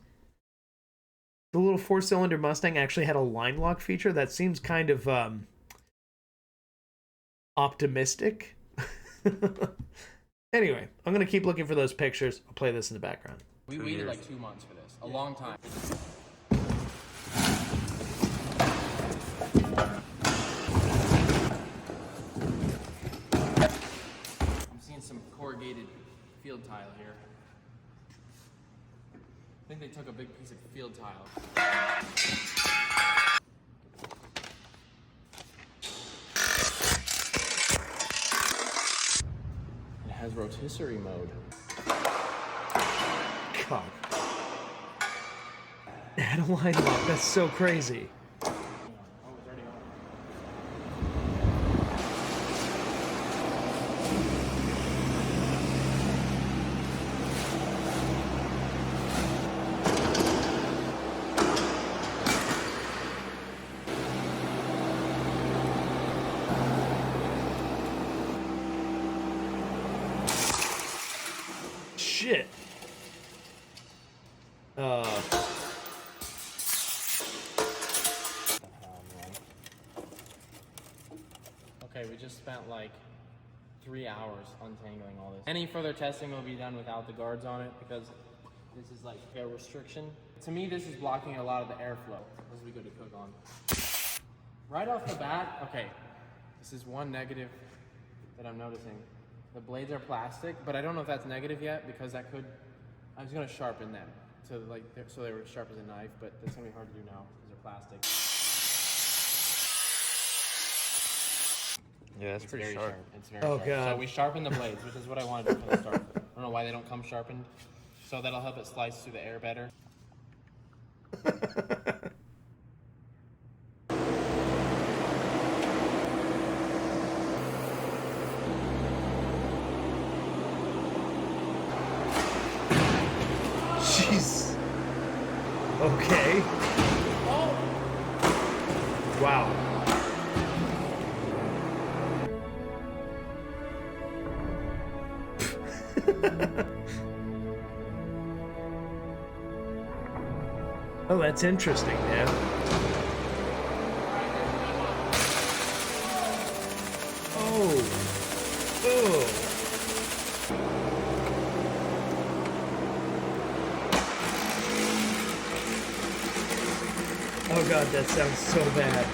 The little 4-cylinder Mustang actually had a line lock feature? That seems kind of optimistic. Anyway, I'm going to keep looking for those pictures. I'll play this in the background. We waited like 2 months for this. A long time. I'm seeing some corrugated field tile here. I think they took a big piece of field tile. It has rotisserie mode. God. It had a line lock. That's so crazy. Shit. Okay, we just spent like 3 hours untangling all this. Any further testing will be done without the guards on it because this is like air restriction. To me, this is blocking a lot of the airflow as we go to cook on. Right off the bat, okay, this is one negative that I'm noticing. The blades are plastic, but I don't know if that's negative yet because that could, I was gonna sharpen them so they were sharp as a knife, but that's gonna be hard to do now because they're plastic. Yeah, that's pretty sharp. It's very sharp. God. So we sharpen the blades, which is what I wanted to do from the start. I don't know why they don't come sharpened. So that'll help it slice through the air better. Jeez. Okay. Wow. Oh, that's interesting, man. Oh. Oh. Oh god, that sounds so bad.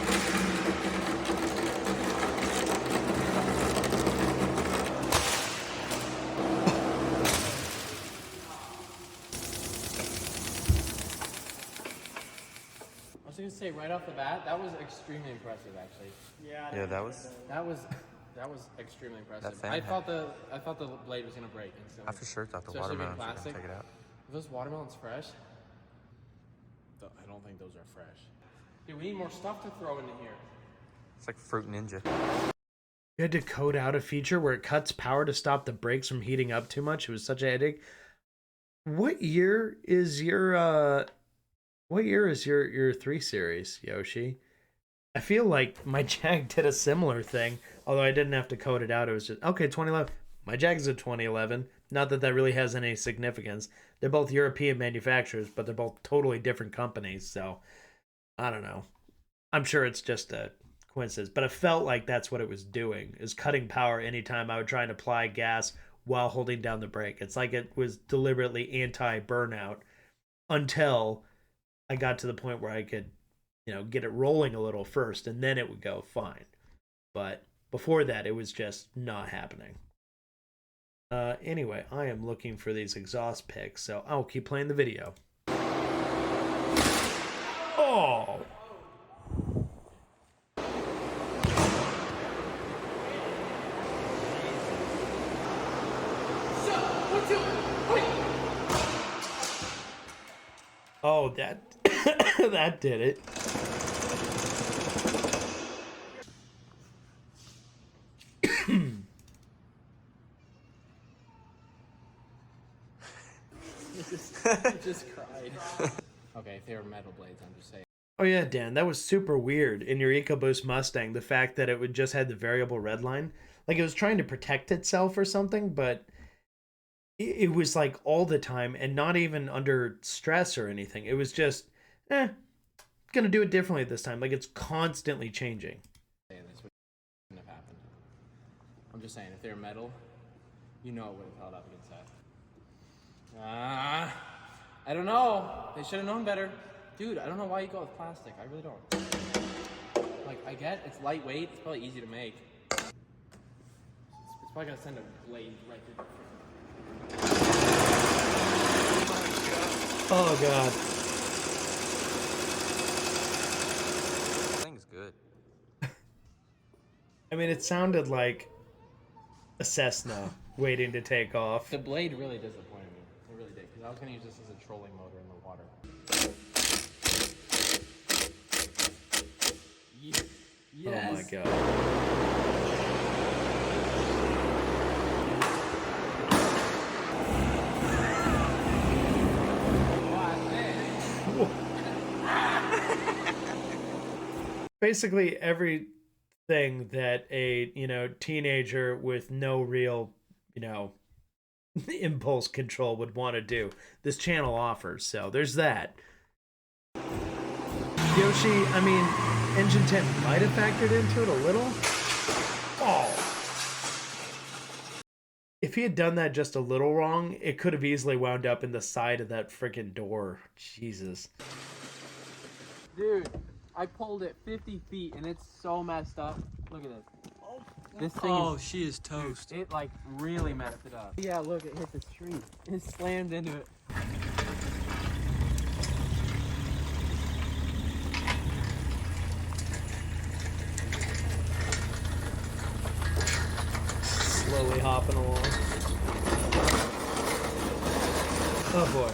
I was gonna say right off the bat, that was extremely impressive, actually. Yeah, that was extremely impressive. That fan I thought the blade was gonna break instantly. I for sure thought the Especially being watermelons were gonna plastic. take it out. Are those watermelons fresh? I don't think those are fresh. Dude, we need more stuff to throw into here. It's like Fruit Ninja. You had to code out a feature where it cuts power to stop the brakes from heating up too much. It was such a headache. What year is your 3 Series, Yoshi? I feel like my Jag did a similar thing, although I didn't have to code it out. It was just, okay, 2011. My Jag's a 2011. Not that that really has any significance. They're both European manufacturers, but they're both totally different companies, so I don't know. I'm sure it's just a coincidence, but it felt like that's what it was doing, is cutting power anytime I would try and apply gas while holding down the brake. It's like it was deliberately anti-burnout until I got to the point where I could, get it rolling a little first, and then it would go fine. But before that, it was just not happening. Anyway, I am looking for these exhaust picks, so I'll keep playing the video. Oh! Oh, that that did it. just cried. Okay, if they were metal blades, I'm just saying. Oh yeah, Dan, that was super weird in your EcoBoost Mustang, the fact that it would just had the variable red line. Like it was trying to protect itself or something, but it was like all the time and not even under stress or anything. It was just, gonna do it differently this time. Like it's constantly changing. This wouldn't have happened. I'm just saying, if they were metal, it would have held up against that. I don't know. They should have known better. Dude, I don't know why you go with plastic. I really don't. Like, I get it's lightweight. It's probably easy to make. It's probably gonna send a blade right through the front. Oh god. Thing's good. I mean, it sounded like a Cessna waiting to take off. The blade really disappointed me. It really did, because I was gonna use this as a trolling motor in the water. Yes. Oh my god. Basically everything that a teenager with no real impulse control would want to do, this channel offers. So there's that. Yoshi, I mean, engine 10 might have factored into it a little. Oh. If he had done that just a little wrong, it could have easily wound up in the side of that freaking door. Jesus. Dude, I pulled it 50 feet and it's so messed up. Look at this. This thing she is toast. It like really messed it up. Yeah, look, it hit the tree. It slammed into it. Slowly hopping along. Oh boy.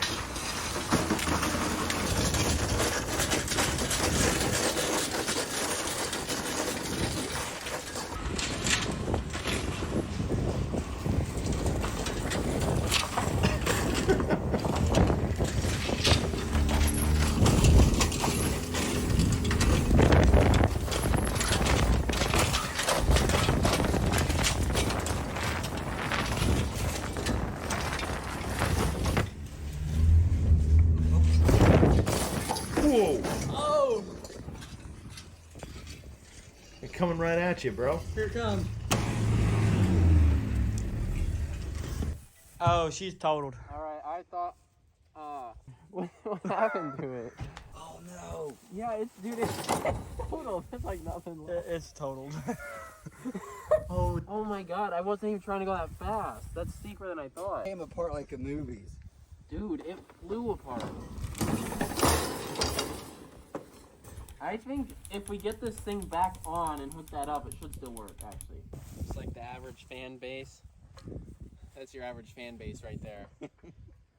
Whoa! Oh! They're coming right at you, bro. Here it comes. Oh, she's totaled. Alright, I thought, what happened to it? Oh no. Yeah, it's total. There's like nothing left. It's totaled. Oh my god, I wasn't even trying to go that fast. That's steeper than I thought. It came apart like the movies. Dude, it flew apart. I think if we get this thing back on and hook that up, it should still work, actually. It's like the average fan base. That's your average fan base right there.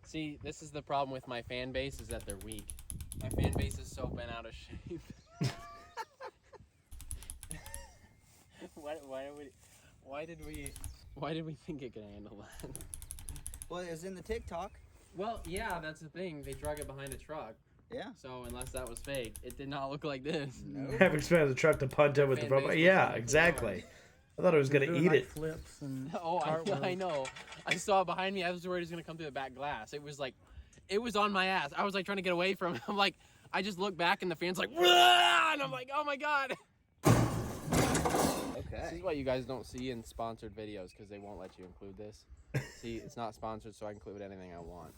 See, this is the problem with my fan base, is that they're weak. My fan base is so bent out of shape. Why did we think it could handle that? Well, it was in the TikTok. Well, yeah, that's the thing. They drug it behind a truck. Yeah. So unless that was fake, it did not look like this. No. Have expanded the truck to punt it with the robot. Yeah, exactly. I thought it was gonna eat it. Flips and Oh, I know. I saw it behind me. I was worried it was gonna come through the back glass. It was like, it was on my ass. I was like trying to get away from it. I'm like, I just looked back and the fan's like, "Wah!" And I'm like, oh my god. This is what you guys don't see in sponsored videos because they won't let you include this. See, it's not sponsored, so I include anything I want.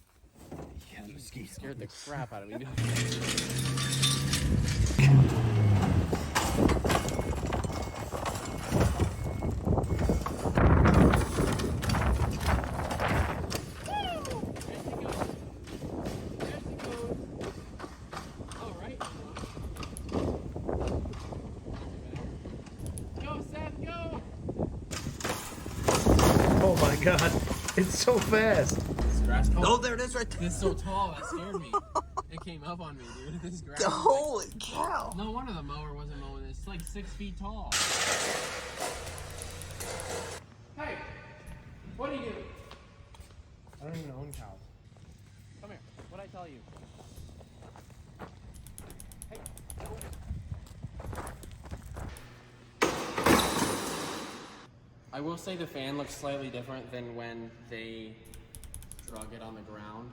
Yeah, you scared the crap out of me. Oh my god, it's so fast. Oh, there it is right there. It's so tall, that scared me. It came up on me, dude. This grass. Holy cow. No wonder the mower wasn't mowing this. It's like 6 feet tall. Hey, what are you doing? I don't even own cows. Come here. What'd I tell you? Hey. I will say the fan looks slightly different than when they drug it on the ground.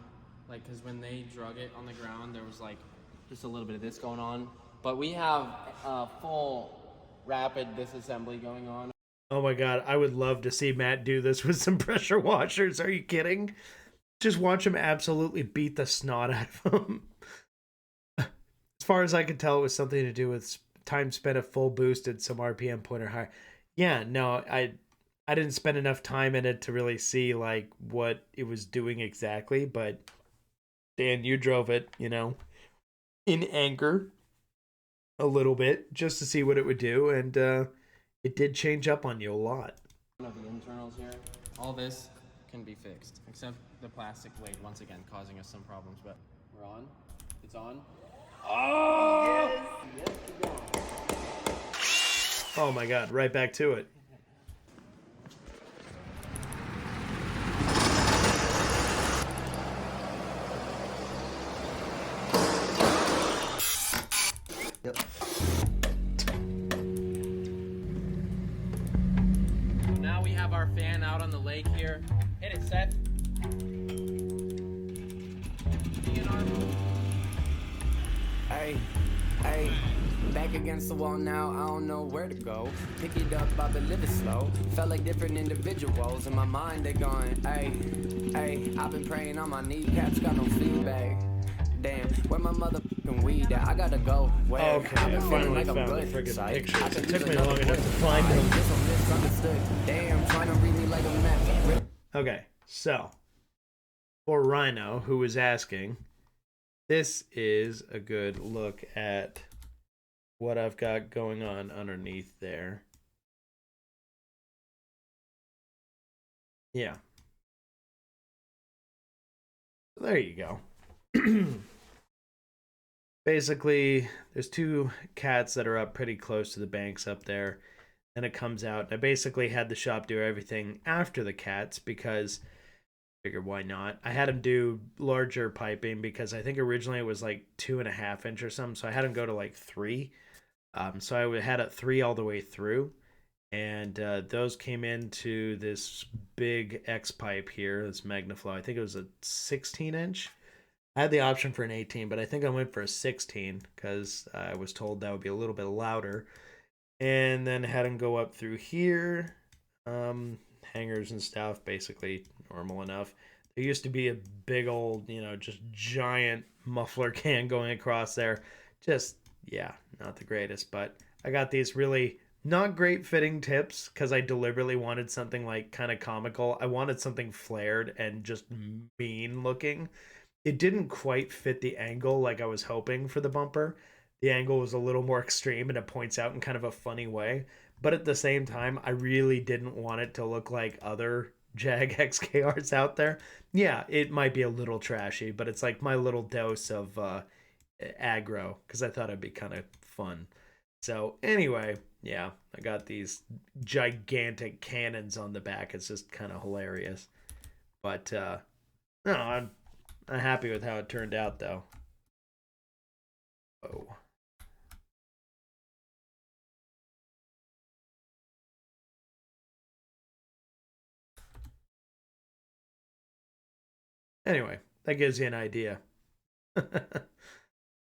Like, because when they drug it on the ground, there was like just a little bit of this going on. But we have a full rapid disassembly going on. Oh my god, I would love to see Matt do this with some pressure washers. Are you kidding? Just watch him absolutely beat the snot out of them. As far as I could tell, it was something to do with time spent at full boosted, some RPM pointer higher. Yeah, no, I didn't spend enough time in it to really see like what it was doing exactly, but Dan, you drove it, you know, in anger a little bit just to see what it would do, and it did change up on you a lot. One of the internals here, all this can be fixed, except the plastic blade, once again, causing us some problems, but we're on. It's on. Oh! Yes! Yes, keep going. Oh my god, right back to it. Yep. Now we have our fan out on the lake here. Hit it, Seth. Hey, hey, back against the wall now, I don't know where to go. Pick it up, I've been living slow. Felt like different individuals in my mind, they going, hey, hey, I've been praying on my kneecaps, got no feedback. Damn, where my motherfucking weed at? I gotta go. Where? Okay, I finally found the friggin' pictures. It took me long enough to find them. Misunderstood. Damn, trying to read me like a map. Okay, so for Rhino, who was asking, this is a good look at what I've got going on underneath there. Yeah. There you go. Basically, there's two cats that are up pretty close to the banks up there. And it comes out. I basically had the shop do everything after the cats because I figured why not. I had him do larger piping because I think originally it was like 2.5 inch or something. So I had him go to like 3. So I had it 3 all the way through. And those came into this big X pipe here, this Magnaflow. I think it was a 16 inch. I had the option for an 18, but I think I went for a 16 because I was told that would be a little bit louder. And then had him go up through here. Hangers and stuff, basically normal enough. There used to be a big old, you know, just giant muffler can going across there. Just, yeah, not the greatest. But I got these really not great fitting tips because I deliberately wanted something like kind of comical. I wanted something flared and just mean looking. It didn't quite fit the angle like I was hoping for the bumper. The angle was a little more extreme and it points out in kind of a funny way. But at the same time, I really didn't want it to look like other Jag XKRs out there. Yeah, it might be a little trashy, but it's like my little dose of aggro because I thought it'd be kind of fun. So anyway, yeah, I got these gigantic cannons on the back. It's just kind of hilarious. But no, I'm happy with how it turned out though. Oh. Anyway, that gives you an idea.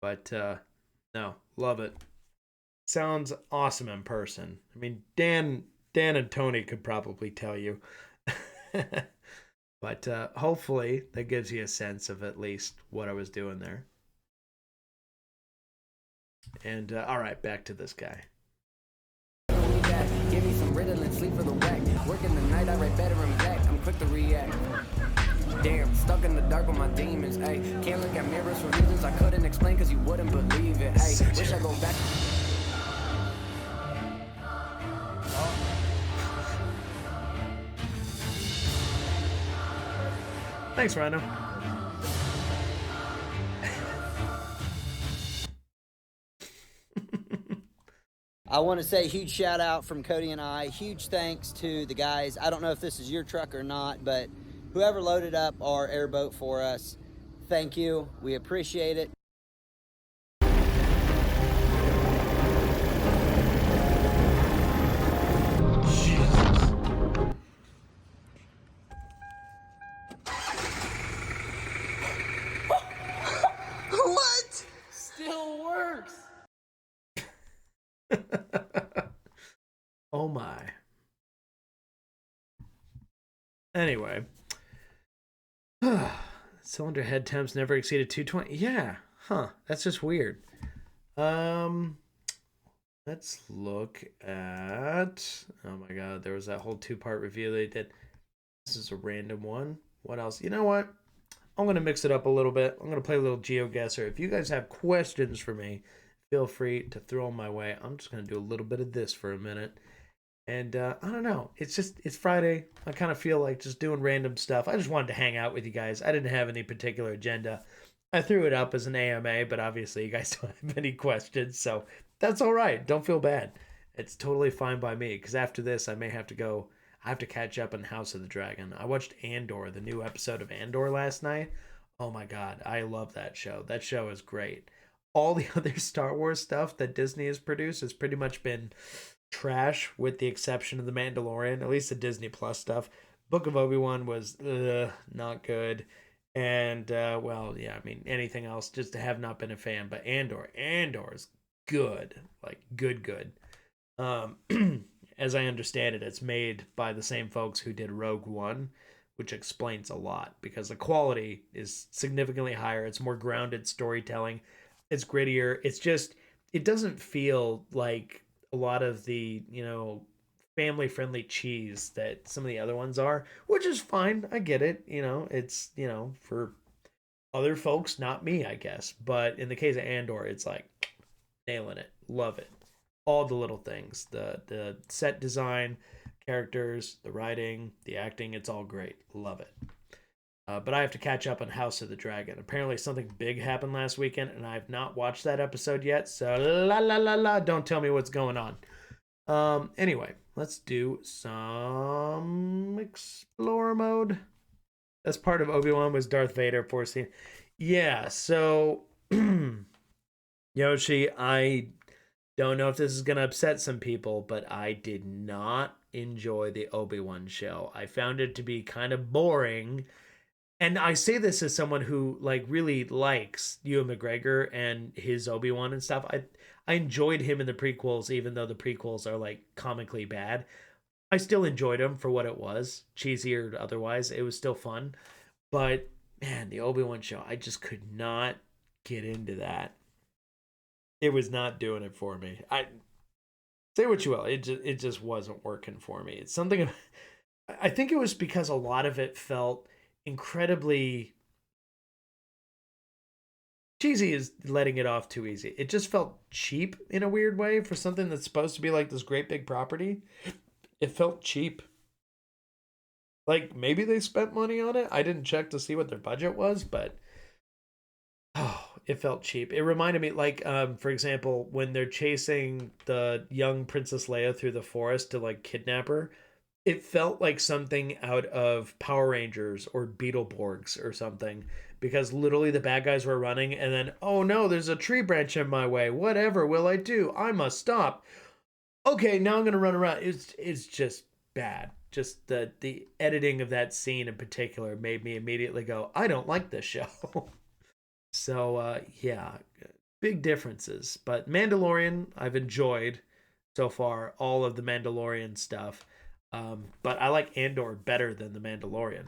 But no, love it. sounds awesome in person. I mean, Dan and Tony could probably tell you. But hopefully that gives you a sense of at least what I was doing there. And all right, back to this guy. Give me some Ritalin, sleep for the whack. Working the night, I write better and black. I'm quick to react. Damn, stuck in the dark with my demons. Ay, can't look at mirrors for reasons I couldn't explain, cause you wouldn't believe it. Ay, wish I go back. Thanks, Rhino. I want to say a huge shout out from Cody and I. Huge thanks to the guys. I don't know if this is your truck or not, but whoever loaded up our airboat for us, thank you. We appreciate it. What? Still works. Oh my. Anyway. Cylinder head temps never exceeded 220. Yeah. Huh. That's just weird. Let's look at... Oh my god, there was that whole 2-part review they did. This is a random one. What else? You know what? I'm going to mix it up a little bit. I'm going to play a little GeoGuessr. If you guys have questions for me, feel free to throw them my way. I'm just going to do a little bit of this for a minute. And I don't know. It's Friday. I kind of feel like just doing random stuff. I just wanted to hang out with you guys. I didn't have any particular agenda. I threw it up as an AMA, but obviously you guys don't have any questions. So that's all right. Don't feel bad. It's totally fine by me. Because after this, I may have to go. I have to catch up on House of the Dragon. I watched Andor, the new episode of Andor last night. Oh my god. I love that show. That show is great. All the other Star Wars stuff that Disney has produced has pretty much been trash, with the exception of The Mandalorian, at least the Disney Plus stuff. Book of Obi-Wan was not good. And, well, yeah, I mean, anything else, just have not been a fan. But Andor is good. Like, good. As I understand it, it's made by the same folks who did Rogue One, which explains a lot, because the quality is significantly higher. It's more grounded storytelling. It's grittier. It's just, it doesn't feel like a lot of the, family-friendly cheese that some of the other ones are, which is fine. I get it. It's, for other folks, not me, I guess. But in the case of Andor, it's like nailing it. Love it. All the little things, the set design, characters, the writing, the acting, it's all great. Love it. But I have to catch up on House of the Dragon. Apparently something big happened last weekend, and I have not watched that episode yet. So don't tell me what's going on. Anyway, let's do some Explorer mode. That's part of Obi-Wan was Darth Vader forcing. Yeah, so Yoshi, I don't know if this is going to upset some people, but I did not enjoy the Obi-Wan show. I found it to be kind of boring. And I say this as someone who really likes Ewan McGregor and his Obi-Wan and stuff. I enjoyed him in the prequels, even though the prequels are comically bad. I still enjoyed him for what it was, cheesy or otherwise. It was still fun. But man, the Obi-Wan show, I just could not get into that. It was not doing it for me. I say what you will, it just wasn't working for me. It's something. I think it was because a lot of it felt incredibly cheesy. Is letting it off too easy. It just felt cheap in a weird way for something that's supposed to be like this great big property. It felt cheap. Maybe they spent money on it. I didn't check to see what their budget was, but it felt cheap. It reminded me, for example, when they're chasing the young Princess Leia through the forest to kidnap her. It felt like something out of Power Rangers or Beetleborgs or something, because literally the bad guys were running and then, oh no, there's a tree branch in my way. Whatever will I do? I must stop. Okay, now I'm going to run around. It's just bad. Just the editing of that scene in particular made me immediately go, I don't like this show. So, yeah, big differences. But Mandalorian, I've enjoyed so far all of the Mandalorian stuff. But I like Andor better than the Mandalorian.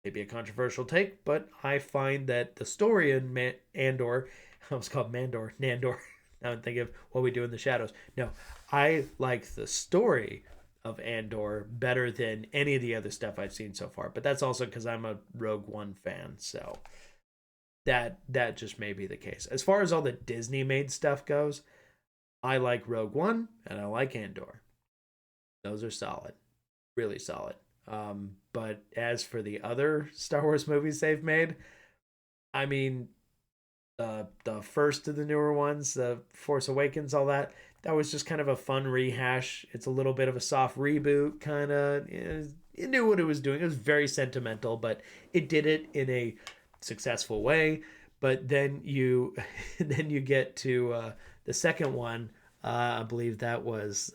Maybe a controversial take, but I find that the story in Andor, I was called Mandor, Nandor. Now I'm thinking of What We Do in the Shadows. No, I like the story of Andor better than any of the other stuff I've seen so far. But that's also because I'm a Rogue One fan, so that just may be the case. As far as all the Disney made stuff goes, I like Rogue One and I like Andor. Those are solid, really solid. But as for the other Star Wars movies they've made, I mean, the first of the newer ones, the Force Awakens, all that was just kind of a fun rehash. It's a little bit of a soft reboot, kind of. It knew what it was doing. It was very sentimental, but it did it in a successful way. But then you get to the second one. I believe that was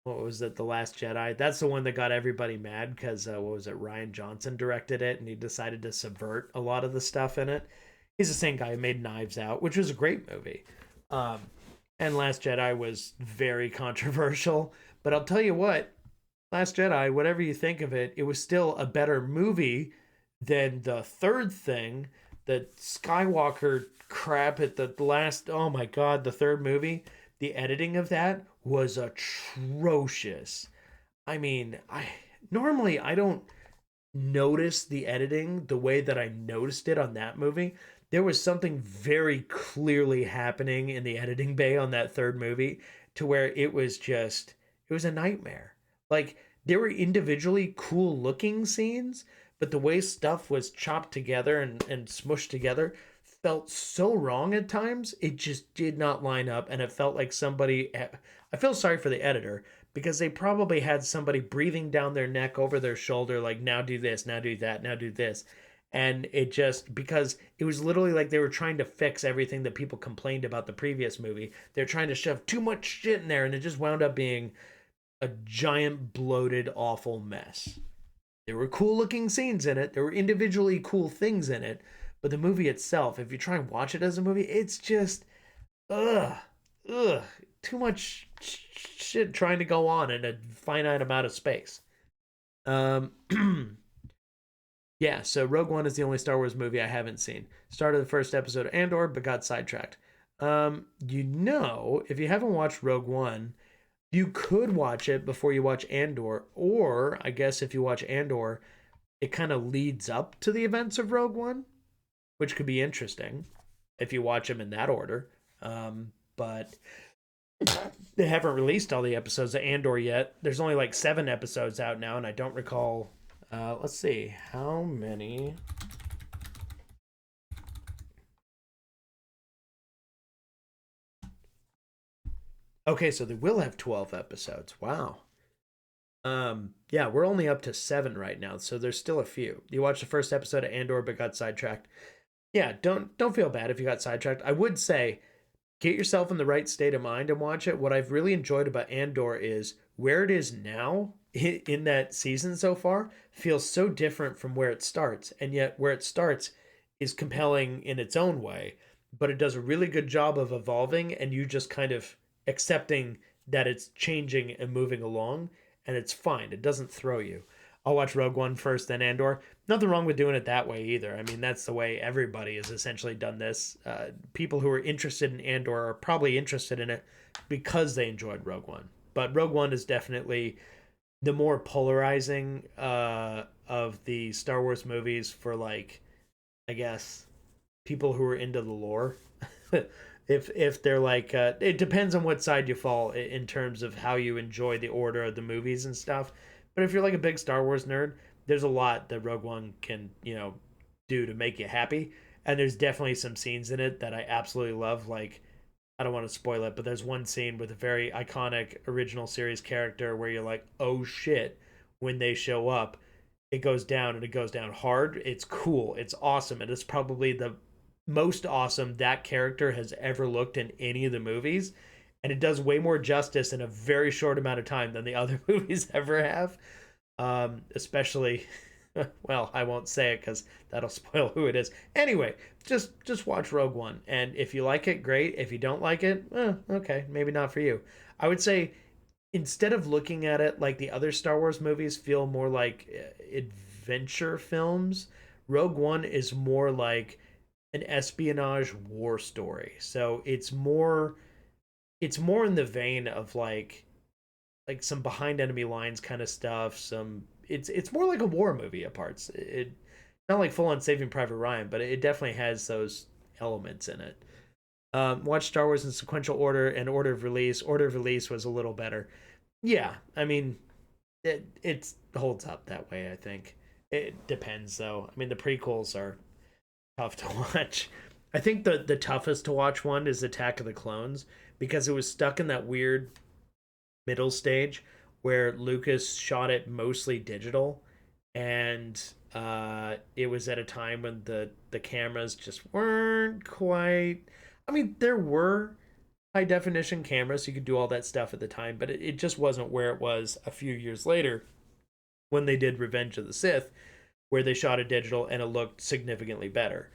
what was it? The Last Jedi. That's the one that got everybody mad because what was it? Rian Johnson directed it, and he decided to subvert a lot of the stuff in it. He's the same guy who made Knives Out, which was a great movie. And Last Jedi was very controversial. But I'll tell you what, Last Jedi, whatever you think of it, it was still a better movie than the third thing, the Skywalker crap at the last, oh my God, the third movie. The editing of that was atrocious. I mean, normally I don't notice the editing the way that I noticed it on that movie. There was something very clearly happening in the editing bay on that third movie to where it was a nightmare. Like, there were individually cool looking scenes, but the way stuff was chopped together and smushed together felt so wrong at times. It just did not line up, and it felt like I feel sorry for the editor because they probably had somebody breathing down their neck over their shoulder, like, now do this, now do that, now do this. And it just, because it was literally like they were trying to fix everything that people complained about the previous movie. They're trying to shove too much shit in there, and it just wound up being a giant, bloated, awful mess. There were cool looking scenes in it. There were individually cool things in it. But the movie itself, if you try and watch it as a movie, it's just, too much shit trying to go on in a finite amount of space. Yeah, so Rogue One is the only Star Wars movie I haven't seen. Started the first episode of Andor, but got sidetracked. If you haven't watched Rogue One, you could watch it before you watch Andor, or I guess if you watch Andor, it kind of leads up to the events of Rogue One, which could be interesting if you watch them in that order. But they haven't released all the episodes of Andor yet. There's only like 7 episodes out now, and I don't recall. Let's see, how many? Okay, so they will have 12 episodes. Wow. Yeah, we're only up to 7 right now, so there's still a few. You watched the first episode of Andor but got sidetracked. Yeah, don't feel bad if you got sidetracked. I would say get yourself in the right state of mind and watch it. What I've really enjoyed about Andor is where it is now in that season so far feels so different from where it starts, and yet where it starts is compelling in its own way, but it does a really good job of evolving and you just kind of accepting that it's changing and moving along, and it's fine. It doesn't throw you. I'll watch Rogue One first, then Andor. Nothing wrong with doing it that way either. I mean, that's the way everybody has essentially done this. People who are interested in Andor are probably interested in it because they enjoyed Rogue One. But Rogue One is definitely the more polarizing of the Star Wars movies for, like, I guess, people who are into the lore. If they're like, it depends on what side you fall in terms of how you enjoy the order of the movies and stuff. But if you're like a big Star Wars nerd, there's a lot that Rogue One can, do to make you happy. And there's definitely some scenes in it that I absolutely love. Like, I don't want to spoil it, but there's one scene with a very iconic original series character where you're like, oh shit, when they show up, it goes down, and it goes down hard. It's cool. It's awesome. And it's probably the most awesome that character has ever looked in any of the movies. And it does way more justice in a very short amount of time than the other movies ever have. Especially well, I won't say it because that'll spoil who it is. Anyway, just watch Rogue One, and if you like it, great. If you don't like it, okay, maybe not for you. I would say instead of looking at it like the other Star Wars movies feel more like adventure films, Rogue One is more like an espionage war story. So it's more in the vein of like some behind enemy lines kind of stuff. It's more like a war movie at parts. It not like full on Saving Private Ryan, but it definitely has those elements in it. Watch Star Wars in sequential order and order of release. Order of release was a little better. Yeah, I mean, it holds up that way, I think. It depends, though. I mean, the prequels are tough to watch. I think the toughest to watch one is Attack of the Clones, because it was stuck in that weird middle stage where Lucas shot it mostly digital, and it was at a time when the cameras just weren't quite... I mean, there were high definition cameras, so you could do all that stuff at the time, but it just wasn't where it was a few years later when they did Revenge of the Sith, where they shot it digital and it looked significantly better.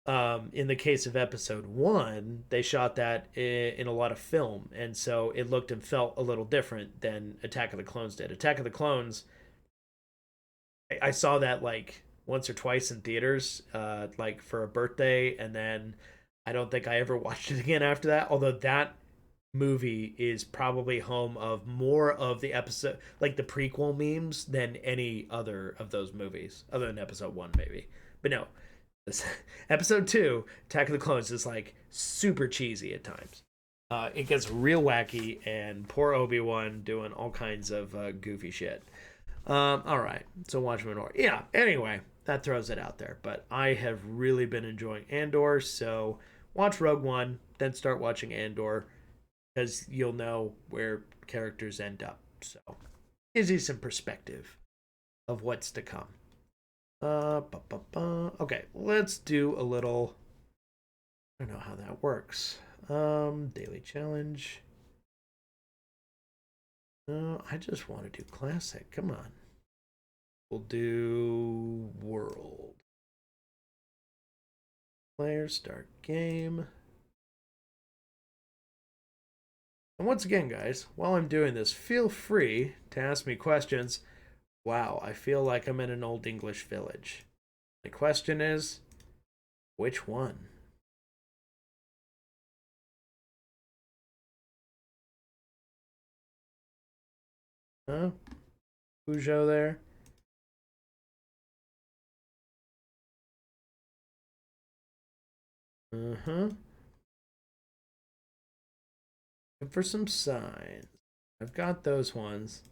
In the case of Episode 1, they shot that in a lot of film, and so it looked and felt a little different than Attack of the Clones did. Attack of the Clones, I saw that like once or twice in theaters, like for a birthday, and then I don't think I ever watched it again after that, although that movie is probably home of more of the episode, like the prequel memes, than any other of those movies, other than Episode 1 maybe. But no, Episode 2, Attack of the Clones, is like super cheesy at times. It gets real wacky, and poor Obi-Wan doing all kinds of goofy shit. All right, so watch them in order. Yeah, anyway, that throws it out there. But I have really been enjoying Andor, so watch Rogue One, then start watching Andor, because you'll know where characters end up. So, gives you some perspective of what's to come. Okay, let's do a little... I don't know how that works. Daily challenge. No, I just want to do classic. Come on. We'll do world. Player, start game. And once again, guys, while I'm doing this, feel free to ask me questions. Wow, I feel like I'm in an old English village. The question is, which one? Huh? Peugeot there? Uh-huh. Looking for some signs. I've got those ones.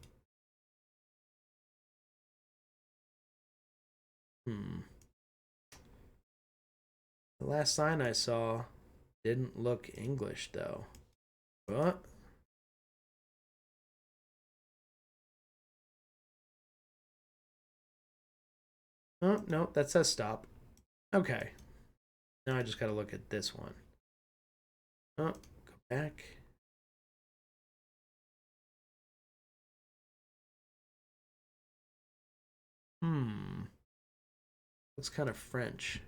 The last sign I saw didn't look English, though. What? Oh, no, that says stop. Okay. Now I just gotta look at this one. Oh, go back. Looks kind of French.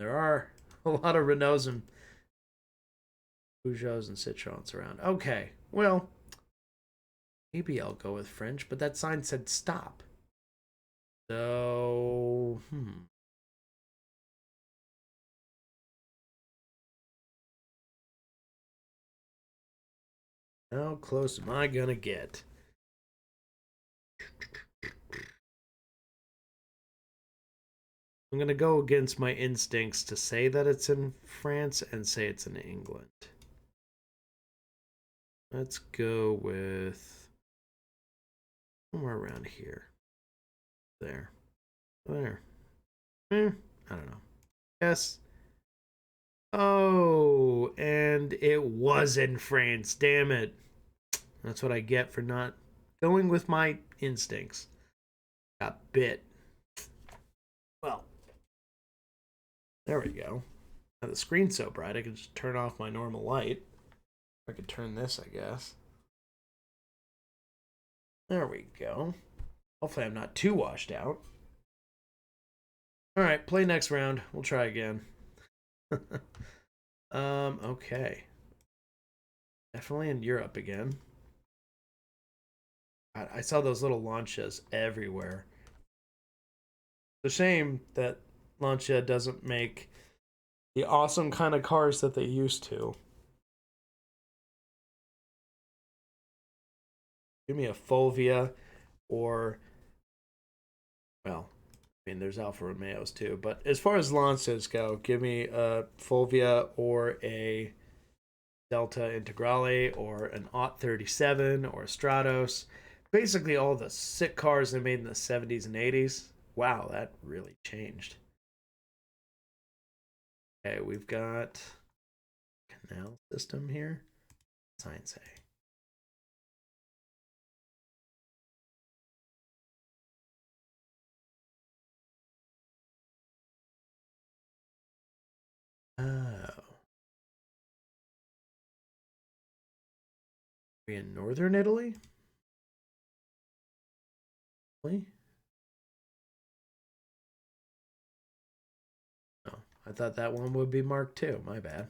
There are a lot of Renaults and Peugeots and Citroens around. Okay, well, maybe I'll go with French, but that sign said stop. So, how close am I gonna get? I'm gonna go against my instincts to say that it's in France and say it's in England. Let's go with somewhere around here. There. I don't know. Yes. Oh, and it was in France. Damn it. That's what I get for not going with my instincts. Got bit. Well, there we go. Now the screen's so bright I can just turn off my normal light. I could turn this, I guess. There we go. Hopefully I'm not too washed out. All right, play next round. We'll try again. Okay. Definitely in Europe again. I saw those little Lancia everywhere. It's a shame that Lancia doesn't make the awesome kind of cars that they used to. Give me a Fulvia or, well, I mean, there's Alfa Romeos too. But as far as Lancias go, give me a Fulvia or a Delta Integrale or an Aut 37 or a Stratos. Basically all the sick cars they made in the 70s and 80s. Wow, that really changed. Okay, we've got canal system here. Sign say. Oh. Are we in northern Italy? Really? Oh, I thought that one would be marked too. My bad.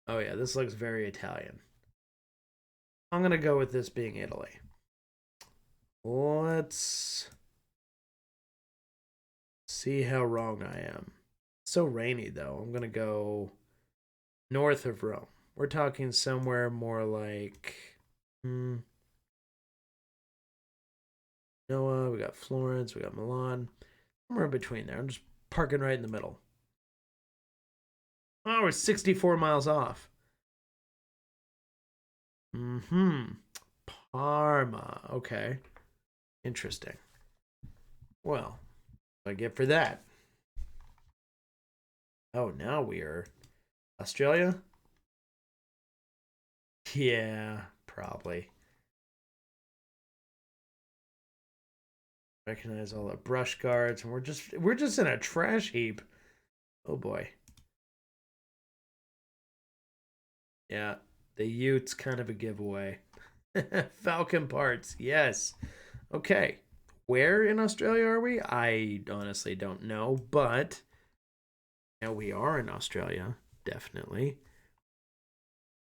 Oh yeah, this looks very Italian. I'm gonna go with this being Italy. Let's see how wrong I am. It's so rainy though. I'm gonna go north of Rome. We're talking somewhere more like Noah, we got Florence, we got Milan. Somewhere in between there. I'm just parking right in the middle. Oh, we're 64 miles off. Parma. Okay. Interesting. Well, what do I get for that? Oh, now we are Australia? Yeah, probably. Recognize all the brush guards, and we're just in a trash heap. Oh boy. Yeah, the Utes kind of a giveaway. Falcon parts, yes. Okay, where in Australia are we? I honestly don't know, but now we are in Australia, definitely.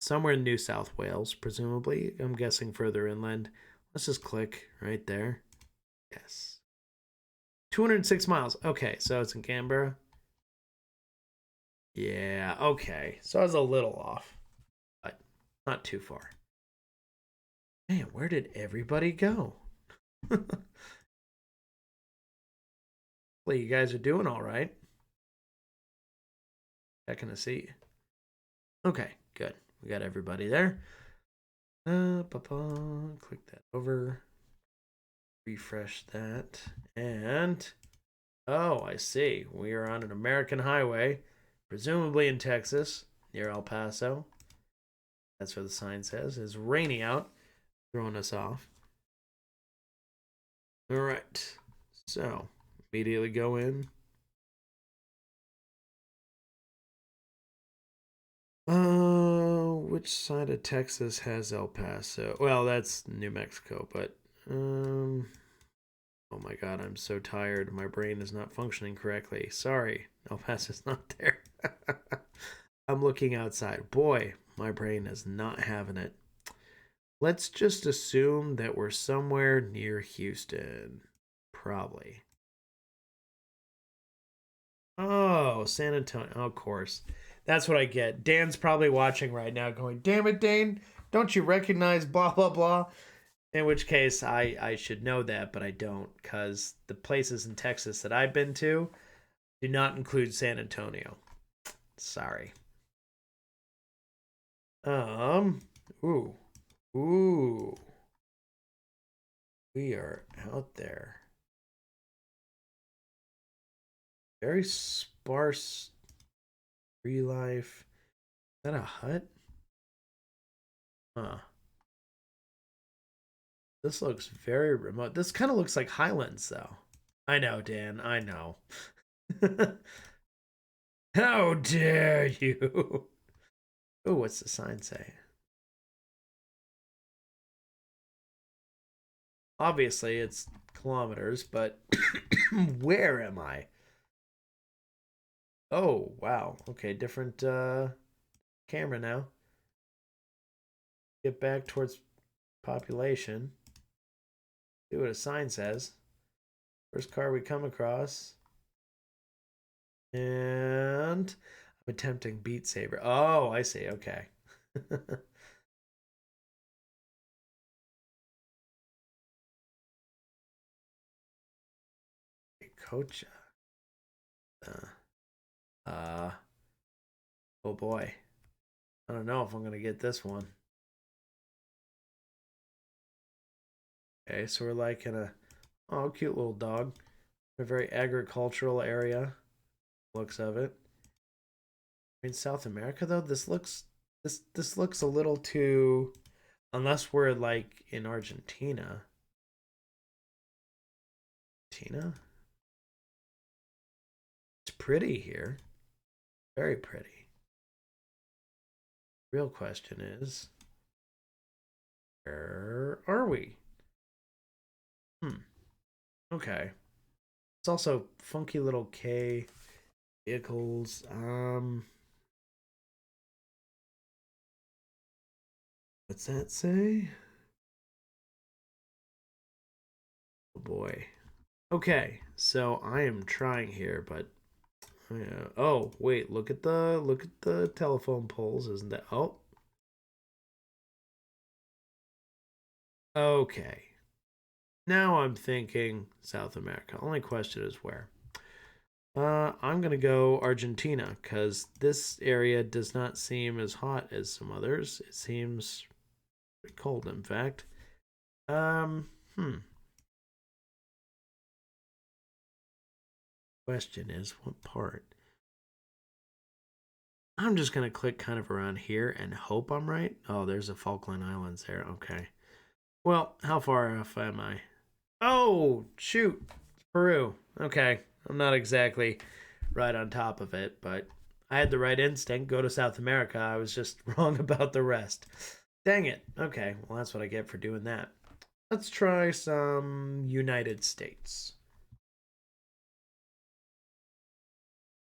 Somewhere in New South Wales, presumably. I'm guessing further inland. Let's just click right there. Yes. 206 miles. Okay, so it's in Canberra. Yeah, okay. So I was a little off, but not too far. Man, where did everybody go? Well, you guys are doing all right. Checking to see. Okay, good. We got everybody there. Click that over. Refresh that. And, oh, I see. We are on an American highway, presumably in Texas, near El Paso. That's what the sign says. It's rainy out, throwing us off. All right. So, immediately go in. Which side of Texas has El Paso? Well, that's New Mexico, but oh my god, I'm so tired. My brain is not functioning correctly. Sorry, El Paso's not there. I'm looking outside. Boy, my brain is not having it. Let's just assume that we're somewhere near Houston. Probably. Oh, San Antonio. Oh, of course. That's what I get. Dan's probably watching right now going, damn it, Dane, don't you recognize blah, blah, blah? In which case, I should know that, but I don't, because the places in Texas that I've been to do not include San Antonio. Sorry. Ooh. We are out there. Very sparse tree life. Is that a hut? Huh. This looks very remote. This kind of looks like Highlands, though. I know, Dan. I know. How dare you? Oh, what's the sign say? Obviously, it's kilometers, but where am I? Oh, wow. Okay, different camera now. Get back towards population. See what a sign says. First car we come across. And I'm attempting Beat Saber. Oh, I see. Okay. Coach. Oh boy. I don't know if I'm gonna get this one. Okay, so we're like in a cute little dog. A very agricultural area. Looks of it. In South America though, this looks a little too, unless we're like in Argentina. It's pretty here. Very pretty. Real question is, where are we? Okay. It's also funky little K vehicles. What's that say? Oh boy. Okay, so I am trying here, but oh wait, look at the telephone poles, isn't that? Oh. Okay. Now I'm thinking South America. Only question is where. I'm gonna go Argentina because this area does not seem as hot as some others. It seems pretty cold, in fact. Question is, what part? I'm just gonna click kind of around here and hope I'm right. Oh, there's the Falkland Islands there. Okay. Well, how far off am I? Oh, shoot. Peru. Okay. I'm not exactly right on top of it, but I had the right instinct. Go to South America. I was just wrong about the rest. Dang it. Okay. Well, that's what I get for doing that. Let's try some United States.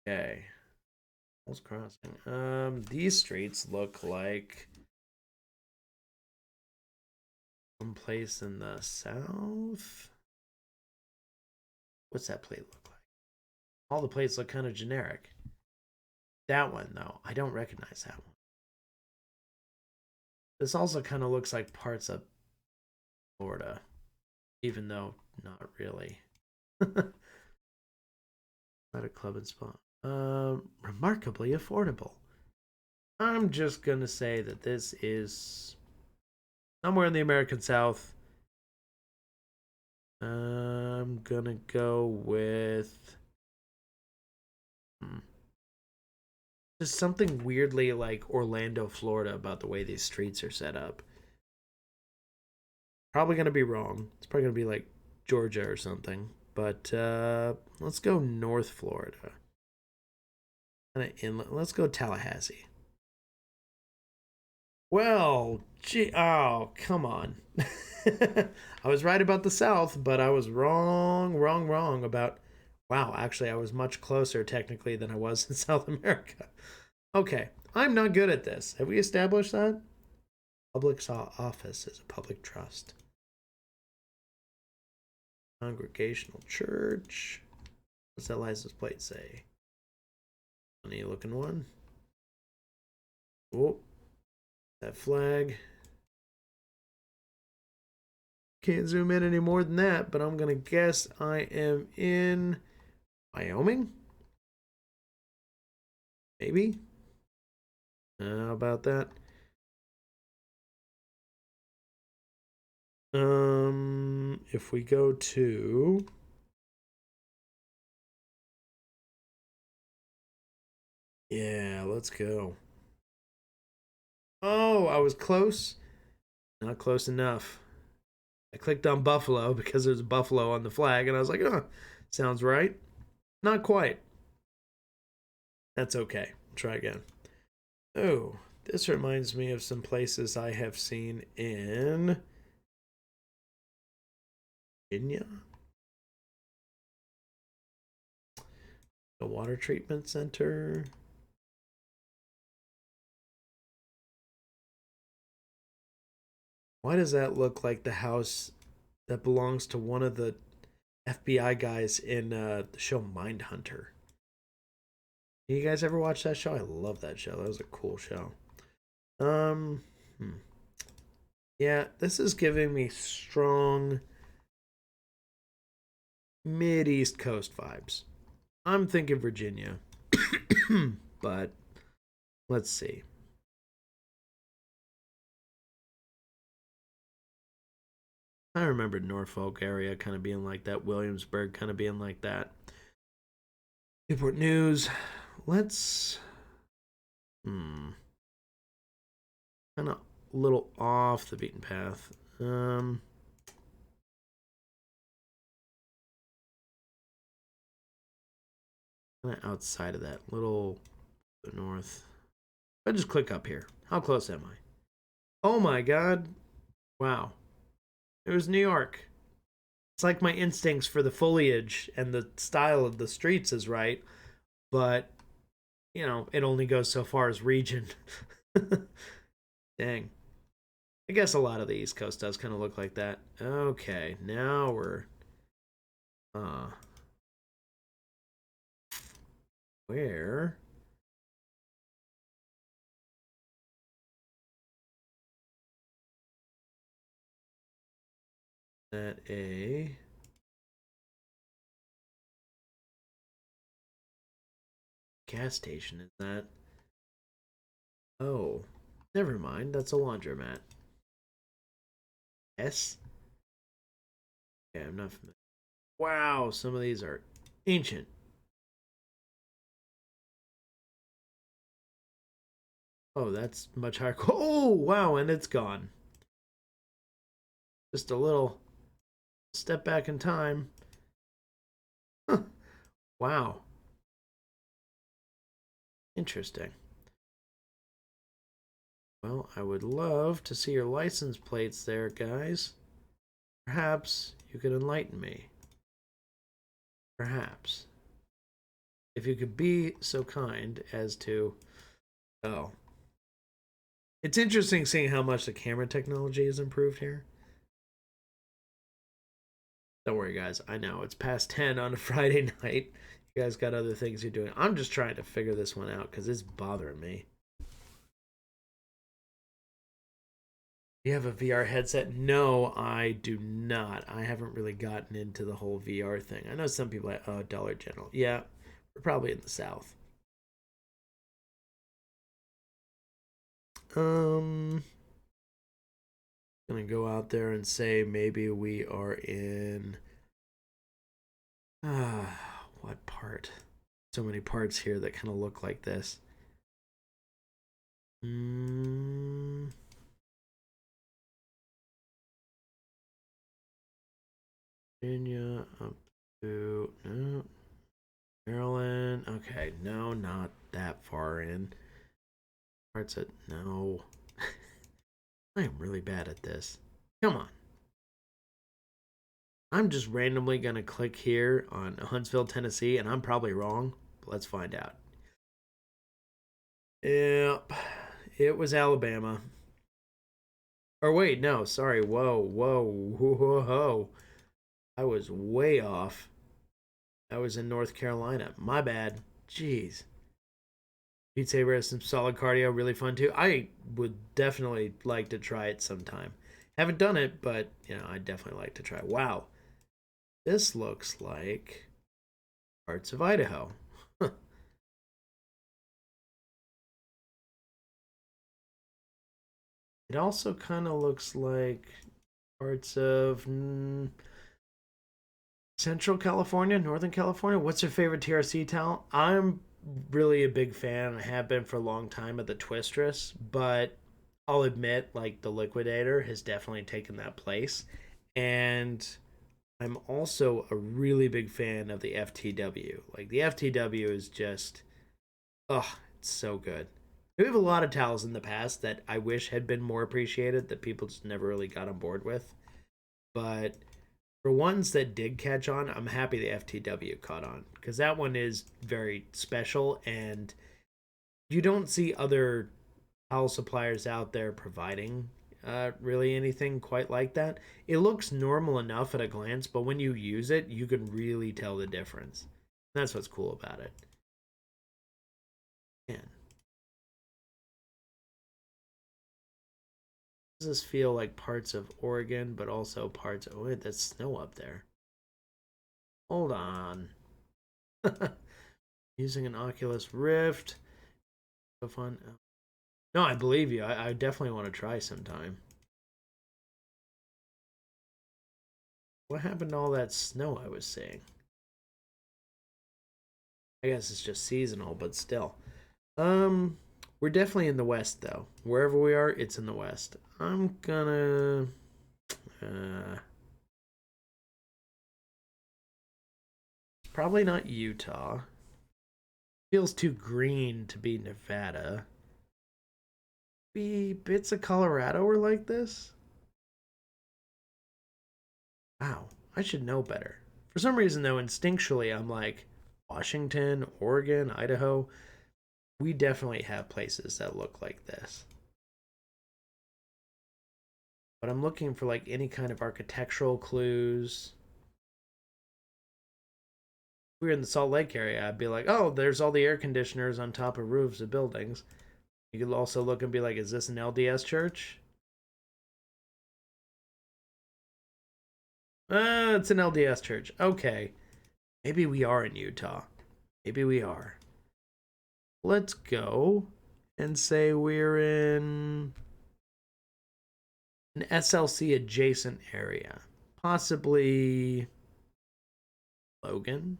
Okay. What's crossing? These streets look like someplace in the south. What's that plate look like? All the plates look kind of generic. That one, though, I don't recognize that one. This also kind of looks like parts of Florida, even though not really. Not a club and spa. Remarkably affordable. I'm just gonna say that this is somewhere in the American South. I'm gonna go with just something weirdly like Orlando, Florida about the way these streets are set up. Probably gonna be wrong. It's probably gonna be like Georgia or something. But let's go North Florida. Kind of inland. Let's go Tallahassee. Well, gee, oh, come on. I was right about the South, but I was wrong about, wow, actually I was much closer technically than I was in South America. Okay, I'm not good at this. Have we established that? Public office is a public trust. Congregational church. What's that license plate say? Funny looking one. Oh, that flag. Can't zoom in any more than that, but I'm gonna guess I am in Wyoming? Maybe? How about that? If we go to yeah, let's go. Oh, I was close. Not close enough. I clicked on Buffalo because there's a buffalo on the flag, and I was like, oh, sounds right. Not quite. That's okay. Try again. Oh, this reminds me of some places I have seen in Virginia? The water treatment center. Why does that look like the house that belongs to one of the FBI guys in the show Mindhunter? You guys ever watch that show? I love that show. That was a cool show. Yeah, this is giving me strong mid-East Coast vibes. I'm thinking Virginia, but let's see. I remember Norfolk area kind of being like that, Williamsburg kind of being like that. Newport News. Let's kind of a little off the beaten path. Kind of outside of that, little the north. I just click up here. How close am I? Oh my god. Wow. It was New York. It's like my instincts for the foliage and the style of the streets is right, but you know, it only goes so far as region. Dang. I guess a lot of the East Coast does kind of look like that. Okay, now we're where? That a gas station is that? Oh, never mind. That's a laundromat. S? Yeah, I'm not familiar. Wow, some of these are ancient. Oh, that's much higher. Oh, wow, and it's gone. Just a little step back in time. Huh. Wow. Interesting. Well, I would love to see your license plates there, guys. Perhaps you could enlighten me. Perhaps. If you could be so kind as to... Oh. It's interesting seeing how much the camera technology has improved here. Don't worry, guys. I know it's past 10 on a Friday night. You guys got other things you're doing. I'm just trying to figure this one out because it's bothering me. You have a VR headset? No, I do not. I haven't really gotten into the whole VR thing. I know some people like, oh, Dollar General. Yeah, we're probably in the South. Gonna go out there and say maybe we are in what part? So many parts here that kind of look like this. Virginia up to no, Maryland. Okay, no, not that far in. Parts at no. I am really bad at this. Come on. I'm just randomly going to click here on Huntsville, Tennessee, and I'm probably wrong, but let's find out. Yep. It was Alabama. Or wait, no, sorry. Whoa. I was way off. I was in North Carolina. My bad. Jeez. Beat Saber has some solid cardio, really fun too. I would definitely like to try it sometime. Haven't done it, but you know, I'd definitely like to try. Wow. This looks like parts of Idaho. It also kind of looks like parts of Central California, Northern California. What's your favorite TRC talent? I'm really a big fan, I have been for a long time, of the Twistress, but I'll admit, like, the Liquidator has definitely taken that place. And I'm also a really big fan of the FTW. Like, the FTW is just, oh, it's so good. We have a lot of towels in the past that I wish had been more appreciated, that people just never really got on board with. But For ones that did catch on, I'm happy the FTW caught on, because that one is very special, and you don't see other towel suppliers out there providing really anything quite like that. It looks normal enough at a glance, but when you use it, you can really tell the difference. That's what's cool about it. Man. Does this feel like parts of Oregon, but also parts of... Oh, wait, that's snow up there. Hold on. Using an Oculus Rift. So fun. No, I believe you. I definitely want to try sometime. What happened to all that snow I was seeing? I guess it's just seasonal, but still. We're definitely in the west, though. Wherever we are, it's in the west. I'm gonna... probably not Utah. Feels too green to be Nevada. Maybe bits of Colorado are like this? Wow, I should know better. For some reason, though, instinctually, I'm like, Washington, Oregon, Idaho. We definitely have places that look like this. But I'm looking for like any kind of architectural clues. If we were in the Salt Lake area, I'd be like, oh, there's all the air conditioners on top of roofs of buildings. You could also look and be like, is this an LDS church? It's an LDS church. Okay. Maybe we are in Utah. Maybe we are. Let's go and say we're in an SLC adjacent area. Possibly Logan.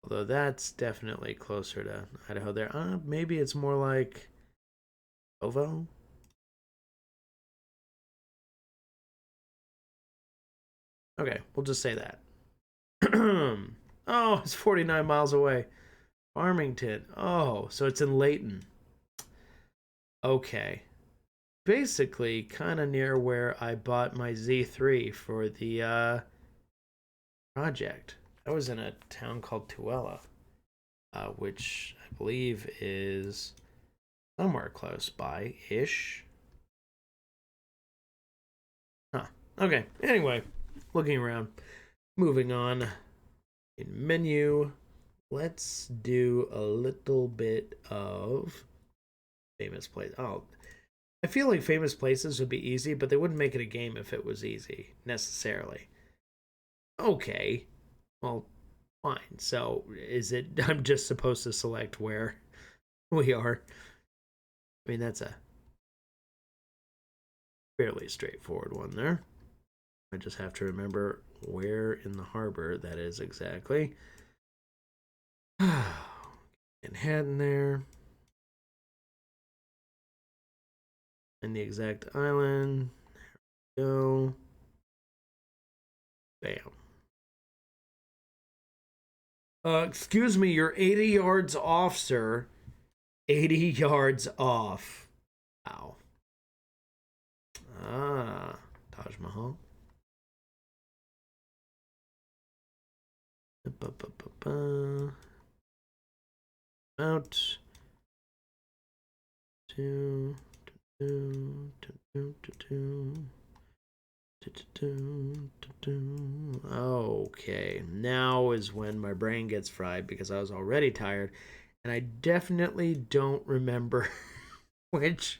Although that's definitely closer to Idaho there. Maybe it's more like Provo. Okay, we'll just say that. Oh, it's 49 miles away. Farmington. Oh, so it's in Layton. Okay. Basically, kind of near where I bought my Z3 for the project. I was in a town called Tooele, which I believe is somewhere close by-ish. Huh. Okay. Anyway, looking around. Moving on. In menu, let's do a little bit of famous place. Oh, I feel like famous places would be easy, but they wouldn't make it a game if it was easy, necessarily. Okay. Well, fine. So, is it... I'm just supposed to select where we are. I mean, that's a fairly straightforward one there. I just have to remember where in the harbor that is exactly. Manhattan there. And the exact island. There we go. Bam. Excuse me, you're 80 yards off, sir. 80 yards off. Wow. Ah, Taj Mahal. Out. Okay, now is when my brain gets fried because I was already tired, and I definitely don't remember which.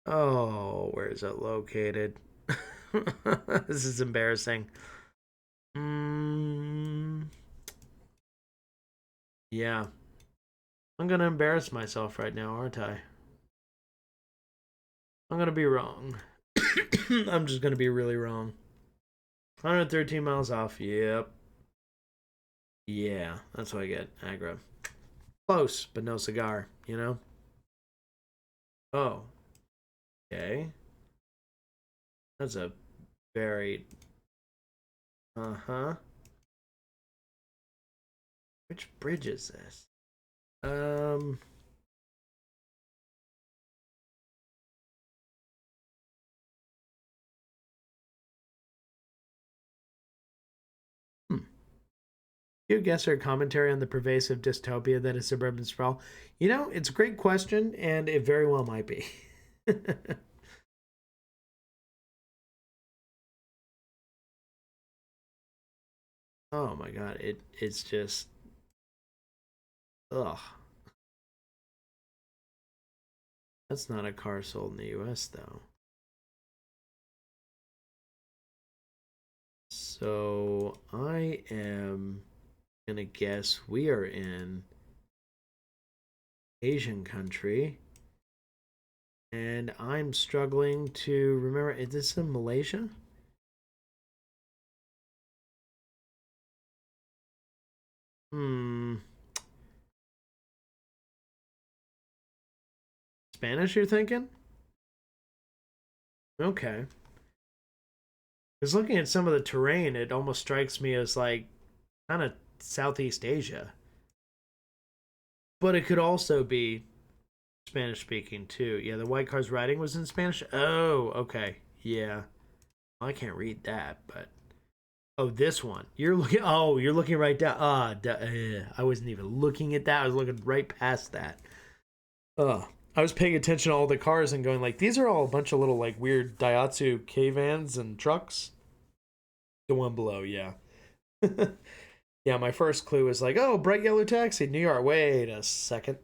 Oh, where is it located? This is embarrassing. Yeah. I'm gonna embarrass myself right now, aren't I? I'm gonna be wrong. I'm just gonna be really wrong. 113 miles off. Yep. Yeah, that's what I get. Agra. Close, but no cigar, you know? Oh. Okay. That's a very... Uh-huh. Which bridge is this? You guess or commentary on the pervasive dystopia that is suburban sprawl? You know, it's a great question, and it very well might be. Oh my god, it's just ugh. That's not a car sold in the US though. So I am gonna guess we are in Asian country. And I'm struggling to remember, is this in Malaysia? Spanish, you're thinking? Okay. Because looking at some of the terrain, it almost strikes me as like kind of Southeast Asia. But it could also be Spanish speaking too. Yeah, the white car's writing was in Spanish. Oh, okay. Yeah. Well, I can't read that, but oh, this one. You're looking right down. I wasn't even looking at that. I was looking right past that. I was paying attention to all the cars and going like, these are all a bunch of little like weird Daihatsu K-vans and trucks. The one below, yeah. Yeah, my first clue was like, oh, bright yellow taxi, New York. Wait a second.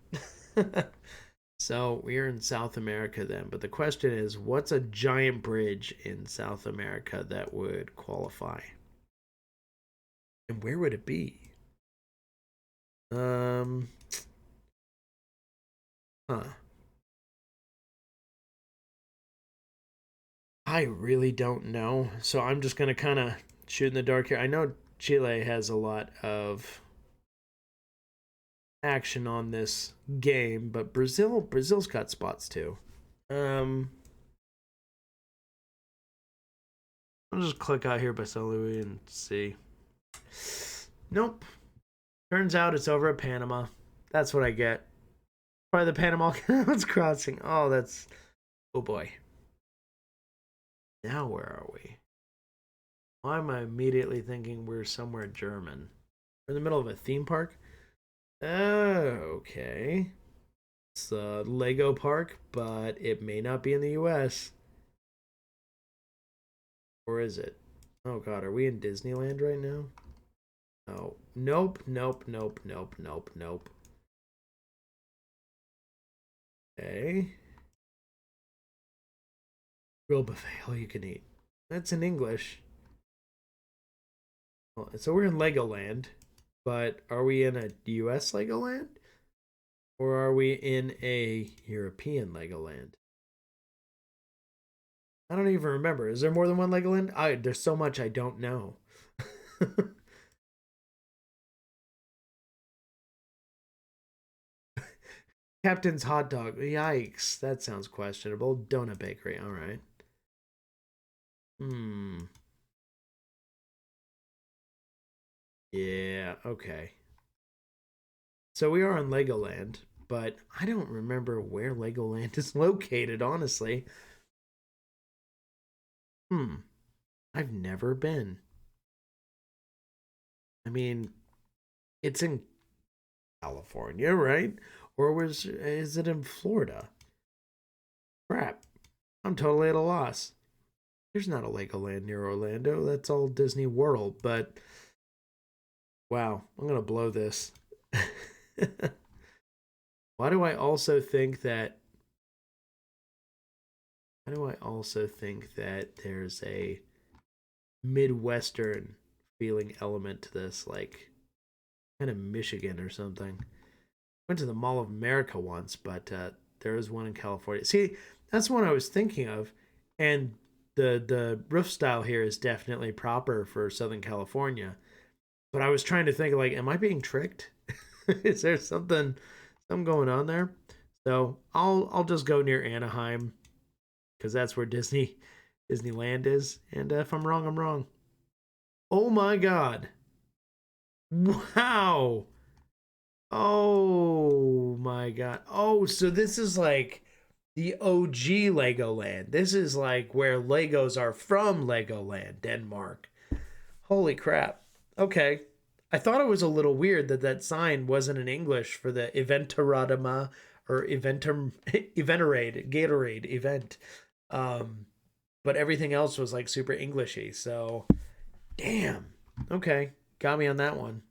So we're in South America then, but the question is, what's a giant bridge in South America that would qualify? And where would it be? I really don't know. So I'm just going to kind of shoot in the dark here. I know Chile has a lot of action on this game, but Brazil's got spots too. I'll just click out here by San Luis and see. Nope. Turns out it's over at Panama. That's what I get. Probably the Panama Canal's crossing. Oh, that's... Oh boy. Now where are we? Why am I immediately thinking we're somewhere German? We're in the middle of a theme park? Okay. It's a Lego park, but it may not be in the US. Or is it? Oh god, are we in Disneyland right now? Oh, nope. Okay. Grill buffet, all you can eat. That's in English. Well, so we're in Legoland, but are we in a US Legoland? Or are we in a European Legoland? I don't even remember. Is there more than one Legoland? There's so much I don't know. Captain's Hot Dog. Yikes. That sounds questionable. Donut Bakery. All right. Yeah, okay. So we are on Legoland, but I don't remember where Legoland is located, honestly. I've never been. I mean, it's in California, right? Or is it in Florida? Crap. I'm totally at a loss. There's not a Legoland near Orlando. That's all Disney World, but wow, I'm going to blow this. Why do I also think that there's a Midwestern feeling element to this, like kind of Michigan or something? Went to the Mall of America once, but there is one in California. See, that's one I was thinking of, and the roof style here is definitely proper for Southern California. But I was trying to think, like, am I being tricked? Is there something going on there? So I'll just go near Anaheim, because that's where Disneyland is. And if I'm wrong, I'm wrong. Oh my god. Wow. Oh my god. Oh, so this is like the OG Legoland. This is like where Legos are from Legoland, Denmark. Holy crap. Okay. I thought it was a little weird that that sign wasn't in English for the Eventoradama or Eventorade, Gatorade event. But everything else was like super Englishy. So, damn. Okay. Got me on that one.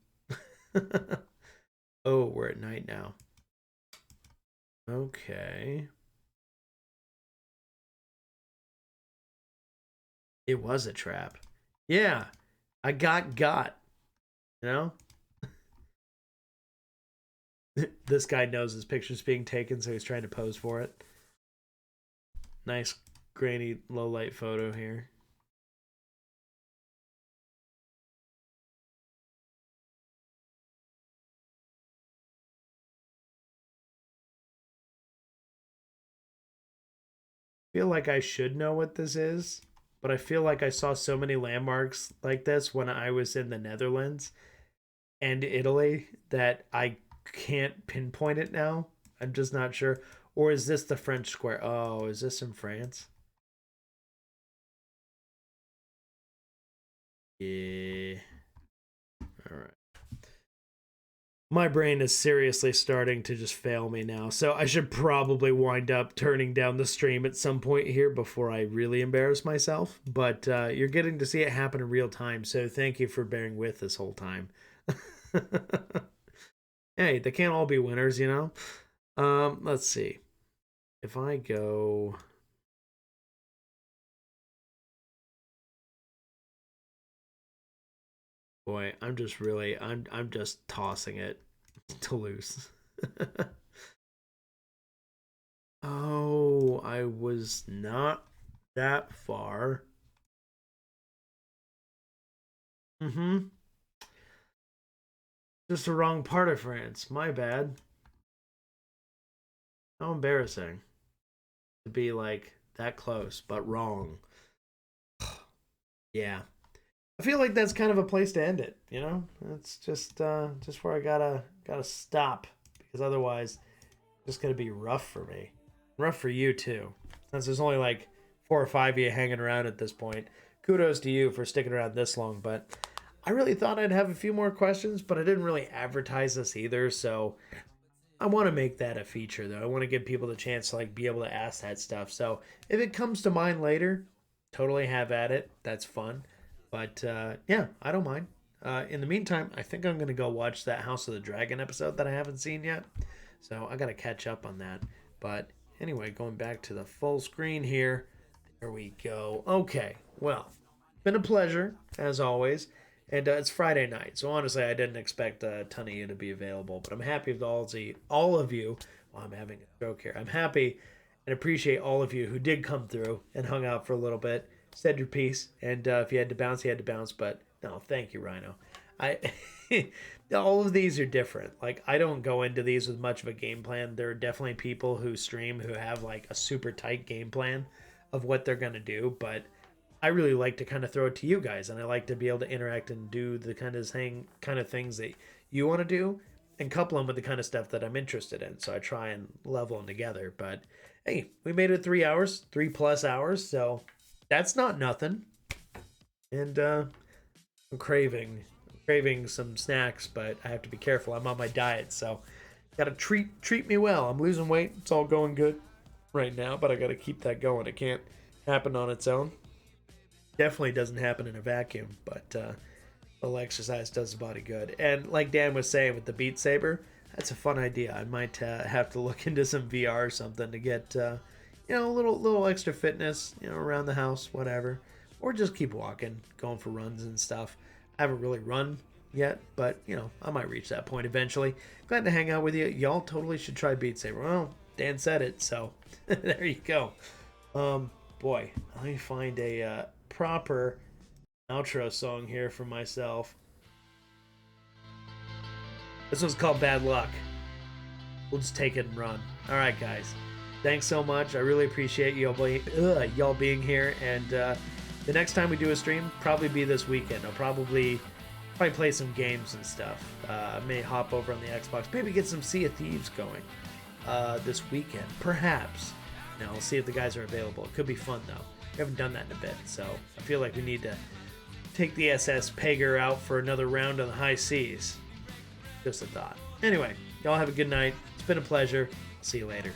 Oh, we're at night now. Okay. It was a trap. Yeah. I got. You know? This guy knows his picture's being taken, so he's trying to pose for it. Nice, grainy, low light photo here. Feel like I should know what this is, but I feel like I saw so many landmarks like this when I was in the Netherlands and Italy that I can't pinpoint it now. I'm just not sure. Or is this the French square? Oh, is this in France? Yeah. All right. My brain is seriously starting to just fail me now, so I should probably wind up turning down the stream at some point here before I really embarrass myself. But you're getting to see it happen in real time, so thank you for bearing with this whole time. Hey, they can't all be winners, you know? Let's see. If I go... Boy, I'm just tossing it to loose. Oh, I was not that far. Just the wrong part of France. My bad. How embarrassing to be like that close, but wrong. Yeah. I feel like that's kind of a place to end it, you know? It's just where I gotta stop, because otherwise it's just gonna be rough for me. Rough for you too. Since there's only like 4 or 5 of you hanging around at this point. Kudos to you for sticking around this long, but I really thought I'd have a few more questions, but I didn't really advertise this either, so I want to make that a feature though. I want to give people the chance to like be able to ask that stuff. So if it comes to mind later, totally have at it. That's fun. But yeah, I don't mind. In the meantime, I think I'm going to go watch that House of the Dragon episode that I haven't seen yet. So I got to catch up on that. But anyway, going back to the full screen here. There we go. Okay, well, been a pleasure, as always. And it's Friday night, so honestly, I didn't expect a ton of you to be available. But I'm happy with all of you. Well, I'm having a stroke here. I'm happy and appreciate all of you who did come through and hung out for a little bit. Said your piece, and if you had to bounce, you had to bounce. But no, thank you, Rhino. All of these are different. Like, I don't go into these with much of a game plan. There are definitely people who stream who have like a super tight game plan of what they're gonna do, but I really like to kind of throw it to you guys, and I like to be able to interact and do the kind of things that you want to do, and couple them with the kind of stuff that I'm interested in. So I try and level them together. But hey, we made it 3 hours, 3+ hours, so that's not nothing. And I'm craving some snacks, but I have to be careful. I'm on my diet, so gotta treat me well. I'm losing weight. It's all going good right now, but I gotta keep that going. It can't happen on its own. Definitely doesn't happen in a vacuum, but a little exercise does the body good. And like Dan was saying with the Beat Saber, that's a fun idea. I might have to look into some VR or something to get a little extra fitness, around the house, whatever. Or just keep walking, going for runs and stuff. I haven't really run yet, but, I might reach that point eventually. Glad to hang out with you. Y'all totally should try Beat Saber. Well, Dan said it, so there you go. Boy, let me find a proper outro song here for myself. This one's called Bad Luck. We'll just take it and run. All right, guys. Thanks so much. I really appreciate y'all being here. And the next time we do a stream, probably be this weekend. I'll probably play some games and stuff. I may hop over on the Xbox. Maybe get some Sea of Thieves going this weekend. Perhaps. I'll see if the guys are available. It could be fun, though. We haven't done that in a bit, so I feel like we need to take the SS Pager out for another round on the high seas. Just a thought. Anyway, y'all have a good night. It's been a pleasure. See you later.